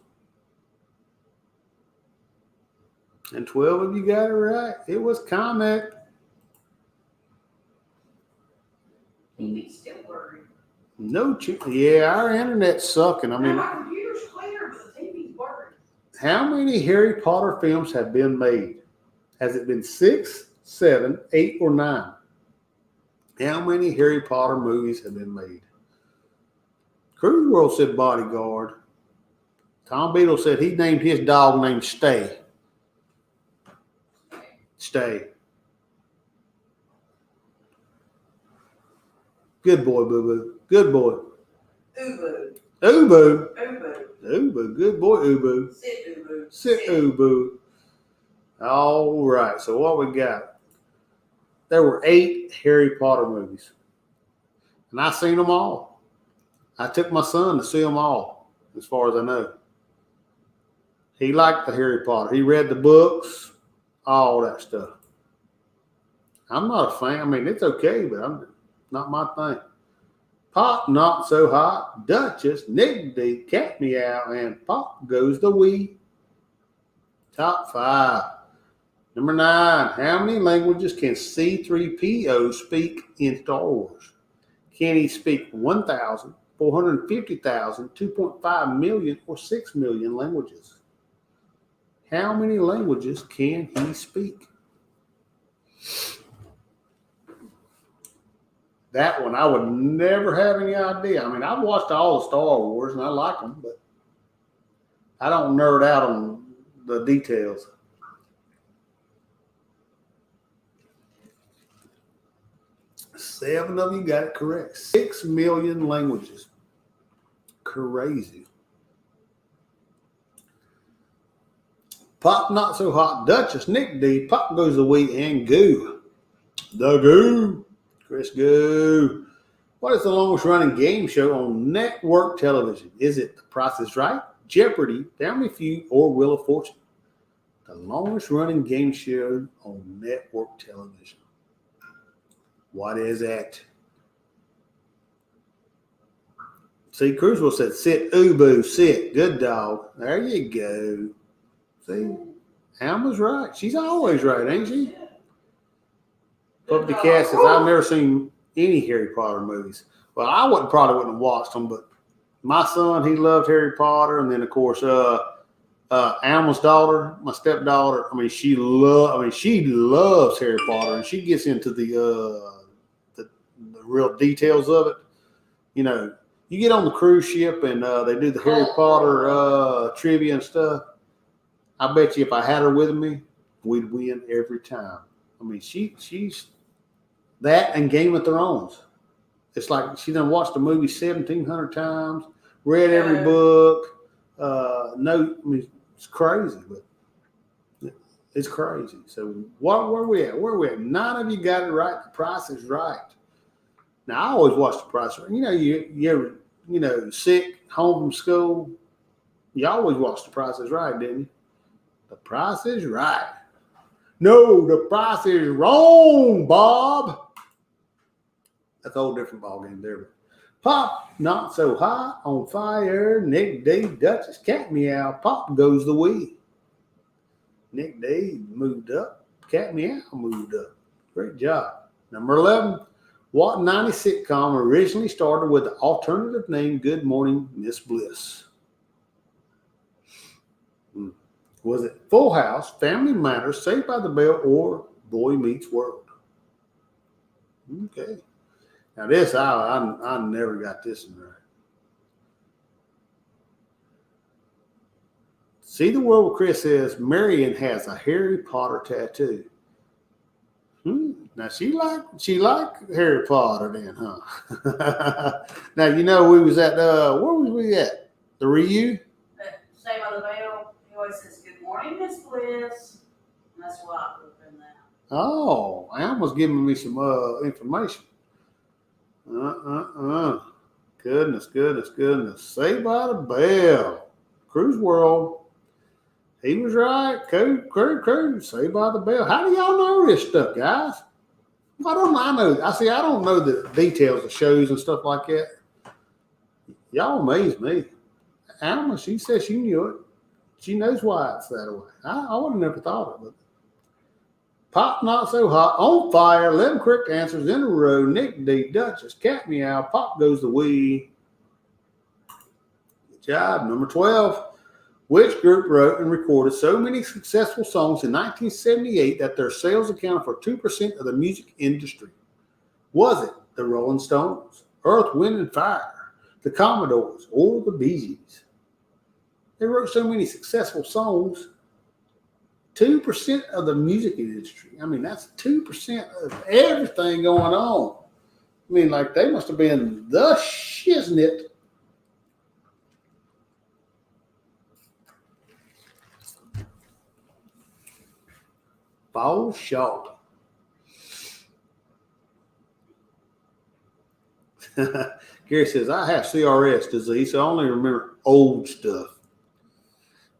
Speaker 2: And 12 of you got it right. It was Comet.
Speaker 3: TV's still working.
Speaker 2: Yeah, our internet's sucking. I mean,
Speaker 3: my computer's clear, but the TV's working.
Speaker 2: How many Harry Potter films have been made? Has it been 6, 7, 8, or 9? How many Harry Potter movies have been made? Cruise World said Bodyguard. Tom Beadle said he named his dog named Stay. Stay. Good boy, Boo Boo. Good boy.
Speaker 3: Ubu.
Speaker 2: Ubu.
Speaker 3: Ubu.
Speaker 2: Ubu. Good boy, Ubu.
Speaker 3: Sit, Ubu.
Speaker 2: Sit, Ubu. All right. So what we got? There were 8 Harry Potter movies. And I seen them all. I took my son to see them all, as far as I know. He liked the Harry Potter. He read the books, all that stuff. I'm not a fan. I mean, it's okay, but I'm not my thing. Pop, Not So Hot, Duchess, Nick D, Cat Meow, and Pop Goes the Wee. Top 5. Number 9. How many languages can C-3PO speak in Star Wars? Can he speak 1,000, 450,000, 2.5 million, or 6 million languages? How many languages can he speak? That one, I would never have any idea. I mean, I've watched all the Star Wars and I like them, but I don't nerd out on the details. Seven of you got it correct. 6 million languages. Crazy. Pop, Not So Hot, Duchess, Nick D, Pop Goes the Wee, and Goo. The Goo. Chris Goo. What is the longest running game show on network television? Is it The Price is Right, Jeopardy, Family Feud, or Wheel of Fortune? The longest running game show on network television. What is it? See, Cruisewell said, sit, Ubu, sit. Good dog. There you go. See, Alma's right. She's always right, ain't she? Puppy Cat says, I've never seen any Harry Potter movies. Well, I probably wouldn't have watched them, but my son, he loved Harry Potter. And then, of course, Alma's daughter, my stepdaughter, she loves Harry Potter, and she gets into the real details of it. You know, you get on the cruise ship and they do the Harry Potter trivia and stuff. I bet you if I had her with me, we'd win every time. I mean, she's that and Game of Thrones. It's like she done watched the movie 1,700 times, read every book. It's crazy, but it's crazy. So where we at? Where we at? 9 of you got it right. The Price is Right. Now I always watch The Price is Right. You know, you ever sick, home from school, you always watch The Price is Right, didn't you? The Price is Right. No, the price is wrong, Bob. That's a whole different ballgame there. Pop, Not So Hot, On Fire, Nick D, Duchess, Cat Meow, Pop Goes the Wee. Nick D moved up, Cat Meow moved up. Great job. Number 11, what 90s sitcom originally started with the alternative name Good Morning, Miss Bliss? Was it Full House, Family Matters, Saved by the Bell, or Boy Meets World? Okay. Now this, I never got this one right. See the World where Chris says Marion has a Harry Potter tattoo. Now she liked Harry Potter then, huh? Now we was at where was we at? The Ryu?
Speaker 3: Saved by the Bell. He always says, "Good morning, Miss Bliss." And that's why I put in that.
Speaker 2: Oh, Alma's giving me some information. Goodness. Saved by the Bell. Cruise World. He was right. Cruise. Saved by the Bell. How do y'all know this stuff, guys? Why don't I know? I don't know the details of shows and stuff like that. Y'all amaze me. Alma, she said she knew it. She knows why it's that way. I would have never thought of it. Pop, Not So Hot, On Fire, 11 correct answers in a row. Nick D, Duchess, Cat Meow, Pop Goes the Wee. Good job. Number 12. Which group wrote and recorded so many successful songs in 1978 that their sales accounted for 2% of the music industry? Was it the Rolling Stones, Earth, Wind and Fire, the Commodores, or the Bee Gees? They wrote so many successful songs. 2% of the music industry. I mean, that's 2% of everything going on. I mean, like, they must have been the shiznit. Fall short. Gary says, I have CRS disease, so I only remember old stuff.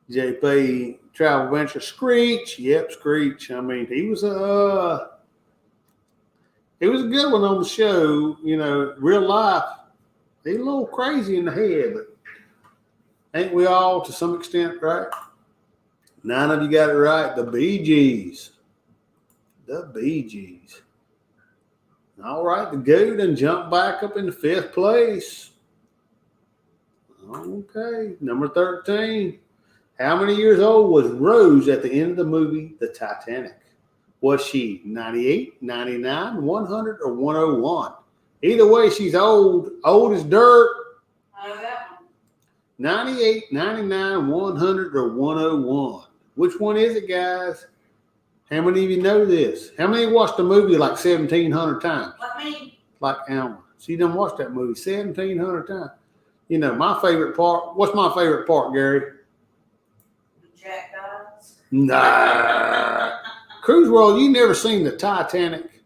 Speaker 2: JP, Travel Venture, Screech. Yep, Screech. I mean, he was a good one on the show. You know, real life, he's a little crazy in the head, but ain't we all to some extent, right? 9 of you got it right. The Bee Gees. The Bee Gees. All right, the Goo done jumped back up into 5th place. Okay, number 13. How many years old was Rose at the end of the movie The Titanic? Was she 98, 99, 100, or 101? Either way, she's old as dirt.
Speaker 3: I know that one.
Speaker 2: 98, 99, 100, or 101. Which one is it, guys? How many of you know this? How many watched the movie like 1,700 times?
Speaker 3: Like me.
Speaker 2: Like Alma. She done watched that movie 1,700 times. You know, my favorite part. What's my favorite part, Gary?
Speaker 3: Jack dies.
Speaker 2: Nah. Cruise World, you never seen the Titanic?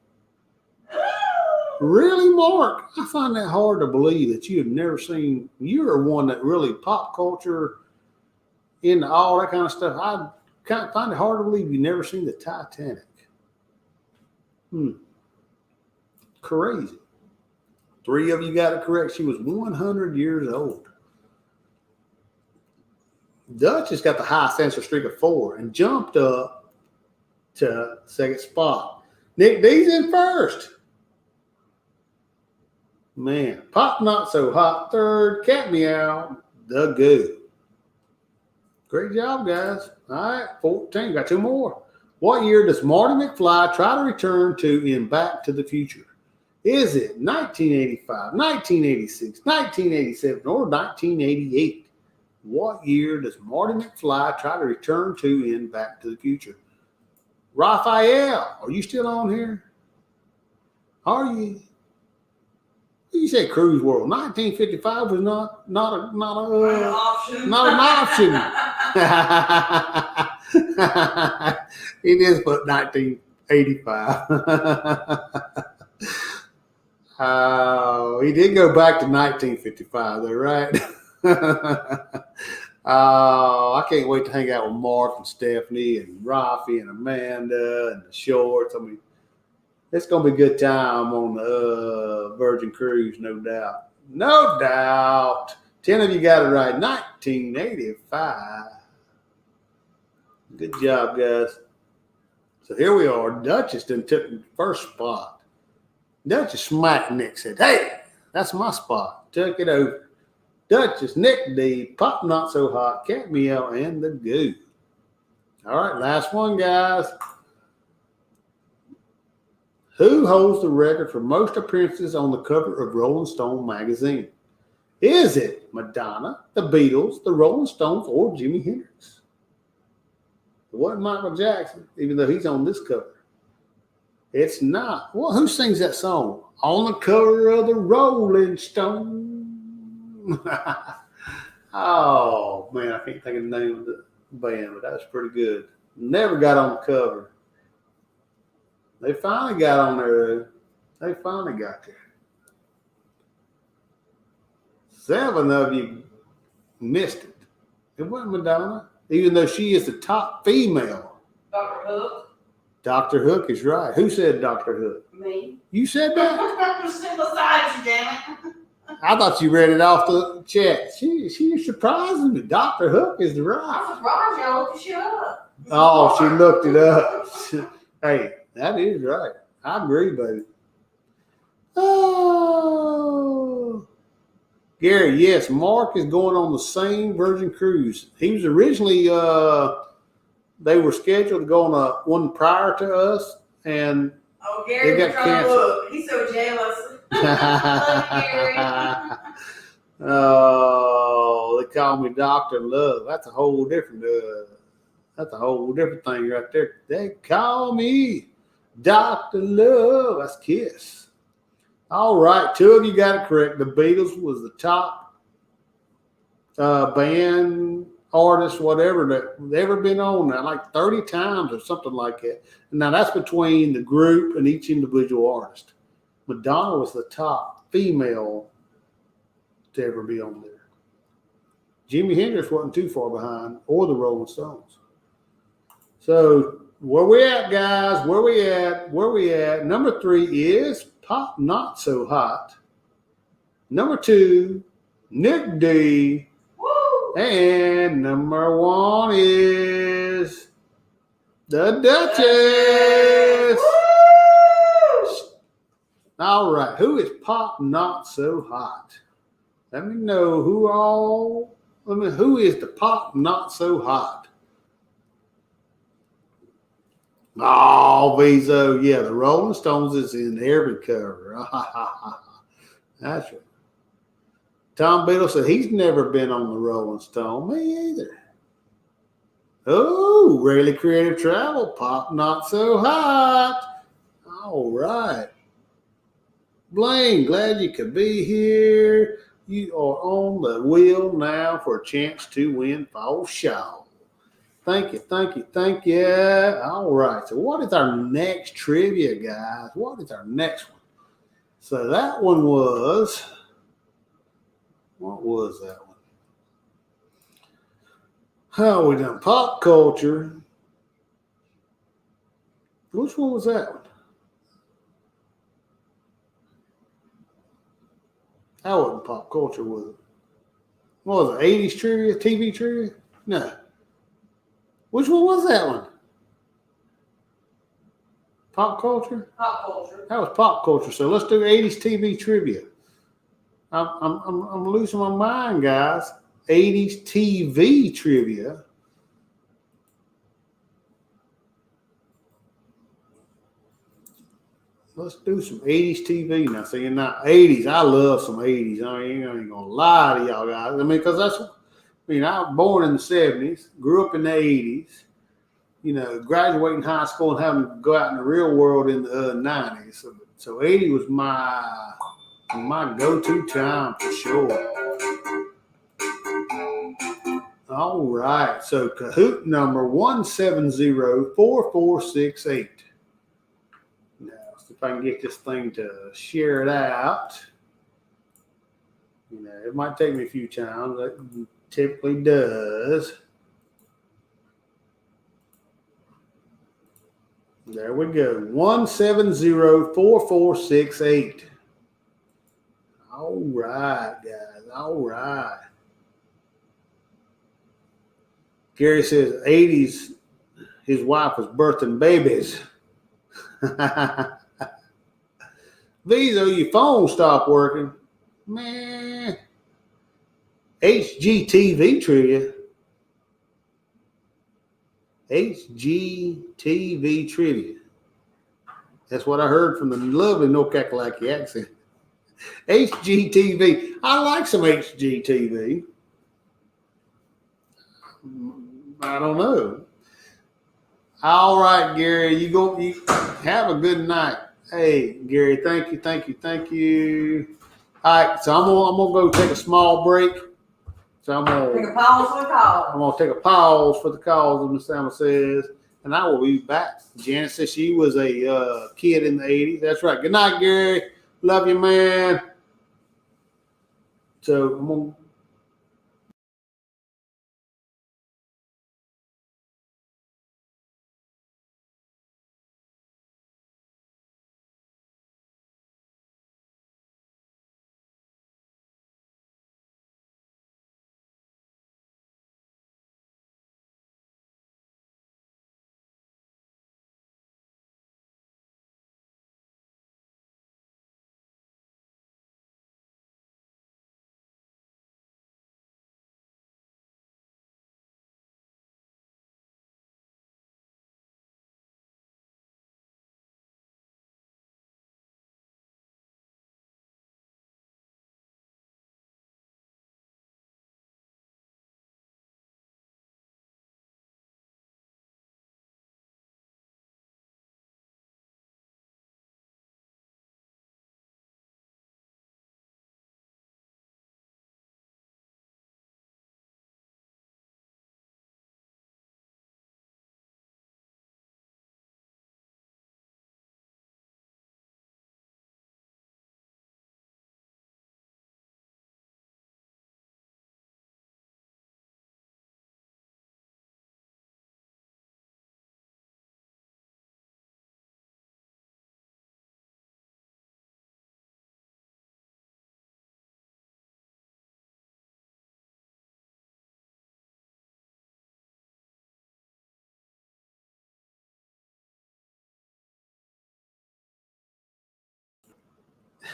Speaker 2: Really, Mark? I find that hard to believe that you have never seen. You're one that really pop culture, into all that kind of stuff. I kind of find it hard to believe you've never seen the Titanic. Crazy. 3 of you got it correct. She was 100 years old. Dutch has got the highest answer streak of 4 and jumped up to 2nd spot. Nick D's in 1st. Man, Pop Not So Hot 3rd. Cat Meow, the Goo. Great job, guys. All right, 14. Got 2 more. What year does Marty McFly try to return to in Back to the Future? Is it 1985, 1986, 1987, or 1988? What year does Marty McFly try to return to in Back to the Future? Raphael, are you still on here? Are you? You said Cruise World. 1955 was not an option. It is but 1985. Oh, he did go back to 1955, though, right? Oh, I can't wait to hang out with Mark and Stephanie and Rafi and Amanda and the Shorts. I mean, it's going to be a good time on the Virgin Cruise, no doubt. No doubt. 10 of you got it right. 1985. Good job, guys. So here we are. Duchess done took the 1st spot. Duchess smacked Nick, said, hey, that's my spot. Took it over. Duchess, Nick D, Pop Not So Hot, Cat Meow, and the Goo. All right, last one, guys. Who holds the record for most appearances on the cover of Rolling Stone magazine? Is it Madonna, the Beatles, the Rolling Stones, or Jimi Hendrix? It wasn't Michael Jackson, even though he's on this cover. It's not. Well, who sings that song? On the cover of the Rolling Stone. Oh, man, I can't think of the name of the band, but that's pretty good. Never got on the cover. They finally got on there. They finally got there. 7 of you missed it. It wasn't Madonna, even though she is the top female.
Speaker 3: Dr. Hook.
Speaker 2: Dr. Hook is right. Who said Dr. Hook?
Speaker 3: Me.
Speaker 2: You said that?
Speaker 3: I'm sitting beside you, damn it.
Speaker 2: I thought you read it off the chat. She surprising me. Dr. Hook is right.
Speaker 3: I'm surprised y'all looked shit up.
Speaker 2: Oh, she looked it up. Hey, that is right. I agree, baby. Oh. Gary, yes, Mark is going on the same Virgin cruise. He was originally they were scheduled to go on one prior to us, and
Speaker 3: Oh, Gary,
Speaker 2: They got
Speaker 3: was trying to
Speaker 2: canceled.
Speaker 3: look. He's so jealous. Love you, Gary.
Speaker 2: oh, they call me Doctor Love. That's a whole different. That's a whole different thing right there. They call me Doctor Love. That's Kiss. All right, two of you got it correct. The Beatles was the top band, artist, whatever that ever been on now, like 30 times or something like that. Now that's between the group and each individual artist. Madonna was the top female to ever be on there. Jimi Hendrix wasn't too far behind, or the Rolling Stones. So where we at, guys? Where we at? Where we at? Number 3 is Pop Not So Hot. Number 2, Nick D.
Speaker 3: Woo!
Speaker 2: And number 1 is the Duchess.
Speaker 3: Woo!
Speaker 2: All right, who is Pop Not So Hot? Let me know who is the Pop Not So Hot? Oh, Vizo, yeah, the Rolling Stones is in every cover. That's right. Tom Beadle said he's never been on the Rolling Stone. Me either. Oh, really creative travel. Pop Not So Hot. All right. Blaine, glad you could be here. You are on the wheel now for a chance to win Fall Show. Thank you, thank you, thank you. All right. So what is our next trivia, guys? What is our next one? So that one was, what was that one? Oh, we done pop culture. Which one was that one? That wasn't pop culture, was it? What was it? 80s trivia, TV trivia? No. Which one was that one? Pop culture?
Speaker 3: Pop culture.
Speaker 2: That was pop culture. So let's do 80s TV trivia. I'm losing my mind, guys. 80s TV trivia. Let's do some 80s TV now. See, now 80s, I love some 80s. I ain't gonna lie to y'all guys. I mean, because I was born in the 70s, grew up in the 80s. You know, graduating high school and having to go out in the real world in the 90s. So 80 was my go-to time for sure. All right. So Kahoot number 1704468. Now, see if I can get this thing to share it out. You know, it might take me a few times. It typically does. There we go. 1704468. All right, guys. All right. Gary says 80s, his wife was birthing babies. Vizo, your phone stopped working. Man. HGTV trivia. HGTV trivia. That's what I heard from the lovely No Kakalaki accent. HGTV. I like some HGTV. I don't know. All right, Gary, you have a good night. Hey, Gary, thank you. All right, so I'm gonna go take a small break. So
Speaker 3: Take a pause for the call.
Speaker 2: I'm gonna take a pause for the calls, as Miss Sama says, and I will be back. Janet says she was a kid in the 80s. That's right. Good night, Gary. Love you, man. So I'm gonna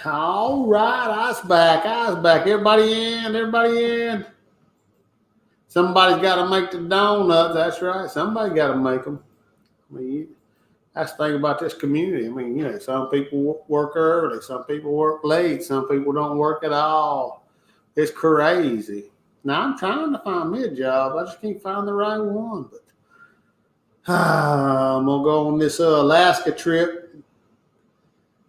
Speaker 2: All right, I's back. Everybody in. Somebody's got to make the donuts. That's right. Somebody got to make them. I mean, that's the thing about this community. I mean, you know, some people work early, some people work late, some people don't work at all. It's crazy. Now, I'm trying to find me a job. I just can't find the right one. But I'm going to go on this Alaska trip,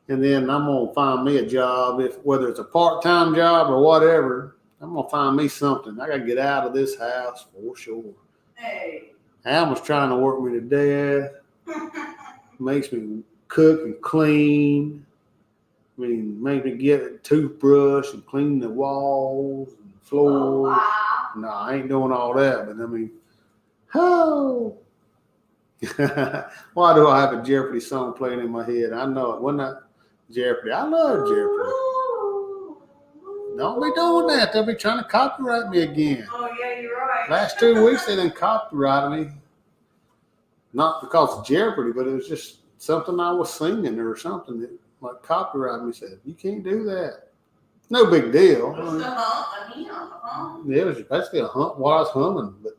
Speaker 2: and then I'm going to find me a job, whether it's a part-time job or whatever. I'm going to find me something. I got to get out of this house for sure.
Speaker 3: Hey.
Speaker 2: Alma's trying to work me to death. Makes me cook and clean. I mean, makes me get a toothbrush and clean the walls and floors.
Speaker 3: Oh, wow.
Speaker 2: No, I ain't doing all that, but I mean, oh. Why do I have a Jeopardy song playing in my head? I know it. Wasn't that Jeopardy? I love Jeopardy. Don't be doing that. They'll be trying to copyright me again.
Speaker 3: Oh, yeah, you're right.
Speaker 2: Last 2 weeks, they didn't copyright me. Not because of Jeopardy, but it was just something I was singing or something that like copyright me said, you can't do that. No big deal. Yeah, it was basically a hum while I was humming. But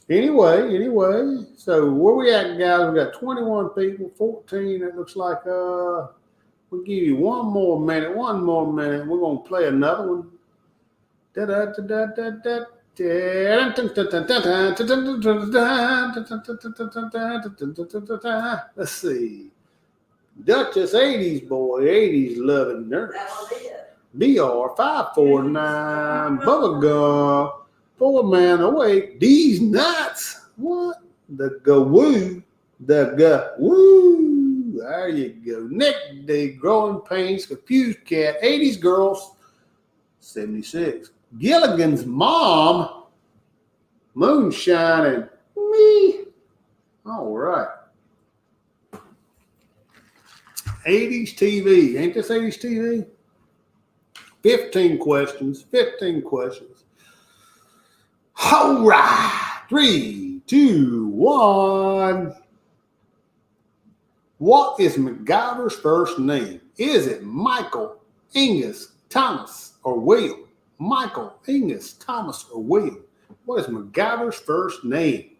Speaker 2: anyway, so where we at, guys? We got 21 people, 14. It looks like we'll give you one more minute. We're gonna play another one. Let's see. Duchess 80s boy, 80s loving nurse. BR 549, Bubblegum, Full Man awake. These nuts. What? The woo. There you go. Nick D, Growing Pains, Confused Cat, 80s Girls, 76. Gilligan's Mom, Moonshine, and me. All right. 80s TV. Ain't this 80s TV? 15 questions. All right. 3, 2, 1. What is MacGyver's first name? Is it Michael, Angus, Thomas, or William? Michael, Angus, Thomas, or William? What is MacGyver's first name?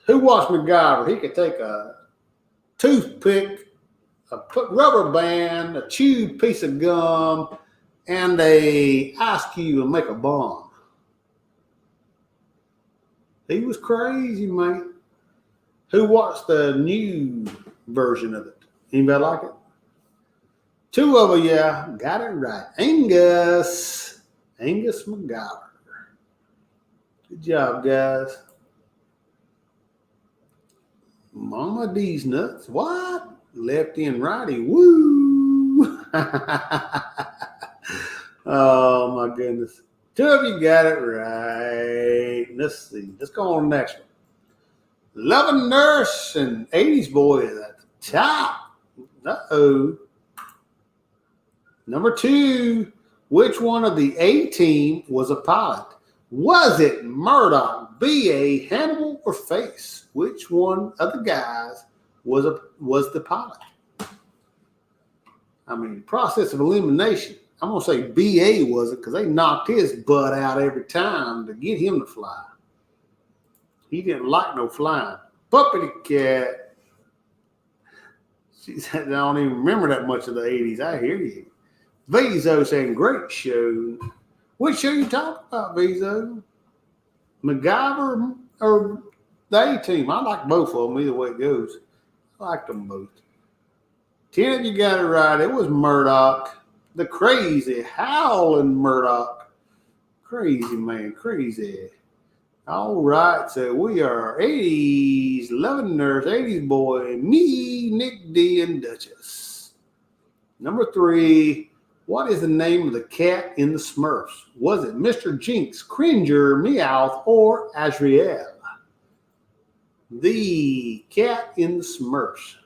Speaker 2: Who watched MacGyver? He could take a toothpick, a rubber band, a chewed piece of gum, and a ice cube and make a bomb. He was crazy, mate. Who watched the new version of it? Anybody like it? 2 of you, yeah, got it right. Angus MacGyver. Good job, guys. Mama D's nuts. What? Lefty and righty. Woo! Oh my goodness. 2 of you got it right. Let's see. Let's go on to the next one. Loving Nurse and 80s Boy is at the top. Uh-oh. Number 2. Which one of the A-Team was a pilot? Was it Murdoch, B.A., Hannibal, or Face? Which one of the guys was the pilot? I mean, process of elimination. I'm going to say B.A. was it because they knocked his butt out every time to get him to fly. He didn't like no flying. Puppety Cat. I don't even remember that much of the 80s. I hear you. Vizo saying, great show. What show you talking about, Vizo? MacGyver or the A-Team? I like both of them, either way it goes. I like them both. 10 of you got it right. It was Murdoch. The crazy, howling Murdoch. Crazy man, crazy. All right, so we are 80s, Loving Nurse, 80s Boy, me, Nick D, and Duchess. Number 3, what is the name of the cat in the Smurfs? Was it Mr. Jinx, Cringer, Meowth, or Azrael? The cat in the Smurfs.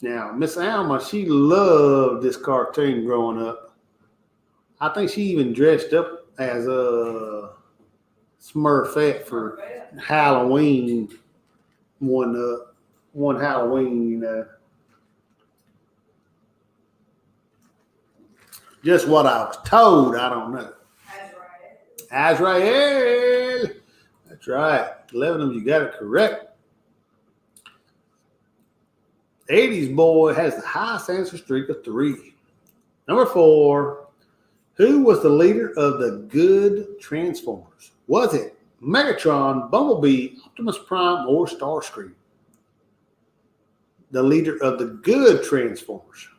Speaker 2: Now, Miss Alma, she loved this cartoon growing up. I think she even dressed up as a Smurfette for Halloween one Halloween, Just what I was told. I don't know. Azrael. That's right. 11 of you got it correct. 80s boy has the highest answer streak of 3. Number 4. Who was the leader of the good Transformers? Was it Megatron, Bumblebee, Optimus Prime, or Starscream? The leader of the good Transformers.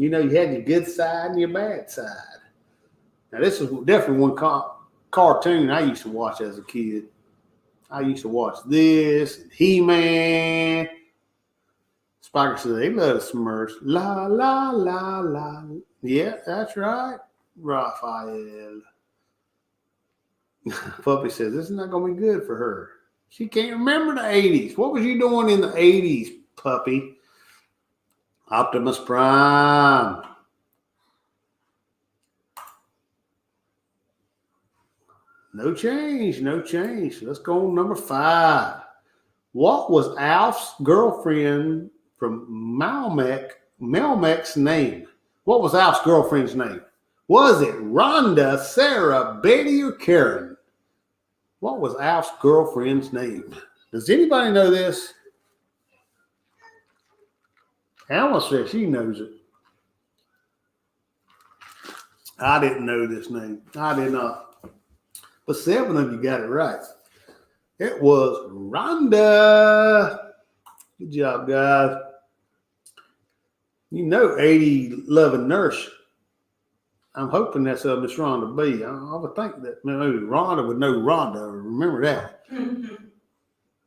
Speaker 2: You know, you had your good side and your bad side. Now, this is definitely one cartoon I used to watch as a kid. I used to watch this, He-Man. Spiker says they love the Smurfs. La, la, la, la. Yeah, that's right, Raphael. Puppy says this is not going to be good for her. She can't remember the 80s. What was you doing in the 80s, Puppy? Optimus Prime. No change, no change. Let's go on number 5. What was Alf's girlfriend from Melmech's name? What was Alf's girlfriend's name? Was it Rhonda, Sarah, Betty, or Karen? What was Alf's girlfriend's name? Does anybody know this? Alma says she knows it. I didn't know this name. I did not. But 7 of you got it right. It was Rhonda. Good job, guys. You know 80 loving nurse. I'm hoping that's Miss Rhonda B. I would think that maybe Rhonda would know Rhonda. Remember that.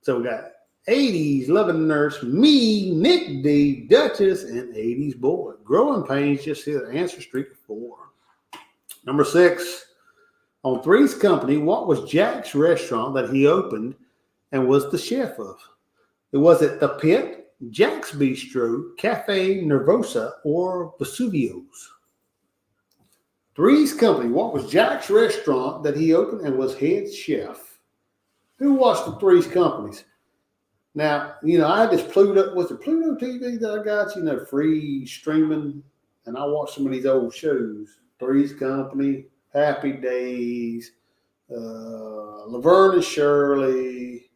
Speaker 2: So we got 80s loving nurse, me, Nick D, Duchess, and 80s boy. Growing Pains just hit an answer streak of 4. Number 6. On Three's Company, what was Jack's restaurant that he opened and was the chef of? Was it The Pit, Jack's Bistro, Cafe Nervosa, or Vesuvio's? Three's Company, what was Jack's restaurant that he opened and was head chef? Who watched the Three's Companies? Now, you know, I had this Pluto, was it Pluto TV that I got, you know, free streaming, and I watched some of these old shows. Three's Company, Happy Days, Laverne and Shirley,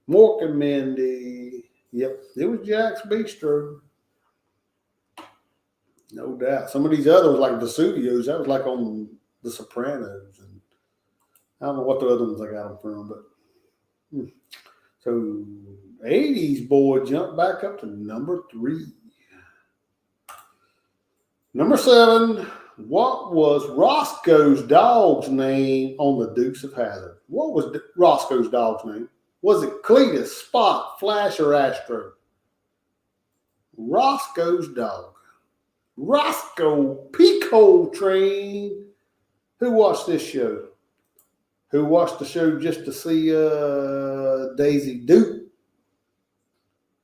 Speaker 2: Mork and Mindy. Yep, it was Jack's Bistro. No doubt. Some of these others, like Vesuvio's, that was like on The Sopranos. And I don't know what the other ones I got them from, but so 80s boy jumped back up to number 3. Number 7. What was Roscoe's dog's name on the Dukes of Hazzard? What was Roscoe's dog's name? Was it Cletus, Spot, Flash, or Astro? Roscoe's dog. Roscoe Pico Train. Who watched this show? Who watched the show just to see Daisy Duke?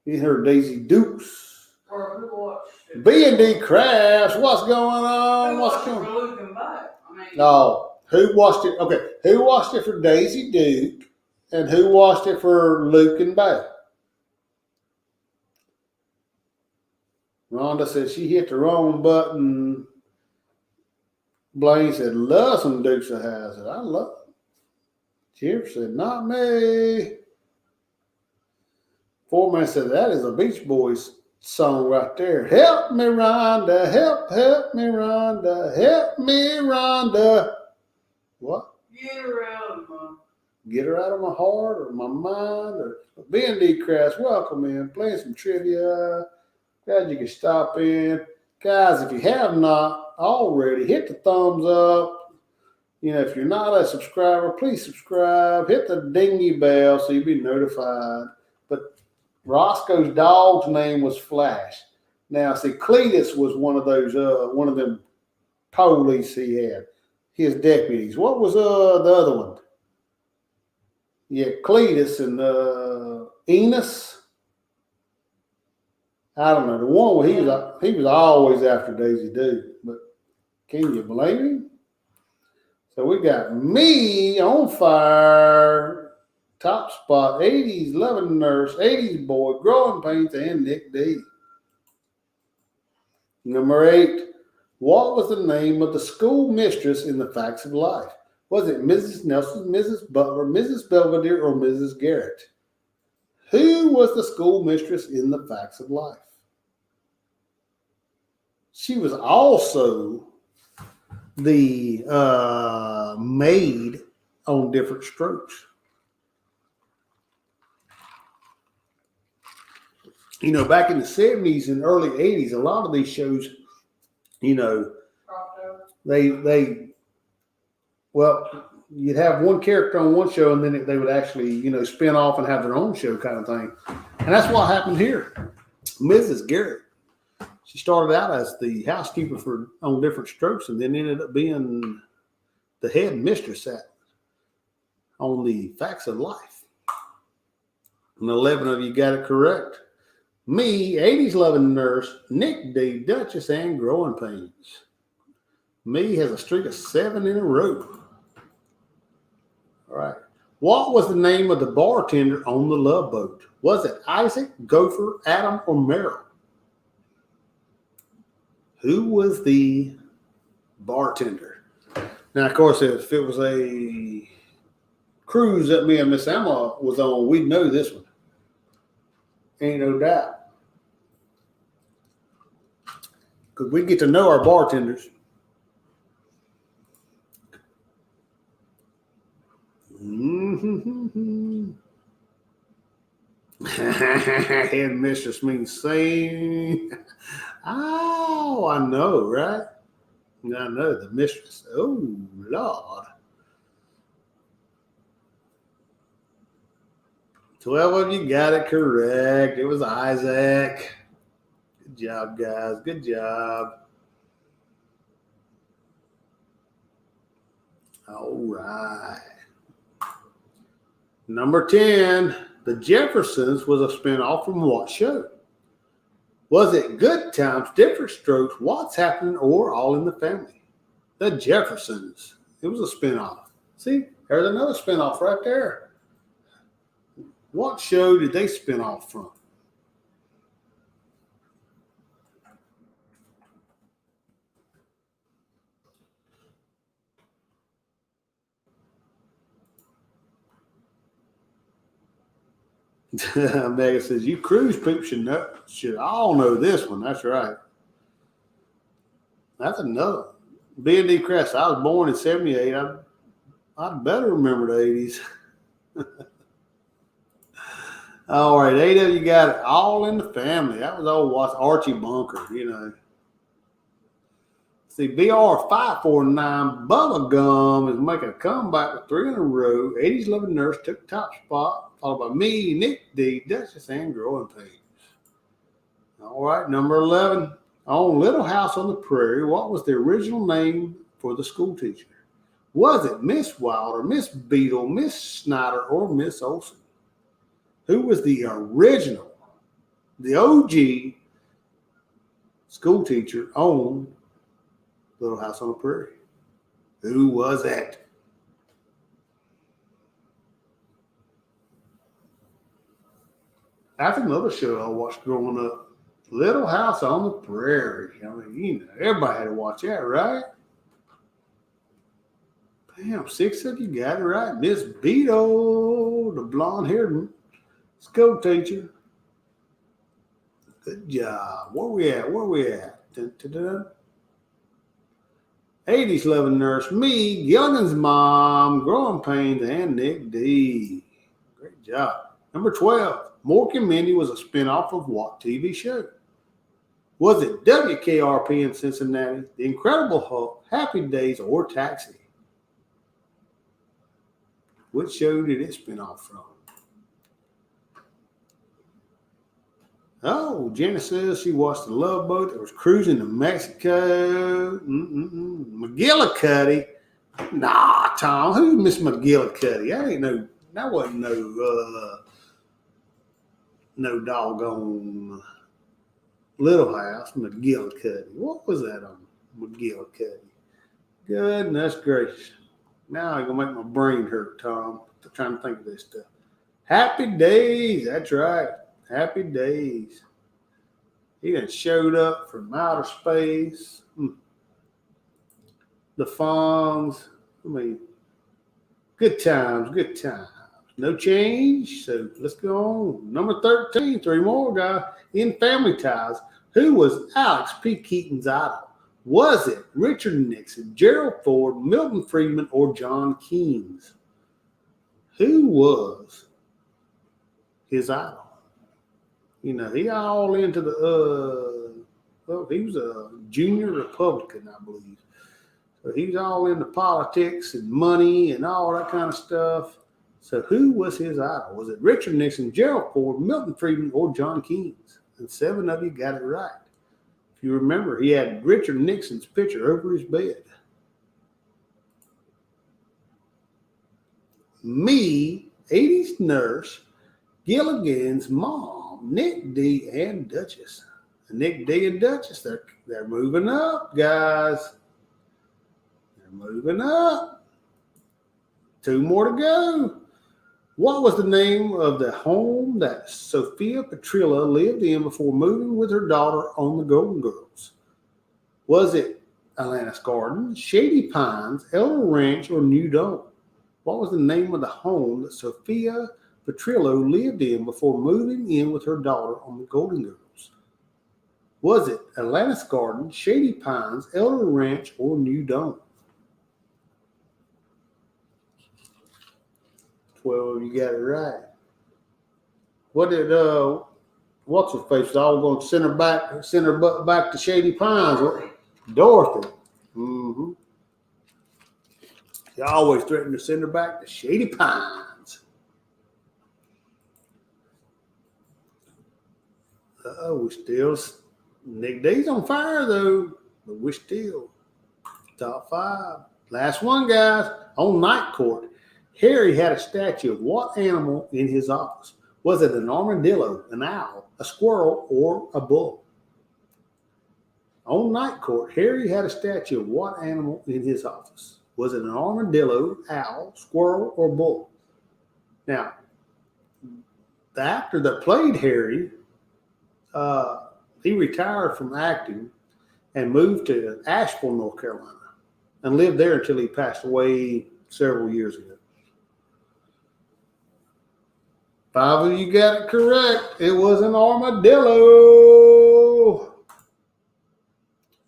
Speaker 2: You heard Daisy Dukes.
Speaker 3: Or who watched it?
Speaker 2: B&D Crafts. What's going on? What's going on?
Speaker 3: Looking back. I mean,
Speaker 2: No. Who watched it? Okay. Who watched it for Daisy Duke? And who watched it for Luke and Bay? Rhonda said she hit the wrong button. Blaine said, love some Dukes of Hazzard. I love it. Chip said, not me. Foreman said, that is a Beach Boys song right there. Help me, Rhonda. Help me, Rhonda. Help me, Rhonda. What?
Speaker 3: get her out of my.
Speaker 2: Get her out of my heart or my mind. Or B&D Crafts, welcome in. Playing some trivia. Glad you can stop in. Guys, if you have not already, hit the thumbs up. You know, if you're not a subscriber, please subscribe. Hit the dingy bell so you'll be notified. But Roscoe's dog's name was Flash. Now, see, Cletus was one of those, one of them police he had, his deputies. What was the other one? Yeah, Cletus and Enos. I don't know. The one where he was always after Daisy Duke, but can you blame him? So we got me on fire, top spot, 80s loving nurse, 80s boy, growing pains, and Nick D. Number 8. What was the name of the school mistress in The Facts of Life? Was it Mrs. Nelson, Mrs. Butler, Mrs. Belvedere, or Mrs. Garrett? Who was the school mistress in The Facts of Life? She was also the maid on Different Strokes. You know, back in the 70s and early 80s, a lot of these shows, you know, well, you'd have one character on one show and then they would actually, you know, spin off and have their own show kind of thing. And that's what happened here. Mrs. Garrett, she started out as the housekeeper on Different Strokes and then ended up being the head mistress on The Facts of Life. And 11 of you got it correct. Me, 80s loving nurse, Nick D, Duchess, and Growing Pains. Me has a streak of 7 in a row. All right. What was the name of the bartender on the Love Boat? Was it Isaac, Gopher, Adam, or Merrill? Who was the bartender? Now, of course, if it was a cruise that me and Miss Emma was on, we'd know this one. Ain't no doubt. Because we get to know our bartenders. Mm-hmm. Head mistress means same. Oh, I know, right? I know the mistress. Oh, Lord. 12 of you got it correct. It was Isaac. Good job, guys. Good job. All right. Number 10, The Jeffersons was a spinoff from what show? Was it Good Times, Different Strokes, What's Happening, or All in the Family? The Jeffersons. It was a spinoff. See, there's another spinoff right there. What show did they spin off from? Megan says, you cruise people should all know this one. That's right. That's another. B&D Crest, I was born in 78. I'd better remember the 80s. All right, 8 of you got it. All in the Family. That was old Archie Bunker, you know. See, BR549, Bubba Gum is making a comeback with 3 in a row. 80s Loving Nurse took top spot, followed by me, Nick D, Duchess, and Growing Pains. All right, number 11. On Little House on the Prairie, what was the original name for the school teacher? Was it Miss Wilder, Miss Beadle, Miss Snyder, or Miss Olson? Who was the original, the OG school teacher on Little House on the Prairie? Who was that? That's another show I watched growing up. Little House on the Prairie. I mean, you know, everybody had to watch that, right? Damn, 6 of you got it right. Miss Beto, the blonde-haired school teacher. Good job. Where we at? Dun, dun, dun. 80s Loving Nurse, me, Youngins' mom, Growing Pains, and Nick D. Great job. Number 12, Mork and Mindy was a spinoff of what TV show? Was it WKRP in Cincinnati, The Incredible Hulk, Happy Days, or Taxi? Which show did it spin off from? Oh, Jenna says she watched the Love Boat that was cruising to Mexico. McGillicuddy. Nah, Tom, who's Miss McGillicuddy? That wasn't no doggone Little House, McGillicuddy. What was that on McGillicuddy? Goodness gracious. Now I'm going to make my brain hurt, Tom. I'm trying to think of this stuff. Happy Days. That's right. Happy Days. He done showed up from outer space. the Fonz. I mean, good times, good times. No change. So let's go on. Number 13, three more guys. In Family Ties, who was Alex P. Keaton's idol? Was it Richard Nixon, Gerald Ford, Milton Friedman, or John Keynes? Who was his idol? You know, he all into the, well, he was a junior Republican, I believe. So he was all into politics and money and all that kind of stuff. So who was his idol? Was it Richard Nixon, Gerald Ford, Milton Friedman, or John Keynes? And 7 of you got it right. If you remember, he had Richard Nixon's picture over his bed. Me, 80s nurse, Gilligan's mom, Nick D, and Duchess. Nick D and Duchess, they're moving up, guys. They're moving up. 2 more to go. What was the name of the home that Sophia Petrillo lived in before moving with her daughter on the Golden Girls? Was it Atlantis Gardens, Shady Pines, Elder Ranch, or New Dawn? What was the name of the home that Sophia Petrillo lived in before moving in with her daughter on the Golden Girls? Was it Atlantis Gardens, Shady Pines, Elder Ranch, or New Dawn? 12, you got it right. What did what's her face? Was all going to send her butt back to Shady Pines. Dorothy. Mm-hmm. She always threatened to send her back to Shady Pines. We still, Nick D's on fire though, but we're still top 5. Last one, guys. On Night Court, Harry had a statue of what animal in his office? Was it an armadillo, an owl, a squirrel, or a bull? On Night Court, Harry had a statue of what animal in his office? Was it an armadillo, owl, squirrel, or bull? Now, the actor that played Harry, he retired from acting and moved to Asheville, North Carolina, and lived there until he passed away several years ago. 5 of you got it correct. It was an armadillo.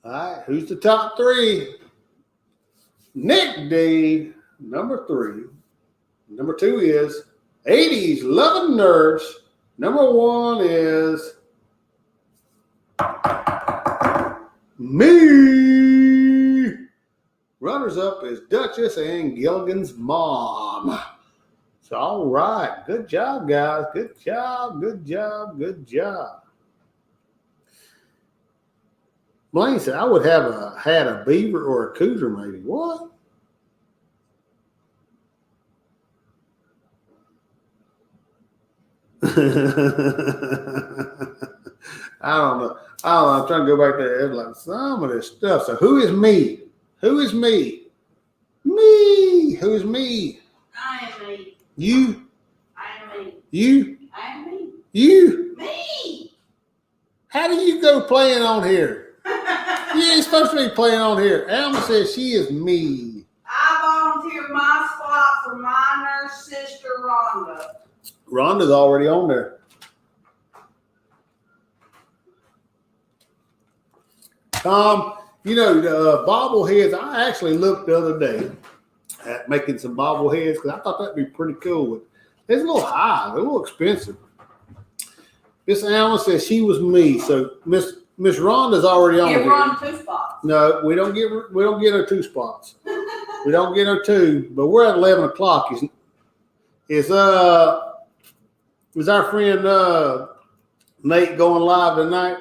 Speaker 2: All right, who's the top 3? Nick D, number 3. Number 2 is 80s loving nerds. Number 1 is me. Runners up is Duchess and Gilligan's mom. So, all right. Good job, guys. Good job, good job, good job. Blaine said, I would have had a beaver or a cougar maybe. What? I don't know. I'm trying to go back to like some of this stuff. So who is me? Who is me? Me. Who is me?
Speaker 3: I am me.
Speaker 2: You.
Speaker 3: I am me.
Speaker 2: You.
Speaker 3: I am me.
Speaker 2: You.
Speaker 3: Me.
Speaker 2: How do you go playing on here? You ain't supposed to be playing on here. Alma says she is me.
Speaker 3: I volunteered my spot for my nurse sister Rhonda.
Speaker 2: Rhonda's already on there. Tom, you know, the bobbleheads, I actually looked the other day at making some bobbleheads because I thought that'd be pretty cool. It's a little high, they're a little expensive. Miss Alma says she was me, so Miss Rhonda's already on.
Speaker 3: Give
Speaker 2: here.
Speaker 3: Rhonda 2 spots.
Speaker 2: No, we don't get her 2 spots. We don't get her 2, but we're at 11 o'clock. Is our friend Nate going live tonight?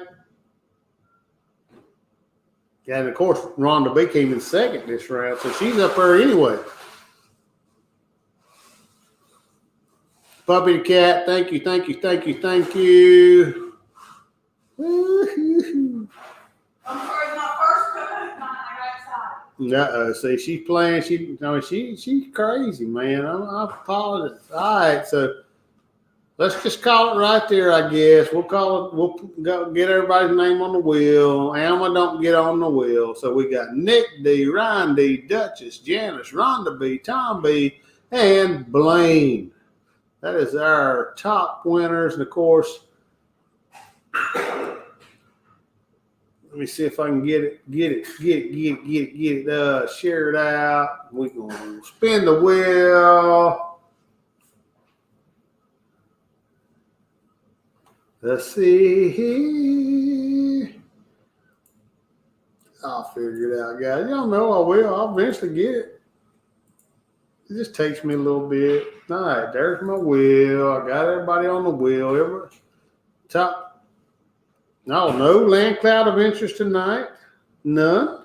Speaker 2: Yeah, and of course Rhonda B came in second this round, so she's up there anyway. Puppy the cat, thank you, thank you, thank you, thank you.
Speaker 3: I'm sorry, it's my first cook. I got excited.
Speaker 2: See, she's playing. She's crazy, man. I apologize. All right, so Let's just call it right there, I guess. We'll call it, we'll get everybody's name on the wheel. Alma don't get on the wheel. So we got Nick D, Ryan D, Duchess, Janice, Rhonda B, Tom B, and Blaine. That is our top winners. And of course, let me see if I can get it, share it out. We're going to spin the wheel. Let's see here. I'll figure it out, guys. Y'all know I will. I'll eventually get it. It just takes me a little bit. All right, there's my wheel. I got everybody on the wheel. Everybody top. No land cloud of interest tonight. None.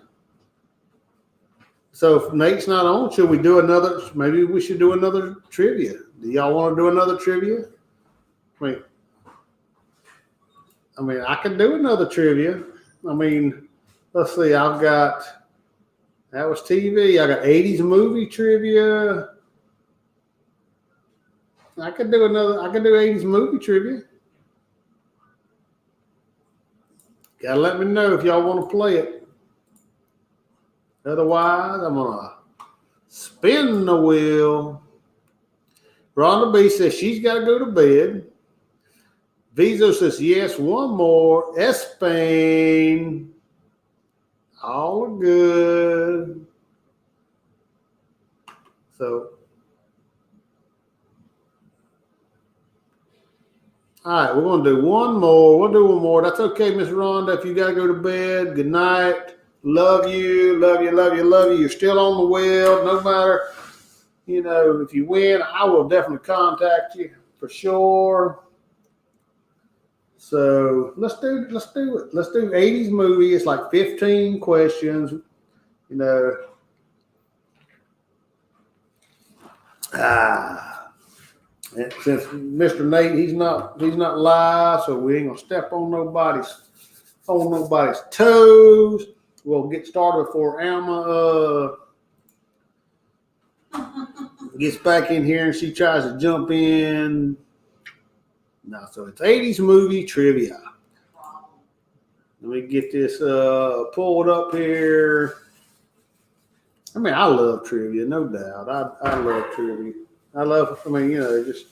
Speaker 2: So if Nate's not on, should we do another? Maybe we should do another trivia. Do y'all want to do another trivia? I mean, I can do another trivia. I mean, let's see. I've got, that was TV. I got 80s movie trivia. I can do 80s movie trivia. Gotta let me know if y'all want to play it. Otherwise, I'm gonna spin the wheel. Rhonda B says she's got to go to bed. Vizo says yes, one more. Espain. All good. So, all right, we're going to do one more. We'll do one more. That's okay, Miss Rhonda. If you got to go to bed, good night. Love you, love you, love you, love you. You're still on the wheel. No matter, if you win, I will definitely contact you for sure. So let's do it. Let's do 80s movie. It's like 15 questions. And since Mr. Nate, he's not live, so we ain't gonna step on nobody's toes. We'll get started before Alma gets back in here and she tries to jump in. No, so it's 80s movie trivia. Let me get this pulled up here. I mean, I love trivia, no doubt. I love trivia. Just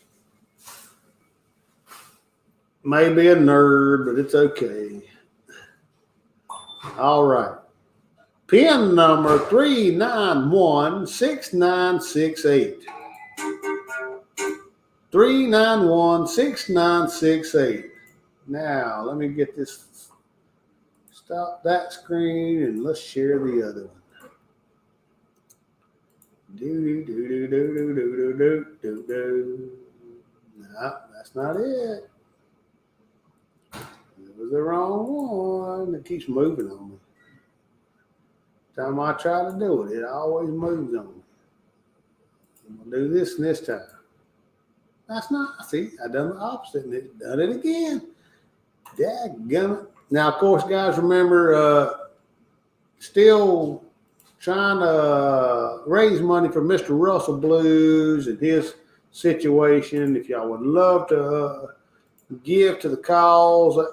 Speaker 2: maybe a nerd, but it's okay. All right. Pin number 3916968. 3916968. Now, let me get this. Stop that screen and let's share the other one. Do. No, that's not it. It was the wrong one. It keeps moving on me. Time I try to do it, it always moves on me. I'm gonna do this this time. That's not, see, I done the opposite and it done it again. Dadgummit. Now, of course, guys, remember, still trying to raise money for Mr. Russell Blues and his situation. If y'all would love to give to the cause,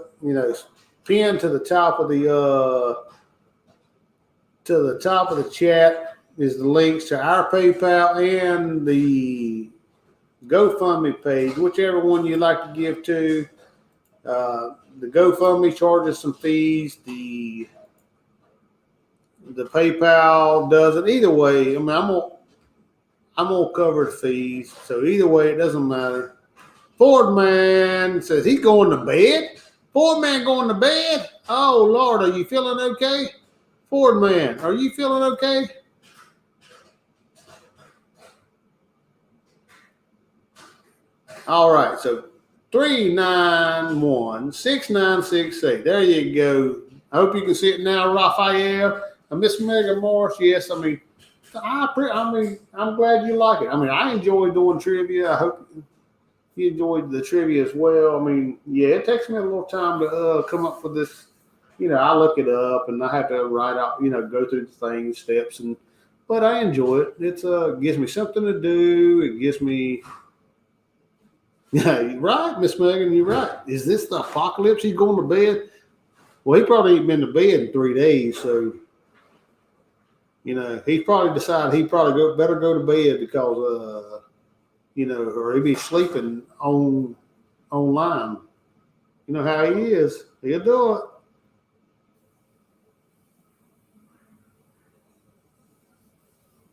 Speaker 2: pinned to the top of the chat is the links to our PayPal and the GoFundMe page, whichever one you like to give to. The GoFundMe charges some fees. The PayPal doesn't. Either way, I mean, I'm gonna cover the fees. So either way, it doesn't matter. Ford Man says he's going to bed. Ford Man going to bed. Oh Lord, are you feeling okay? Ford Man, are you feeling okay? All right, so 3916968. There you go. I hope you can see it now, Raphael. Miss Megan Morris, yes. I'm glad you like it. I mean, I enjoy doing trivia. I hope you enjoyed the trivia as well. I mean, yeah, it takes me a little time to come up with this. I look it up and I have to write out, go through the things, steps, but I enjoy it. It gives me something to do. It gives me, Yeah, you're right, Miss Megan, you're right. Is this the apocalypse? He's going to bed? Well, he probably ain't been to bed in 3 days, so he probably decided he probably better go to bed because or he'd be sleeping online. You know how he is. He'll do it.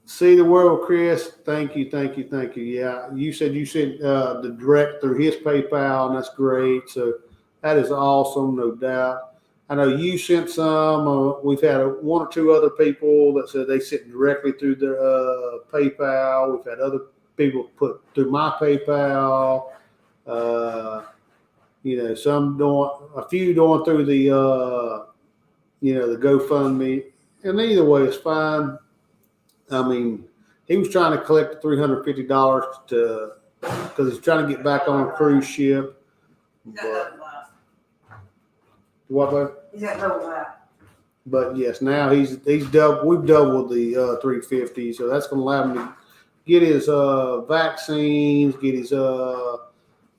Speaker 2: See the world, Chris. Thank you. Yeah, you said you sent the direct through his PayPal, and that's great. So that is awesome, no doubt. I know you sent some. We've had one or two other people that said they sent directly through their PayPal. We've had other people put through my PayPal. Some doing, a few doing through the the GoFundMe, and either way it's fine. I mean, he was trying to collect the $350 because he's trying to get back on a cruise ship. What, babe?
Speaker 3: He's at double that.
Speaker 2: But yes, now he's double. We've doubled the 350, so that's going to allow him to get his vaccines, get his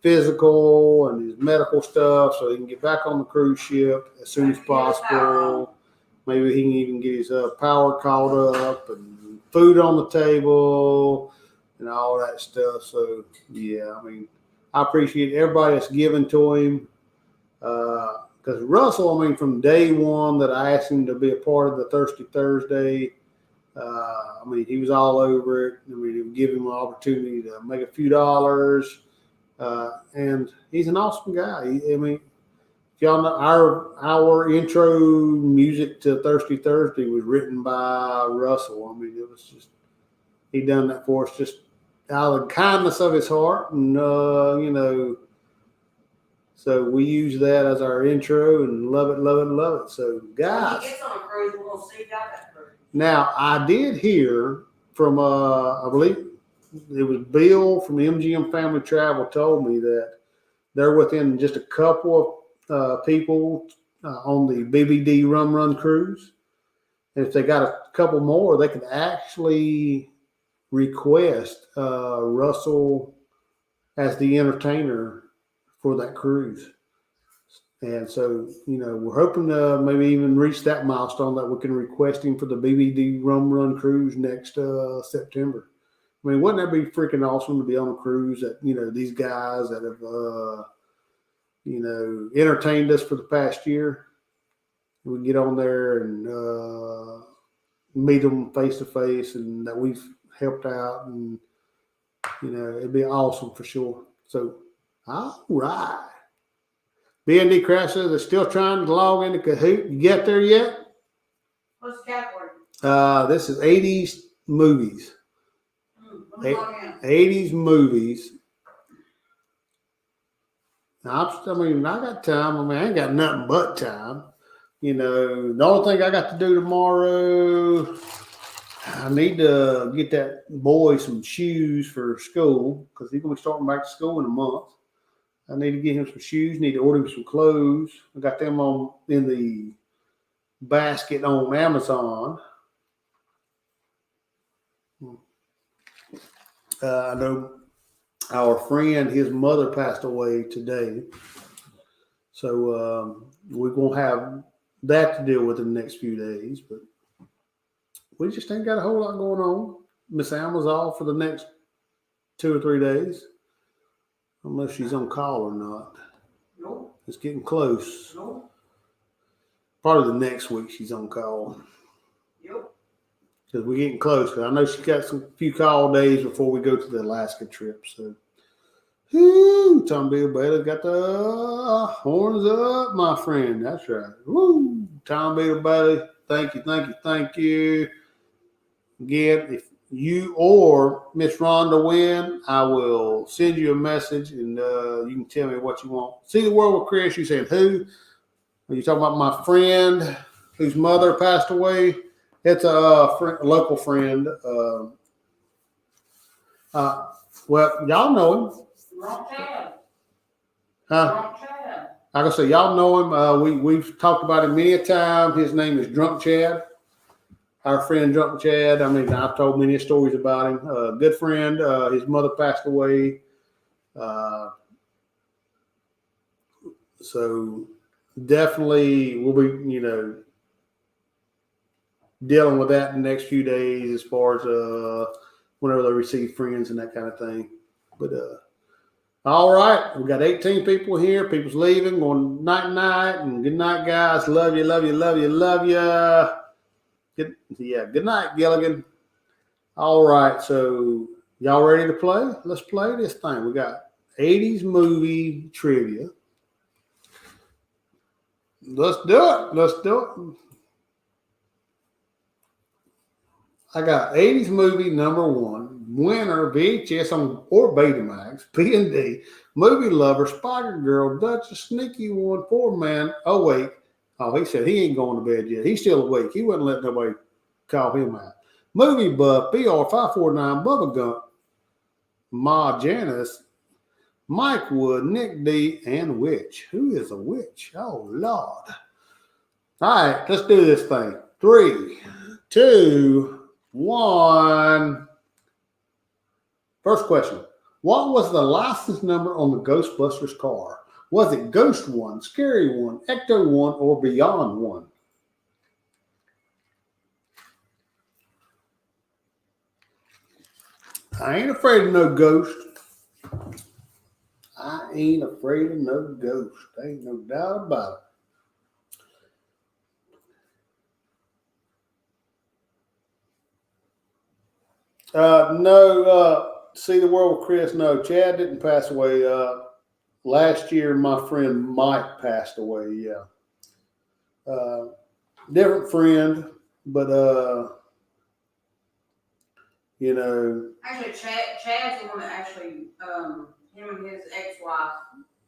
Speaker 2: physical and his medical stuff, so he can get back on the cruise ship as soon as possible. Maybe he can even get his power caught up and food on the table and all that stuff. So yeah, I mean, I appreciate everybody that's given to him. Because Russell, I mean, from day one that I asked him to be a part of the Thirsty Thursday, I mean, he was all over it. I mean, it would give him an opportunity to make a few dollars. And he's an awesome guy. I mean, if y'all know, our intro music to Thirsty Thursday was written by Russell. I mean, it was just, he done that for us just out of the kindness of his heart. And, so we use that as our intro and love it. So, guys.
Speaker 3: When he gets on a cruise, we're going to see y'all that cruise.
Speaker 2: Now, I did hear from, I believe it was Bill from MGM Family Travel told me that they're within just a couple of people on the BBD Rum Run cruise. And if they got a couple more, they could actually request Russell as the entertainer for that cruise. And so, we're hoping to maybe even reach that milestone that we can request him for the BBD Rum Run cruise next September. I mean, wouldn't that be freaking awesome to be on a cruise that, these guys that have, entertained us for the past year? We get on there and meet them face to face and that we've helped out, and, it'd be awesome for sure. So, all right. B&D Crash says they're still trying to log into Kahoot. You get there yet?
Speaker 3: What's the category?
Speaker 2: This is 80s movies.
Speaker 3: Let me log in.
Speaker 2: 80s movies. Now, I got time. I mean, I ain't got nothing but time. The only thing I got to do tomorrow, I need to get that boy some shoes for school because he's going to be starting back to school in a month. I need to get him some shoes. Need to order him some clothes. I got them in the basket on Amazon. I know our friend, his mother passed away today. So we're going to have that to deal with in the next few days. But we just ain't got a whole lot going on. Miss Alma's off for the next 2 or 3 days. Unless she's on call or not.
Speaker 3: Nope.
Speaker 2: It's getting close.
Speaker 3: Nope.
Speaker 2: Probably the next week she's on call.
Speaker 3: Yep.
Speaker 2: Because we're getting close. Cause I know she's got some few call days before we go to the Alaska trip. So, Tom Bill Bailey got the horns up, my friend. That's right. Woo! Tom Bill Bailey, thank you. Again, if you or Miss Rhonda win, I will send you a message and you can tell me what you want. See the world with Chris. You said who? Are you talking about my friend whose mother passed away? It's a local friend. Well, y'all know him.
Speaker 3: Wrong Chad.
Speaker 2: Huh?
Speaker 3: Wrong Chad.
Speaker 2: Like I say, y'all know him. We've talked about him many a time. His name is Drunk Chad. Our friend Drunk Chad. I mean, I've told many stories about him. Good friend. His mother passed away. So definitely we'll be, dealing with that in the next few days as far as whenever they receive friends and that kind of thing. But all right, we got 18 people here. People's leaving, going night night, and good night, guys. Love you, love you, love you, love you. Good night, Gilligan. All right, so y'all ready to play? Let's play this thing. We got 80s movie trivia. Let's do it. Let's do it. I got 80s movie number one, winner, VHS or Betamax, P&D, movie lover, Spider Girl, Duchess, Sneaky One, Poor Man. Oh, wait. Oh, he said he ain't going to bed yet. He's still awake. He wouldn't let nobody call him out. Movie Buff, BR549, Bubba Gump, Ma Janice, Mike Wood, Nick D, and Witch. Who is a witch? Oh, Lord. All right, let's do this thing. 3, 2, 1. First question. What was the license number on the Ghostbusters car? Was it Ghost 1, Scary 1, Ecto 1, or Beyond 1? I ain't afraid of no ghost. I ain't afraid of no ghost. Ain't no doubt about it. No, See the World with Chris. No, Chad didn't pass away. Last year, my friend Mike passed away. Yeah. Different friend, but,
Speaker 3: Actually, Chad's the one that actually, him and his ex-wife.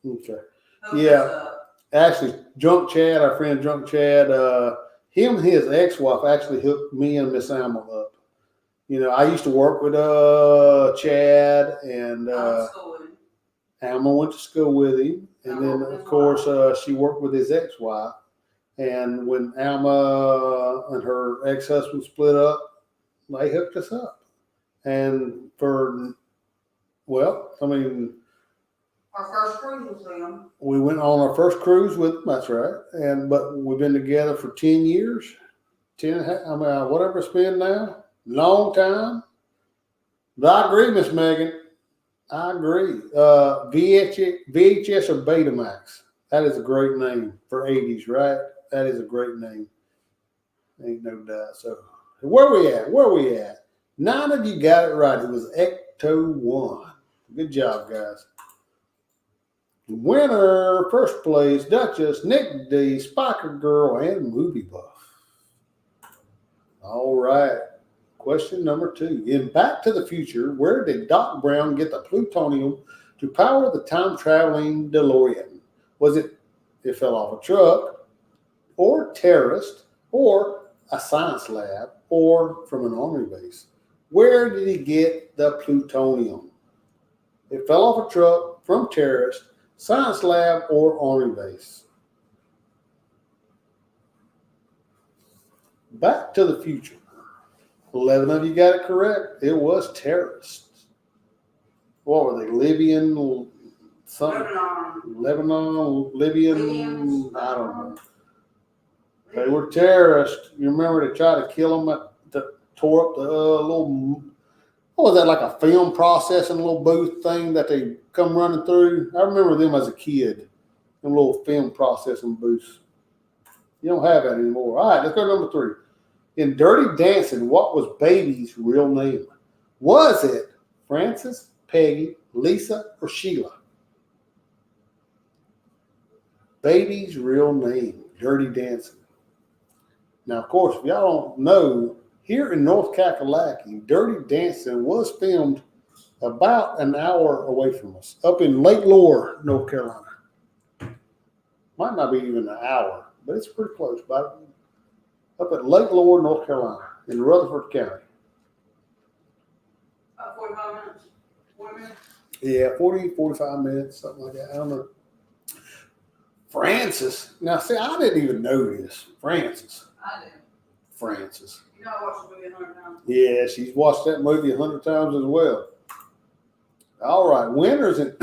Speaker 2: Okay.
Speaker 3: hooked
Speaker 2: Yeah.
Speaker 3: us up.
Speaker 2: Actually, Drunk Chad, our friend Drunk Chad, him and his ex-wife actually hooked me and Miss Alma up. I used to work with Chad, and Alma went to school with him. And then, of course, she worked with his ex-wife. And when Alma and her ex-husband split up, they hooked us up. And our
Speaker 3: first cruise was them.
Speaker 2: we went on our first cruise with them, that's right. But we've been together for 10 years, 10 and a half, whatever it's been now. Long time. But I agree, Miss Megan. I agree. VHS or Betamax. That is a great name for 80s, right? That is a great name. Ain't no doubt. So where we at? 9 of you got it right. It was Ecto 1. Good job, guys. Winner, first place, Duchess, Nick D, Spiker Girl, and Movie Buff. All right. Question number 2. In Back to the Future, where did Doc Brown get the plutonium to power the time-traveling DeLorean? Was it fell off a truck, or terrorist, or a science lab, or from an army base? Where did he get the plutonium? It fell off a truck, from terrorist, science lab, or army base. Back to the Future. 11 of you got it correct. It was terrorists. What were they? Libyan something? Lebanon, Libyan, I don't know. They were terrorists. You remember they tried to kill them, tore up the little, what was that, like a film processing little booth thing that they come running through? I remember them as a kid, them little film processing booths. You don't have that anymore. All right, let's go to number 3. In Dirty Dancing, what was Baby's real name? Was it Frances, Peggy, Lisa, or Sheila? Baby's real name, Dirty Dancing. Now, of course, if y'all don't know, here in North Kakalaki, Dirty Dancing was filmed about an hour away from us, up in Lake Lure, North Carolina. Might not be even an hour, but it's pretty close. Up at Lake Lure, North Carolina, in Rutherford County.
Speaker 3: 45 minutes. 40 minutes.
Speaker 2: Yeah, 40, 45 minutes, something like that. I don't know. Frances. Now, see, I didn't even know this. Frances.
Speaker 3: I do.
Speaker 2: Frances.
Speaker 3: You know I watched the movie 100 times.
Speaker 2: Yeah, she's watched that movie 100 times as well. All right, winners in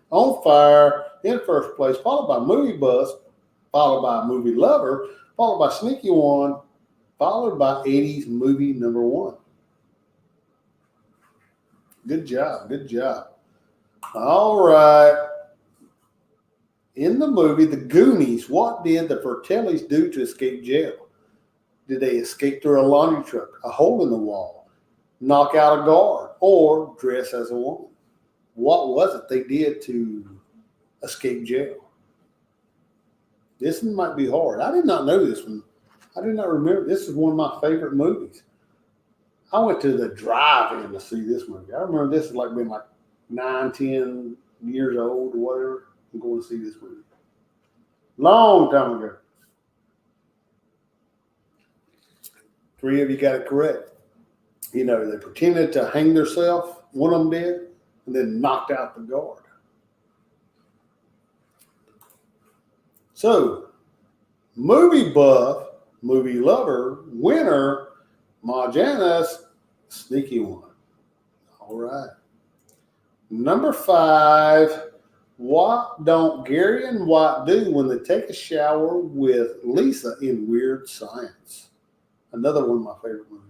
Speaker 2: On Fire in first place, followed by Movie Buff, followed by Movie Lover, followed by Sneaky One, followed by 80s movie number 1. Good job. Good job. All right. In the movie The Goonies, what did the Fratellis do to escape jail? Did they escape through a laundry truck, a hole in the wall, knock out a guard, or dress as a woman? What was it they did to escape jail? This one might be hard. I did not know this one. I did not remember. This is one of my favorite movies. I went to the drive-in to see this movie. I remember this is like being like 9, 10 years old or whatever. I'm going to see this movie. Long time ago. 3 of you got it correct. You know, they pretended to hang themselves. One of them did, and then knocked out the guard. So, Movie Buff, Movie Lover, winner, Marjana's Sneaky One. All right. Number 5, what don't Gary and White do when they take a shower with Lisa in Weird Science? Another one of my favorite movies.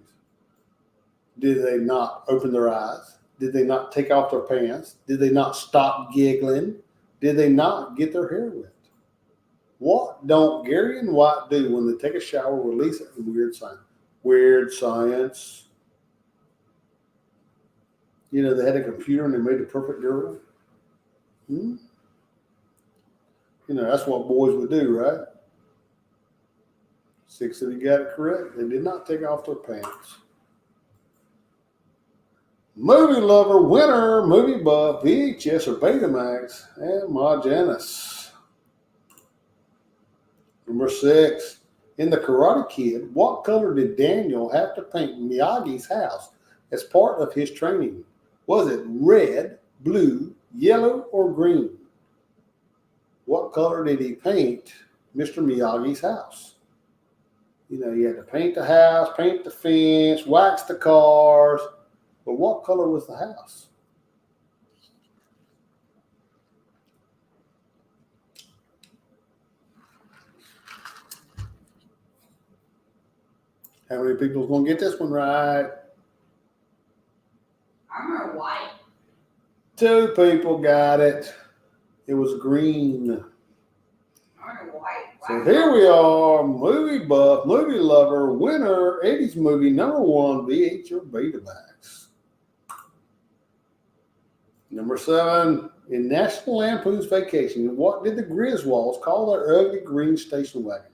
Speaker 2: Did they not open their eyes? Did they not take off their pants? Did they not stop giggling? Did they not get their hair wet? What don't Gary and White do when they take a shower with Lisa in Weird Science? Weird Science. You know, they had a computer and they made the perfect girl. You know, that's what boys would do, right? 6 of you got it correct. They did not take off their pants. Movie Lover, winner, Movie Buff, VHS or Betamax, and Marjana's. Number 6, in The Karate Kid, what color did Daniel have to paint Miyagi's house as part of his training? Was it red, blue, yellow, or green? What color did he paint Mr. Miyagi's house? You know, you had to paint the house, paint the fence, wax the cars. But what color was the house? How many people are going to get this one right?
Speaker 3: I remember white.
Speaker 2: 2 people got it. It was green.
Speaker 3: I remember white.
Speaker 2: So here we are, Movie Buff, Movie Lover, winner, 80s movie, number 1, VH or Betamax. Number 7, in National Lampoon's Vacation, what did the Griswolds call their ugly green station wagon?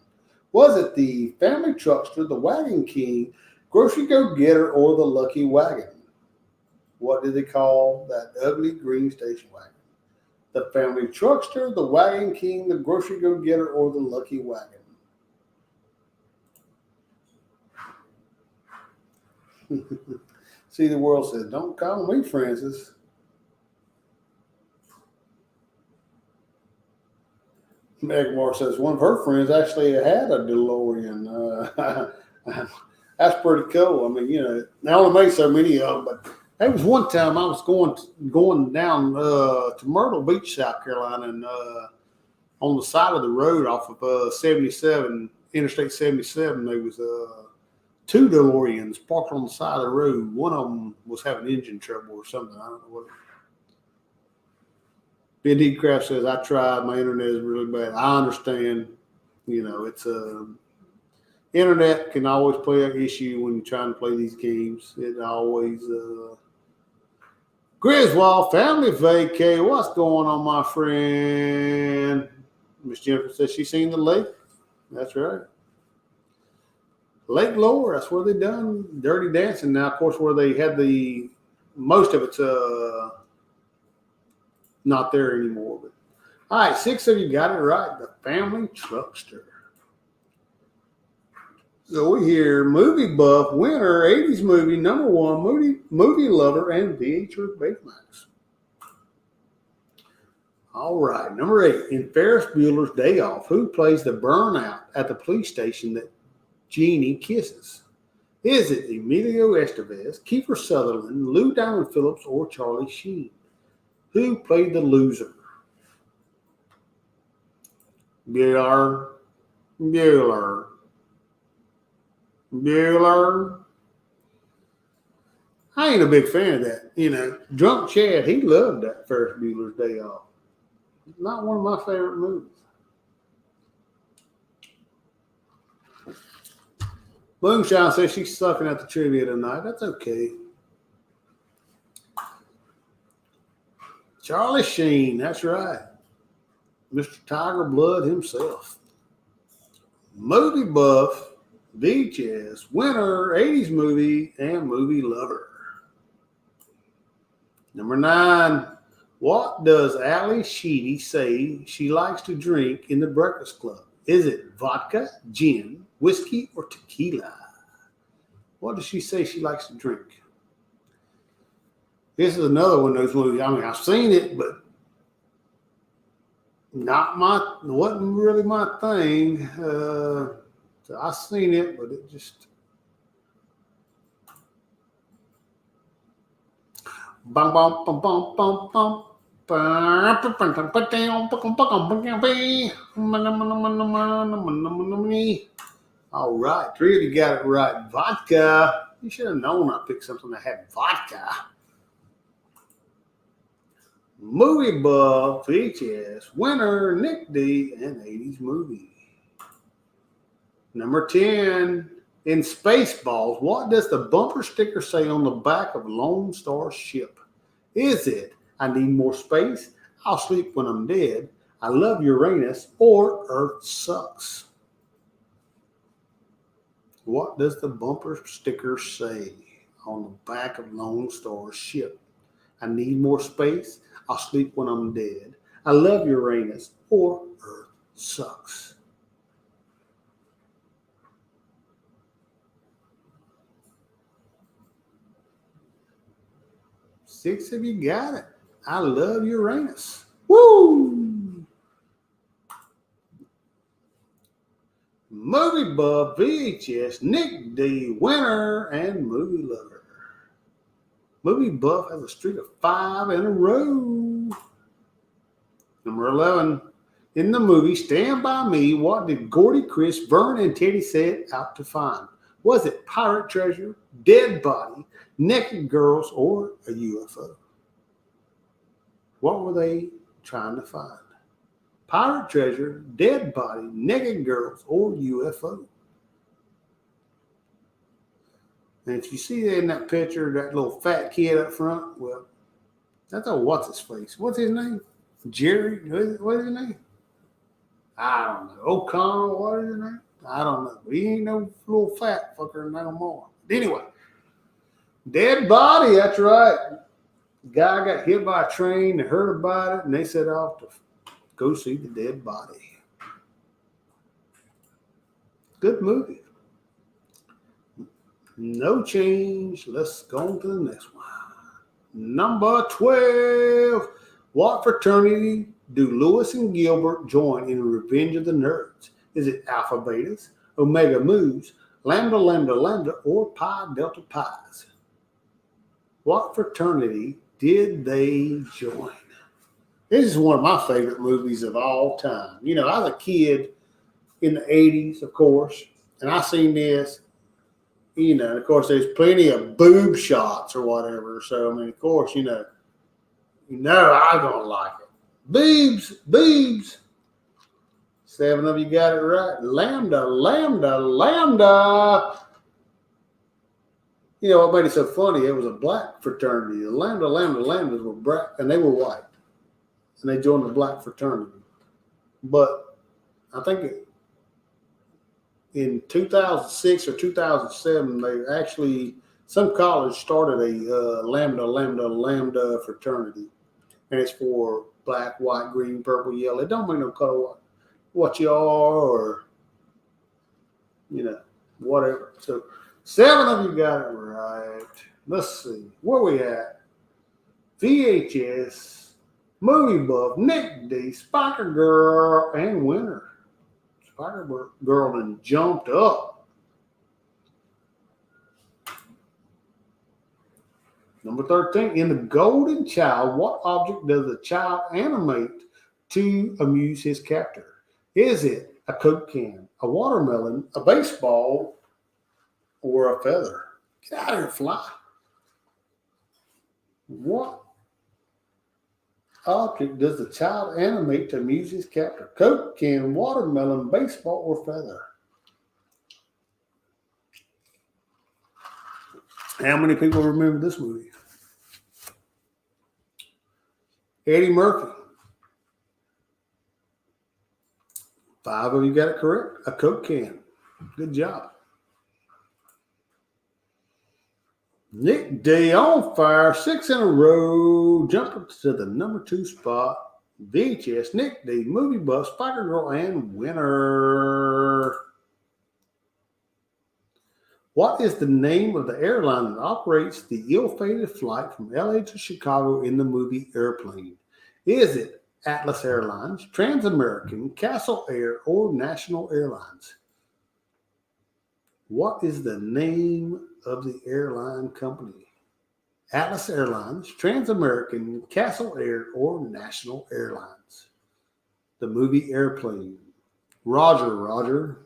Speaker 2: Was it the Family Truckster, the Wagon King, Grocery Go-Getter, or the Lucky Wagon? What did they call that ugly green station wagon? The Family Truckster, the Wagon King, the Grocery Go-Getter, or the Lucky Wagon? See, the world said, don't call me Francis. Meg Moore says one of her friends actually had a DeLorean. That's pretty cool. I mean, you know, they only make so many of them, but there was one time I was going down to Myrtle Beach, South Carolina, and on the side of the road off of 77, Interstate 77, there was 2 DeLoreans parked on the side of the road. One of them was having engine trouble or something. I don't know what. Ben D. Craft says, I tried. My internet is really bad. I understand. You know, it's internet can always play an issue when you're trying to play these games. It always Griswold Family Vacay. What's going on, my friend? Miss Jennifer says she's seen the lake. That's right. Lake Lower, that's where they done Dirty Dancing. Now, of course, where they had the most of it's not there anymore. But all right, 6 of you got it right. The Family Truckster. So we hear Movie Buff, winner, 80s movie, number 1, movie Lover, and VH or Betamax. All right, number 8, in Ferris Bueller's Day Off, who plays the burnout at the police station that Jeannie kisses? Is it Emilio Estevez, Kiefer Sutherland, Lou Diamond Phillips, or Charlie Sheen? Who played the loser? Bueller. Bueller. Bueller. I ain't a big fan of that. You know, Drunk Chad, he loved that Ferris Bueller's Day Off. Not one of my favorite movies. Moonshine says she's sucking at the trivia tonight. That's okay. Charlie Sheen, that's right. Mr. Tiger Blood himself. Movie buff, VHS, winner, 80s movie, and movie lover. Number 9. What does Ali Sheedy say she likes to drink in the Breakfast Club? Is it vodka, gin, whiskey, or tequila? What does she say she likes to drink? This is another one of those movies. I mean, I've seen it, but wasn't really my thing. So I seen it, but it just bum bum bum bum bum bum. All right, 3 of you got it right. Vodka. You should have known I picked something that had vodka. Movie buff, VHS, winner, Nick D, and 80s movie. Number 10, in Spaceballs, what does the bumper sticker say on the back of Lone Star's ship? Is it, I need more space, I'll sleep when I'm dead, I love Uranus, or Earth sucks? What does the bumper sticker say on the back of Lone Star's ship? I need more space, I'll sleep when I'm dead, I love Uranus, or Earth sucks? Six of you got it. I love Uranus. Woo! Movie buff, VHS, Nick D, winner, and movie lover. Movie buff has a streak of 5 in a row. Number 11. In the movie Stand By Me, what did Gordy, Chris, Vern, and Teddy set out to find? Was it pirate treasure, dead body, naked girls, or a UFO? What were they trying to find? Pirate treasure, dead body, naked girls, or UFO? And if you see in that picture, that little fat kid up front, well, that's what's his face. What's his name? Jerry? What is his name? I don't know. O'Connell, what is his name? I don't know. He ain't no little fat fucker no more. Anyway, dead body, that's right. Guy got hit by a train, they heard about it, and they set off to go see the dead body. Good movie. No change. Let's go on to the next one. Number 12. What fraternity do Lewis and Gilbert join in Revenge of the Nerds? Is it Alpha Betas, Omega Mu's, Lambda Lambda Lambda, or Pi Delta Pi's? What fraternity did they join? This is one of my favorite movies of all time. You know, I was a kid in the 80s, of course, and I seen this. You know, of course, there's plenty of boob shots or whatever. So, I mean, of course, you know I'm going to like it. Boobs. 7 of you got it right. Lambda, Lambda, Lambda. You know what made it so funny? It was a black fraternity. The Lambda, Lambda, Lambdas were black, and they were white. And they joined the black fraternity. But I think in 2006 or 2007, they actually, some college started a Lambda, Lambda, Lambda fraternity. And it's for black, white, green, purple, yellow. It don't make no color what you are or, you know, whatever. So 7 of you got it right. Let's see. Where we at? VHS, Movie Buff, Nick D, Spiker Girl, and winner. Spiker Girl done jumped up. Number 13. In The Golden Child, what object does the child animate to amuse his captor? Is it a Coke can, a watermelon, a baseball, or a feather? Get out of here, fly. What object does the child animate to amuse his captor? Coke can, watermelon, baseball, or feather? How many people remember this movie? Eddie Murphy. 5 of you got it correct. A Coke can. Good job. Nick D on fire, 6 in a row, jumping to the number 2 spot. VHS, Nick D, Movie Buff, Spiker Girl, and winner. What is the name of the airline that operates the ill-fated flight from LA to Chicago in the movie Airplane? Is it Atlas Airlines, Transamerican, Castle Air, or National Airlines? What is the name of the airline company? Atlas Airlines, Transamerican, Castle Air, or National Airlines? The movie Airplane. Roger.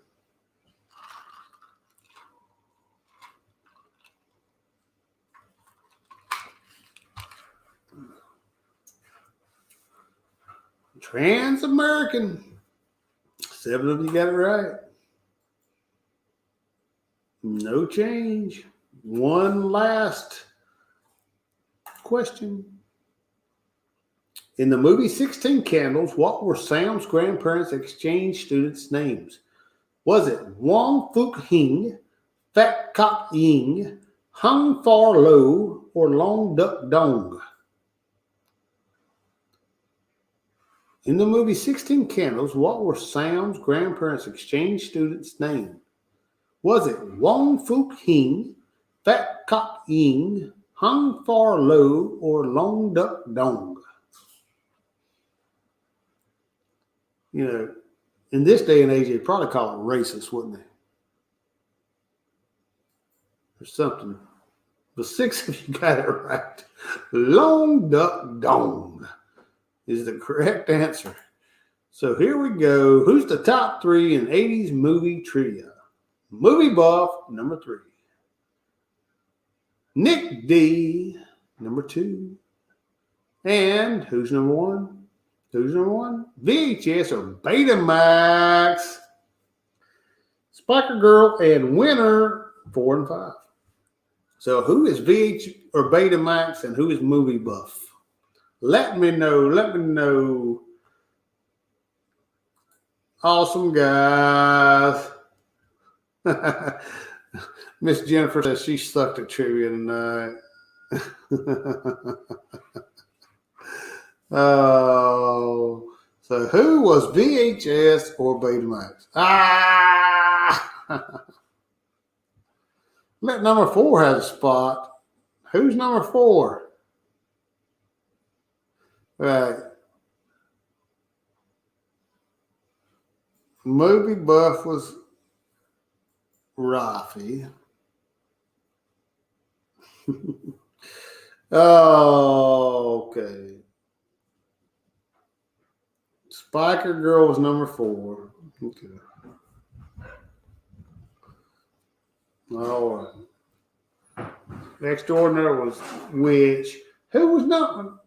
Speaker 2: Transamerican. 7 of you got it right. No change. One last question. In the movie 16 Candles, what were Sam's grandparents' exchange students' names? Was it Wong Fuk Hing, Fat Kok Ying, Hung Far Lo, or Long Duck Dong? In the movie 16 Candles, what were Sam's grandparents' exchange students' names? Was it Wong Fuk Hing, Fat Kok Ying, Hung Far Lo, or Long Duck Dong? You know, in this day and age, they'd probably call it racist, wouldn't they? Or something. But 6 of you got it right. Long Duck Dong is the correct answer. So here we go. Who's the top 3 in 80s movie trivia? Movie Buff, number 3. Nick D, number 2. And who's number 1? Who's number 1? VHS or Betamax. Spiker Girl and winner, 4 and 5. So who is VH or Betamax and who is Movie Buff? Let me know. Awesome, guys. Miss Jennifer says she sucked at trivia tonight. Oh, so who was VHS or Betamax? Let number 4 have a spot. Who's number 4? Right. Movie Buff was Rafi. Oh, okay. Spiker Girl was number 4. Okay. All right. Extraordinary was which? Who was not?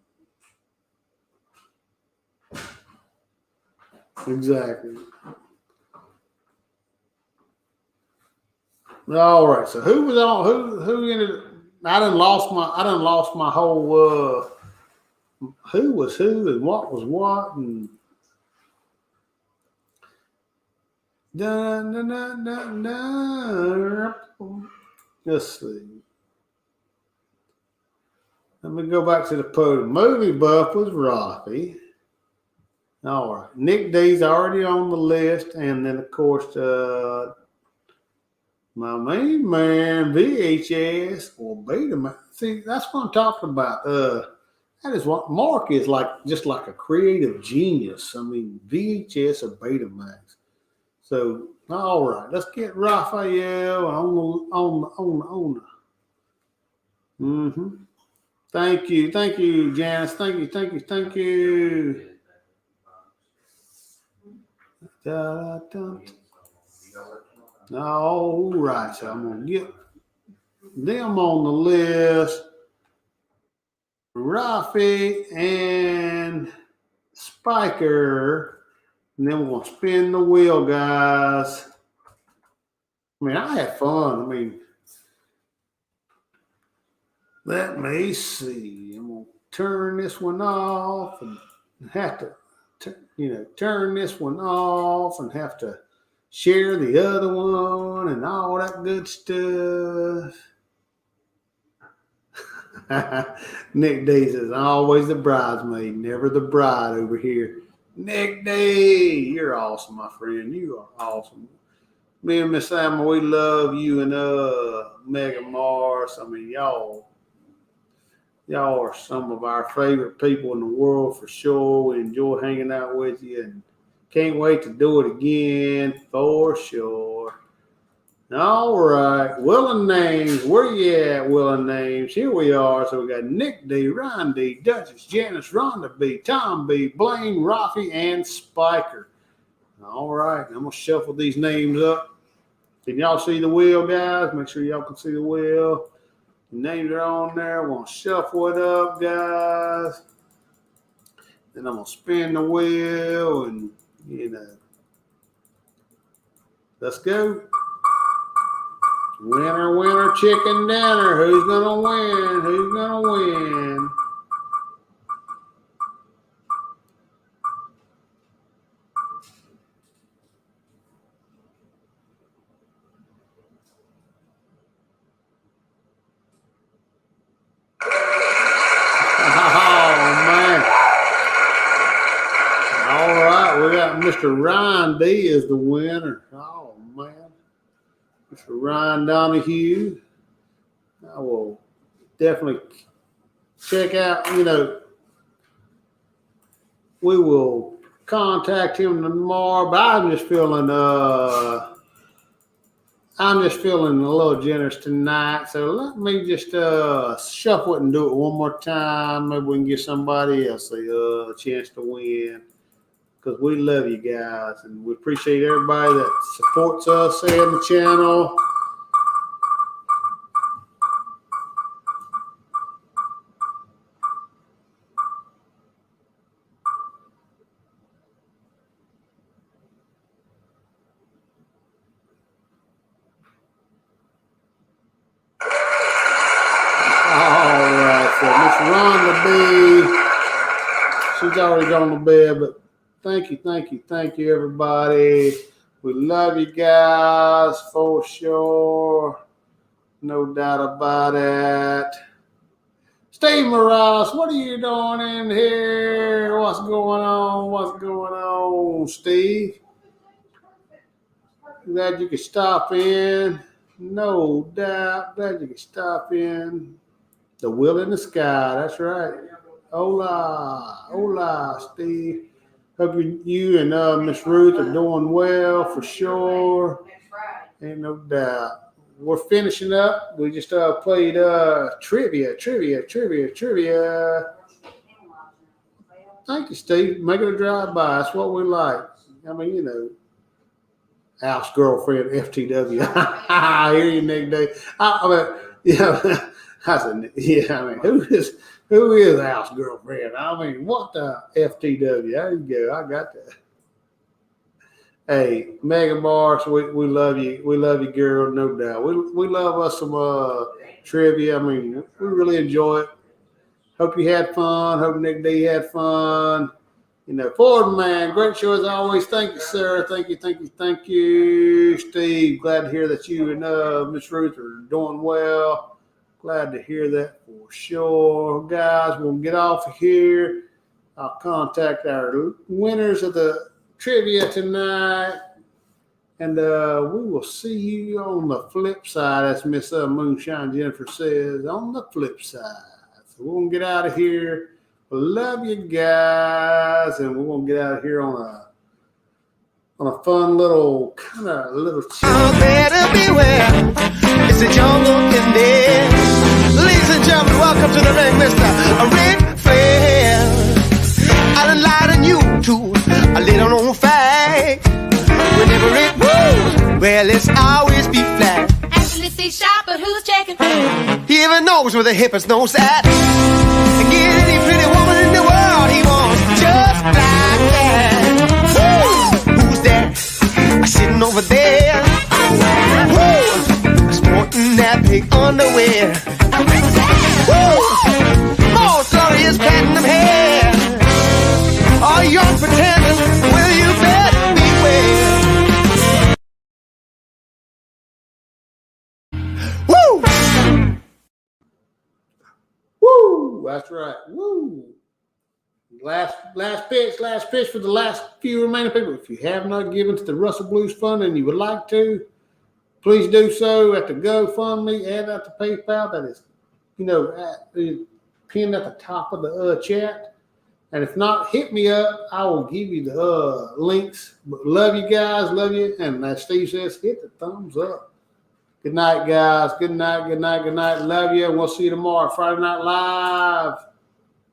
Speaker 2: Exactly. All right. So who was on? Who ended? I done lost my whole. Who was who and what was what and. Let's see. Let me go back to the podium. Movie Buff was Rafi. All right. Nick D's already on the list. And then, of course, my main man, VHS or Betamax. See, that's what I'm talking about. That is what Mark is like, just like a creative genius. I mean, VHS or Betamax. So, all right, let's get Raphael on the. Mm-hmm. Thank you, Janice. Thank you. All right, so I'm gonna get them on the list. Rafi and Spiker, and then we're gonna spin the wheel, guys. I mean, I had fun. I mean, let me see. I'm gonna turn this one off and have to, turn this one off and have to share the other one and all that good stuff. Nick D says, always the bridesmaid, never the bride over here. Nick D, you're awesome, my friend. You are awesome. Me and Miss Emma, we love you and Megan Mars. I mean, y'all are some of our favorite people in the world for sure. We enjoy hanging out with you and can't wait to do it again for sure. All right, Willing Names. Where you at, Willing Names? Here we are. So we got Nick D, Ryan D, Duchess, Janice, Rhonda B, Tom B, Blaine, Rafi, and Spiker. All right, I'm going to shuffle these names up. Can y'all see the wheel, guys? Make sure y'all can see the wheel. The names are on there. We're going to shuffle it up, guys. Then I'm going to spin the wheel and, let's go. Winner, winner, chicken dinner. Who's going to win? Who's going to win? Mr. Ryan D is the winner. Oh, man. Mr. Ryan Donahue. I will definitely check out, we will contact him tomorrow, but I'm just feeling a little generous tonight. So let me just shuffle it and do it one more time. Maybe we can give somebody else a chance to win. Because we love you guys and we appreciate everybody that supports us here on the channel. All right, so Miss Rhonda B, she's already gone to bed, but thank you, everybody. We love you guys for sure. No doubt about it. Steve Morales, what are you doing in here? What's going on, Steve? Glad you could stop in. No doubt. Glad you could stop in. The wheel in the sky. That's right. Hola, Steve. Hope you and Miss Ruth are doing well for sure. Ain't no doubt. We're finishing up. We just played trivia. Thank you, Steve. Making a drive-by. That's what we like. I mean, Al's girlfriend, FTW. I hear you, Nick Day. Who is Al's girlfriend? I mean, what the FTW? There you go. I got that. Hey, Megan Mars, we love you. We love you, girl, no doubt. We love us some trivia. I mean, we really enjoy it. Hope you had fun. Hope Nick D had fun. Ford man, great show as always. Thank you, sir. Thank you, Steve. Glad to hear that you and Miss Ruth are doing well. Glad to hear that for sure. Guys, we'll get off of here. I'll contact our winners of the trivia tonight. And we will see you on the flip side, as Miss Moonshine Jennifer says, on the flip side. So we're going to get out of here. We love you guys. And we're going to get out of here on a fun little
Speaker 1: Oh, better beware. It's a jungle in there. Ladies and gentlemen, welcome to the ring, Mr. Ric Flair. I done lied on you too. I laid on fire. break. Whenever it moves, well, it's always be flat.
Speaker 4: Actually, see shop, but who's checking?
Speaker 1: He even knows where the hippest knows at. And get any pretty woman in the world he wants just like that. Woo! Who's that? Sitting over there. Woo! Sporting that big underwear. Woo! Most glorious platinum hair. All young pretenders, will you bet beware? Woo!
Speaker 2: Woo! That's right. Woo! Last pitch for the last few remaining people. If you have not given to the Russell Blues Fund and you would like to, please do so at the GoFundMe and at the PayPal. That is, pinned at the top of the chat. And if not, hit me up. I will give you the links. But love you guys. Love you. And as Steve says, hit the thumbs up. Good night, guys. Good night. Love you. We'll see you tomorrow. Friday Night Live.